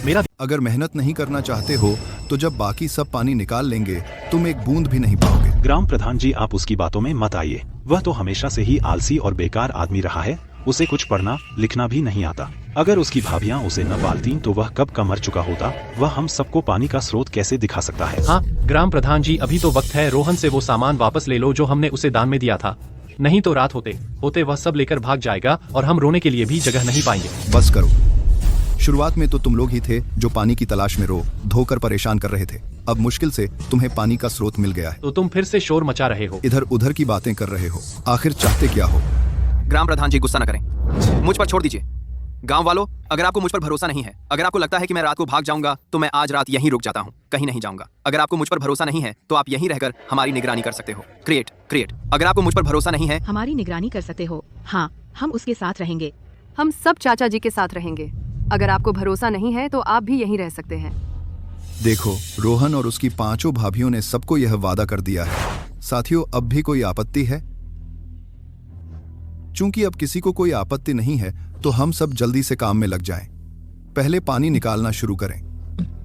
मेरा अगर मेहनत नहीं करना चाहते हो तो जब बाकी सब पानी निकाल लेंगे तुम एक बूंद भी नहीं पाओगे। ग्राम प्रधान जी, आप उसकी बातों में मत आइए। वह तो हमेशा से ही आलसी और बेकार आदमी रहा है। उसे कुछ पढ़ना लिखना भी नहीं आता। अगर उसकी भाभियां उसे न पालती तो वह कब का मर चुका होता। वह हम सबको पानी का स्रोत कैसे दिखा सकता है? हाँ ग्राम प्रधान जी, अभी तो वक्त है। रोहन से वो सामान वापस ले लो जो हमने उसे दान में दिया था, नहीं तो रात होते होते वह सब लेकर भाग जाएगा और हम रोने के लिए भी जगह नहीं पाएंगे। बस करो। शुरुआत में तो तुम लोग ही थे जो पानी की तलाश में रो धोकर परेशान कर रहे थे। अब मुश्किल से तुम्हें पानी का स्रोत मिल गया है तो तुम फिर से शोर मचा रहे हो, इधर उधर की बातें कर रहे हो। आखिर चाहते क्या हो? ग्राम प्रधान जी, गुस्सा न करें, मुझ पर छोड़ दीजिए। गांव वालों, अगर आपको मुझ पर भरोसा नहीं है, अगर आपको लगता है कि मैं रात को भाग जाऊंगा, तो मैं आज रात यहीं रुक जाता हूं, कहीं नहीं जाऊंगा। अगर आपको मुझ पर भरोसा नहीं है तो आप यहीं रहकर हमारी निगरानी कर सकते हो। क्रिएट। अगर आपको मुझ पर भरोसा नहीं है, हमारी निगरानी कर सकते हो। हाँ, हम उसके साथ रहेंगे। हम सब चाचा जी के साथ रहेंगे। अगर आपको भरोसा नहीं है तो आप भी यहीं रह सकते हैं। देखो, रोहन और उसकी 5 भाभियों ने सबको यह वादा कर दिया है। साथियों, अब भी कोई आपत्ति है? चूंकि अब किसी को कोई आपत्ति नहीं है तो हम सब जल्दी से काम में लग जाएं। पहले पानी निकालना शुरू करें।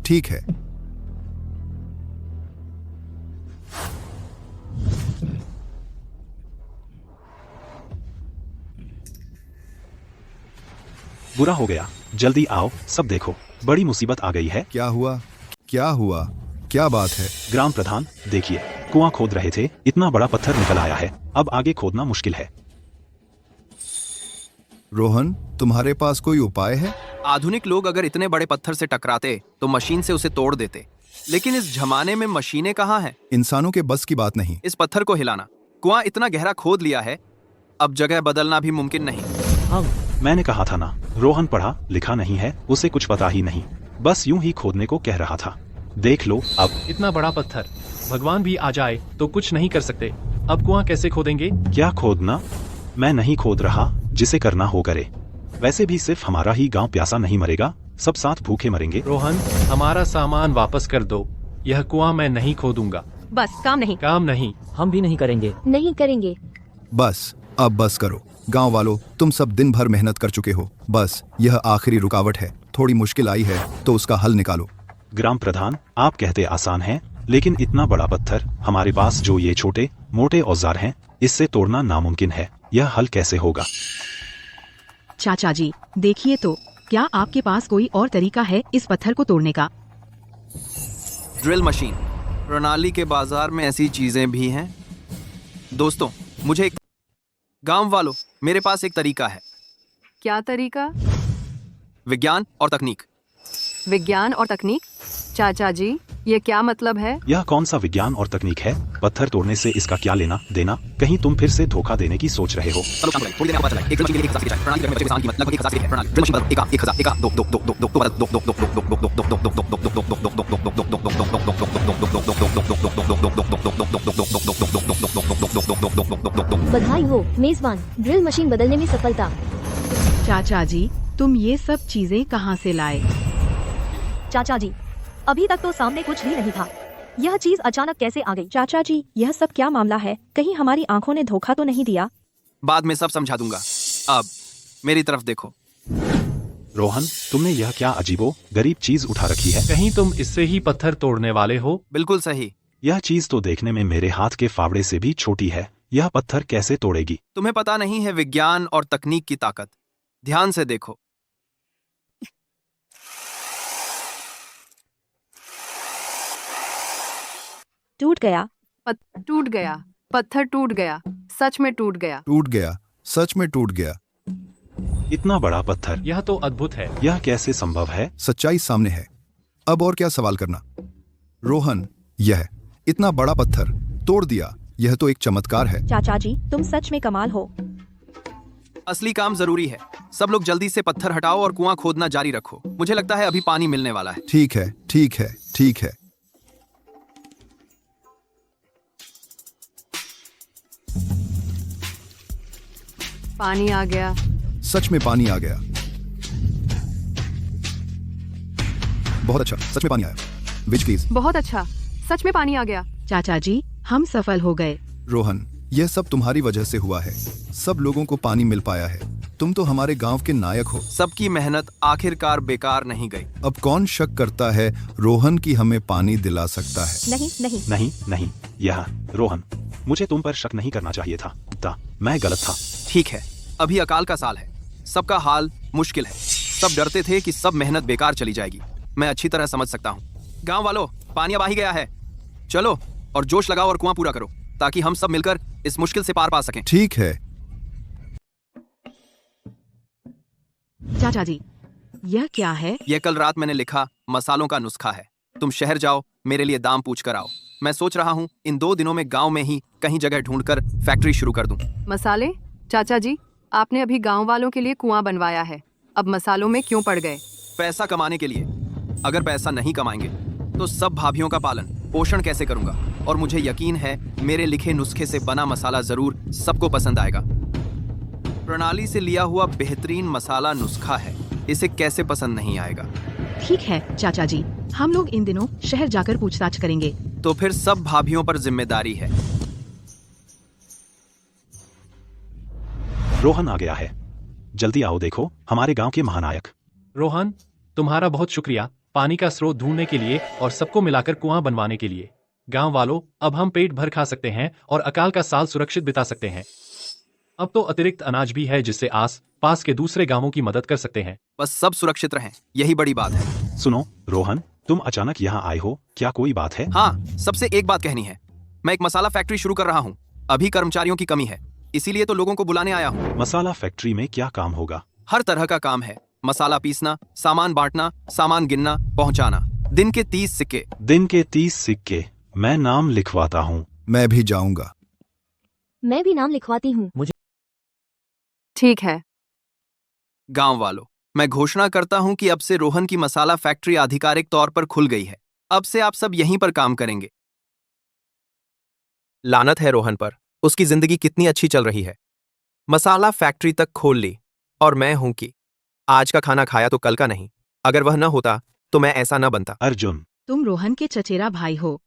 ठीक है। बुरा हो गया, जल्दी आओ, सब देखो, बड़ी मुसीबत आ गई है। क्या हुआ? क्या हुआ? क्या बात है? ग्राम प्रधान, देखिए, कुआं खोद रहे थे, इतना बड़ा पत्थर निकल आया है, अब आगे खोदना मुश्किल है। रोहन, तुम्हारे पास कोई उपाय है? आधुनिक लोग अगर इतने बड़े पत्थर से टकराते तो मशीन से उसे तोड़ देते, लेकिन इस जमाने में मशीनें कहाँ हैं? इंसानों के बस की बात नहीं। इस पत्थर को हिलाना, कुआं इतना गहरा खोद लिया है, अब जगह बदलना भी मुमकिन नहीं। मैंने कहा था ना, रोहन पढ़ा लिखा नहीं है, उसे कुछ पता ही नहीं, बस यूं ही खोदने को कह रहा था। देख लो अब। इतना बड़ा पत्थर, भगवान भी आ जाए तो कुछ नहीं कर सकते। अब कुआं कैसे खोदेंगे? क्या खोदना? मैं नहीं खोद रहा, जिसे करना हो करे। वैसे भी सिर्फ हमारा ही गांव प्यासा नहीं मरेगा, सब साथ भूखे मरेंगे। रोहन, हमारा सामान वापस कर दो, यह कुआं मैं नहीं खोदूंगा। बस काम नहीं। काम नहीं। हम भी नहीं करेंगे। नहीं करेंगे। बस, अब बस करो। गांव वालों, तुम सब दिन भर मेहनत कर चुके हो, बस यह आखिरी रुकावट है। थोड़ी मुश्किल आई है तो उसका हल निकालो। ग्राम प्रधान, आप कहते आसान है, लेकिन इतना बड़ा पत्थर, हमारे पास जो ये छोटे मोटे औजार हैं, इससे तोड़ना नामुमकिन है। यह हल कैसे होगा? चाचा जी, देखिए तो, क्या आपके पास कोई और तरीका है इस पत्थर को तोड़ने का? ड्रिल मशीन प्रणाली के बाजार में ऐसी चीजें भी हैं। दोस्तों, मुझे गांव वालों, मेरे पास एक तरीका है। क्या तरीका? विज्ञान और तकनीक। विज्ञान और तकनीक? चाचा जी, ये क्या मतलब है? यह कौन सा विज्ञान और तकनीक है? पत्थर तोड़ने से इसका क्या लेना देना? कहीं तुम फिर से धोखा देने की सोच रहे हो? थोड़ी देर में पता चला, एक ड्रिल मशीन के लिए 1000 की चार्ज, प्रणाली करने में बचे किसान की कीमत लगभग 1000 की है। प्रणाली ड्रिल मशीन बदल 1000 1 2 2 2 2 बधाई हो मेजबान, ड्रिल मशीन बदलने में सफलता। चाचा जी, तुम ये सब चीजें कहाँ से लाए? चाचा जी, अभी तक तो सामने कुछ भी नहीं था, यह चीज अचानक कैसे आ गई? चाचा जी, यह सब क्या मामला है? कहीं हमारी आंखों ने धोखा तो नहीं दिया? बाद में सब समझा दूंगा, अब मेरी तरफ देखो। रोहन, तुमने यह क्या अजीबो गरीब चीज उठा रखी है? कहीं तुम इससे ही पत्थर तोड़ने वाले हो? बिल्कुल सही। यह चीज तो देखने में मेरे हाथ के फावड़े से भी छोटी है, यह पत्थर कैसे तोड़ेगी? तुम्हें पता नहीं है विज्ञान और तकनीक की ताकत। ध्यान से देखो। टूट गया। टूट गया, पत्थर टूट गया, सच में टूट गया। टूट गया, सच में टूट गया। इतना बड़ा पत्थर, यह तो अद्भुत है। यह कैसे संभव है? सच्चाई सामने है, अब और क्या सवाल करना? रोहन, यह इतना बड़ा पत्थर तोड़ दिया, यह तो एक चमत्कार है। चाचा जी, तुम सच में कमाल हो। असली काम जरूरी है। सब लोग जल्दी से पत्थर हटाओ और कुआं खोदना जारी रखो। मुझे लगता है अभी पानी मिलने वाला है। ठीक है, ठीक है, ठीक है। पानी आ गया। सच में पानी आ गया। बहुत अच्छा, सच में पानी आया। विच प्लीज। बहुत अच्छा, सच में पानी आ गया। चाचा जी, हम सफल हो गए। रोहन, यह सब तुम्हारी वजह से हुआ है। सब लोगों को पानी मिल पाया है। तुम तो हमारे गांव के नायक हो। सबकी मेहनत आखिरकार बेकार नहीं गई। अब कौन शक करता है रोहन की हमें पानी दिला सकता है? नहीं नहीं नहीं नहीं, यह रोहन, मुझे तुम पर शक नहीं करना चाहिए था। मैं गलत था। ठीक है, अभी अकाल का साल है, सबका हाल मुश्किल है। सब डरते थे कि सब मेहनत बेकार चली जाएगी। मैं अच्छी तरह समझ सकता हूँ। गांव वालों, पानी अब आ ही गया है। चलो और जोश लगाओ और कुआं पूरा करो, ताकि हम सब मिलकर इस मुश्किल से पार पा सकें। ठीक है। चाचा जी, यह क्या है? यह कल रात मैंने लिखा मसालों का नुस्खा है। तुम शहर जाओ, मेरे लिए दाम पूछ कर आओ। मैं सोच रहा हूँ इन 2 दिनों में गांव में ही कहीं जगह ढूंढकर फैक्ट्री शुरू कर दूं। मसाले? चाचा जी, आपने अभी गांव वालों के लिए कुआं बनवाया है, अब मसालों में क्यों पड़ गए? पैसा कमाने के लिए। अगर पैसा नहीं कमाएंगे तो सब भाभीियों का पालन पोषण कैसे करूंगा? और मुझे यकीन है मेरे लिखे नुस्खे से बना मसाला जरूर सबको पसंद आएगा। प्रणाली से लिया हुआ बेहतरीन मसाला नुस्खा है, इसे कैसे पसंद नहीं आएगा? ठीक है चाचा जी, हम लोग इन दिनों शहर जाकर पूछताछ करेंगे। तो फिर सब भाभीियों पर जिम्मेदारी है। रोहन आ गया है, जल्दी आओ, देखो हमारे गांव के महानायक। रोहन, तुम्हारा बहुत शुक्रिया पानी का स्रोत ढूंढने के लिए और सबको मिलाकर कुआं बनवाने के लिए। गांव वालों, अब हम पेट भर खा सकते हैं और अकाल का साल सुरक्षित बिता सकते हैं। अब तो अतिरिक्त अनाज भी है जिससे आस पास के दूसरे गांवों की मदद कर सकते हैं। बस सब सुरक्षित रहें, यही बड़ी बात है। सुनो रोहन, तुम अचानक यहाँ आए हो, क्या कोई बात है? हाँ, सबसे एक बात कहनी है। मैं एक मसाला फैक्ट्री शुरू कर रहा हूँ। अभी कर्मचारियों की कमी है, इसीलिए तो लोगों को बुलाने आया हूँ। मसाला फैक्ट्री में क्या काम होगा? हर तरह का काम है। मसाला पीसना, सामान बांटना, सामान गिनना, पहुँचाना। दिन के 30 सिक्के। दिन के 30 सिक्के। मैं नाम लिखवाता हूँ। मैं भी जाऊंगा। मैं भी नाम लिखवाती हूँ। ठीक है। गांव वालों, मैं घोषणा करता हूं कि अब से रोहन की मसाला फैक्ट्री आधिकारिक तौर पर खुल गई है। अब से आप सब यहीं पर काम करेंगे। लानत है रोहन पर, उसकी जिंदगी कितनी अच्छी चल रही है। मसाला फैक्ट्री तक खोल ली, और मैं हूं कि आज का खाना खाया तो कल का नहीं। अगर वह न होता तो मैं ऐसा न बनता। अर्जुन, तुम रोहन के चचेरा भाई हो,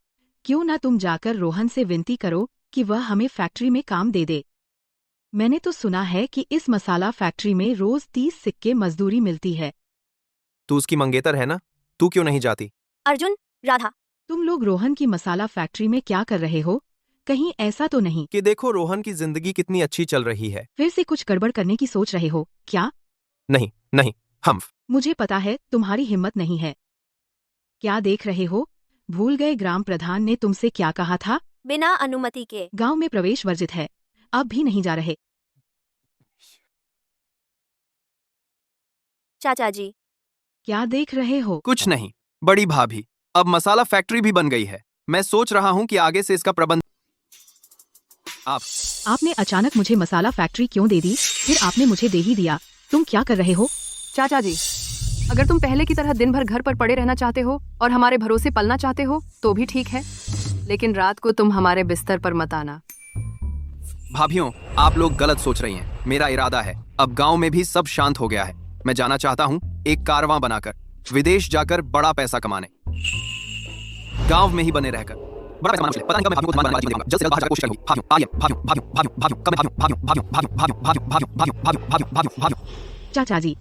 क्यों ना तुम जाकर रोहन से विनती करो कि वह हमें फैक्ट्री में काम दे दे। मैंने तो सुना है कि इस मसाला फैक्ट्री में रोज 30 सिक्के मजदूरी मिलती है। तू उसकी मंगेतर है ना, तू क्यों नहीं जाती? अर्जुन, राधा, तुम लोग रोहन की मसाला फैक्ट्री में क्या कर रहे हो? कहीं ऐसा तो नहीं कि देखो रोहन की जिंदगी कितनी अच्छी चल रही है। फिर से कुछ गड़बड़ करने की सोच रहे हो क्या? नहीं नहीं, हम मुझे पता है तुम्हारी हिम्मत नहीं है। क्या देख रहे हो? भूल गए ग्राम प्रधान ने तुमसे क्या कहा था? बिना अनुमति के गांव में प्रवेश वर्जित है। अब भी नहीं जा रहे? चाचा जी, क्या देख रहे हो? कुछ नहीं बड़ी भाभी, अब मसाला फैक्ट्री भी बन गई है। मैं सोच रहा हूं कि आगे से इसका प्रबंध आपने अचानक मुझे मसाला फैक्ट्री क्यों दे दी? फिर आपने मुझे दे ही दिया। तुम क्या कर रहे हो? चाचा जी, अगर तुम पहले की तरह दिन भर घर पर पड़े रहना चाहते हो और हमारे भरोसे पलना चाहते हो तो भी ठीक है, लेकिन रात को तुम हमारे बिस्तर पर मत आना। भाभियों, आप लोग गलत सोच रही हैं। मेरा इरादा है, अब गांव में भी सब शांत हो गया है। मैं जाना चाहता हूं एक कारवां बनाकर विदेश जाकर बड़ा पैसा कमाने। गांव में ही बने रहकर बड़ा पैसा कमाना। पता नहीं कब मैं भाभियों को तुम्हारे दूंगा। जल्द से जल्द बाहर जाकर कोशिश करूंगी। भाभियों, आइए, भाभियों, भाभियों, भाभियों, भाभियों, कब मैं भाभियों, भाभियों, भाभियों, भाभियों, भाभियों, भाभियों, भाभियों, भाभियों, भाभियों, भाभियों। चाचा जी,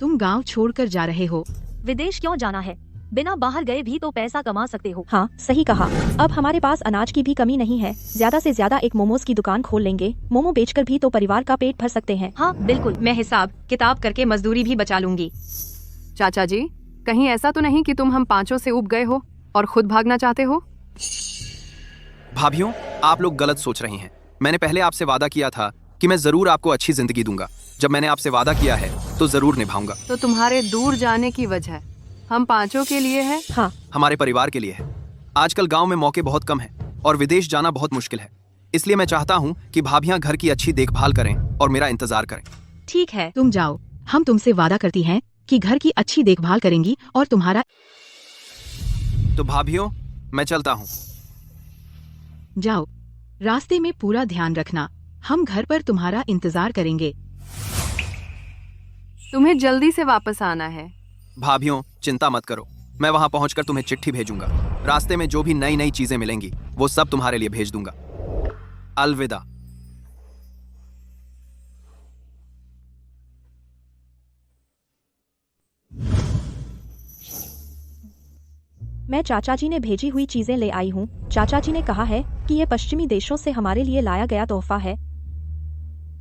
तुम गांव छोड़कर जा रहे हो? विदेश क्यों जाना है? बिना बाहर गए भी तो पैसा कमा सकते हो। हाँ, सही कहा। अब हमारे पास अनाज की भी कमी नहीं है। ज्यादा से ज्यादा एक मोमोज की दुकान खोल लेंगे। मोमो बेचकर भी तो परिवार का पेट भर सकते हैं। हाँ बिल्कुल, मैं हिसाब किताब करके मजदूरी भी बचा लूंगी। चाचा जी, कहीं ऐसा तो नहीं कि तुम हम पांचों से उब गए हो और खुद भागना चाहते हो? भाभियों, आप लोग गलत सोच रही हैं। मैंने पहले आपसे वादा किया था कि मैं जरूर आपको अच्छी जिंदगी दूंगा। जब मैंने आपसे वादा किया है तो जरूर निभाऊंगा। तो तुम्हारे दूर जाने की वजह हम पांचों के लिए है? हाँ, हमारे परिवार के लिए है। आजकल गांव में मौके बहुत कम हैं और विदेश जाना बहुत मुश्किल है। इसलिए मैं चाहता हूं कि भाभियां घर की अच्छी देखभाल करें और मेरा इंतजार करें। ठीक है, तुम जाओ। हम तुमसे वादा करती हैं कि घर की अच्छी देखभाल करेंगी और तुम्हारा। तो भाभियों, मैं चलता हूं। जाओ, रास्ते में पूरा ध्यान रखना। हम घर पर तुम्हारा इंतजार करेंगे। तुम्हें जल्दी से वापस आना है। भाभियों, चिंता मत करो, मैं वहां पहुंचकर तुम्हें चिट्ठी भेजूंगा। रास्ते में जो भी नई नई चीजें मिलेंगी वो सब तुम्हारे लिए भेज दूंगा। अलविदा। मैं चाचा जी ने भेजी हुई चीजें ले आई हूँ। चाचा जी ने कहा है कि ये पश्चिमी देशों से हमारे लिए लाया गया तोहफा है।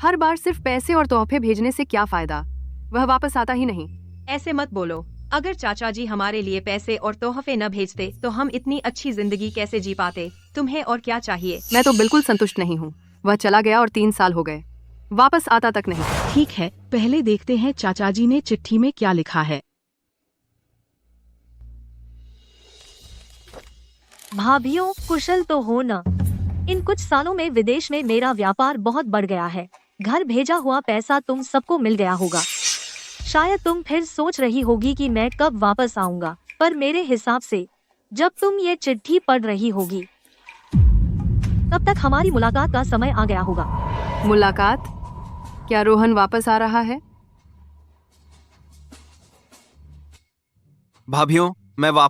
हर बार सिर्फ पैसे और तोहफे भेजने से क्या फायदा? वह वापस आता ही नहीं। ऐसे मत बोलो। अगर चाचा जी हमारे लिए पैसे और तोहफे न भेजते तो हम इतनी अच्छी जिंदगी कैसे जी पाते? तुम्हें और क्या चाहिए? मैं तो बिल्कुल संतुष्ट नहीं हूँ। वह चला गया और 3 साल हो गए, वापस आता तक नहीं। ठीक है, पहले देखते हैं चाचा जी ने चिट्ठी में क्या लिखा है। भाभियों, कुशल तो हो न? इन कुछ सालों में विदेश में मेरा व्यापार बहुत बढ़ गया है। घर भेजा हुआ पैसा तुम सबको मिल गया होगा। शायद तुम फिर सोच रही होगी कि मैं कब वापस आऊंगा, पर मेरे हिसाब से जब तुम ये चिट्ठी पढ़ रही होगी तब तक हमारी मुलाकात का समय आ गया होगा। मुलाकात? क्या रोहन वापस आ रहा है? भाभियों, मैं वापस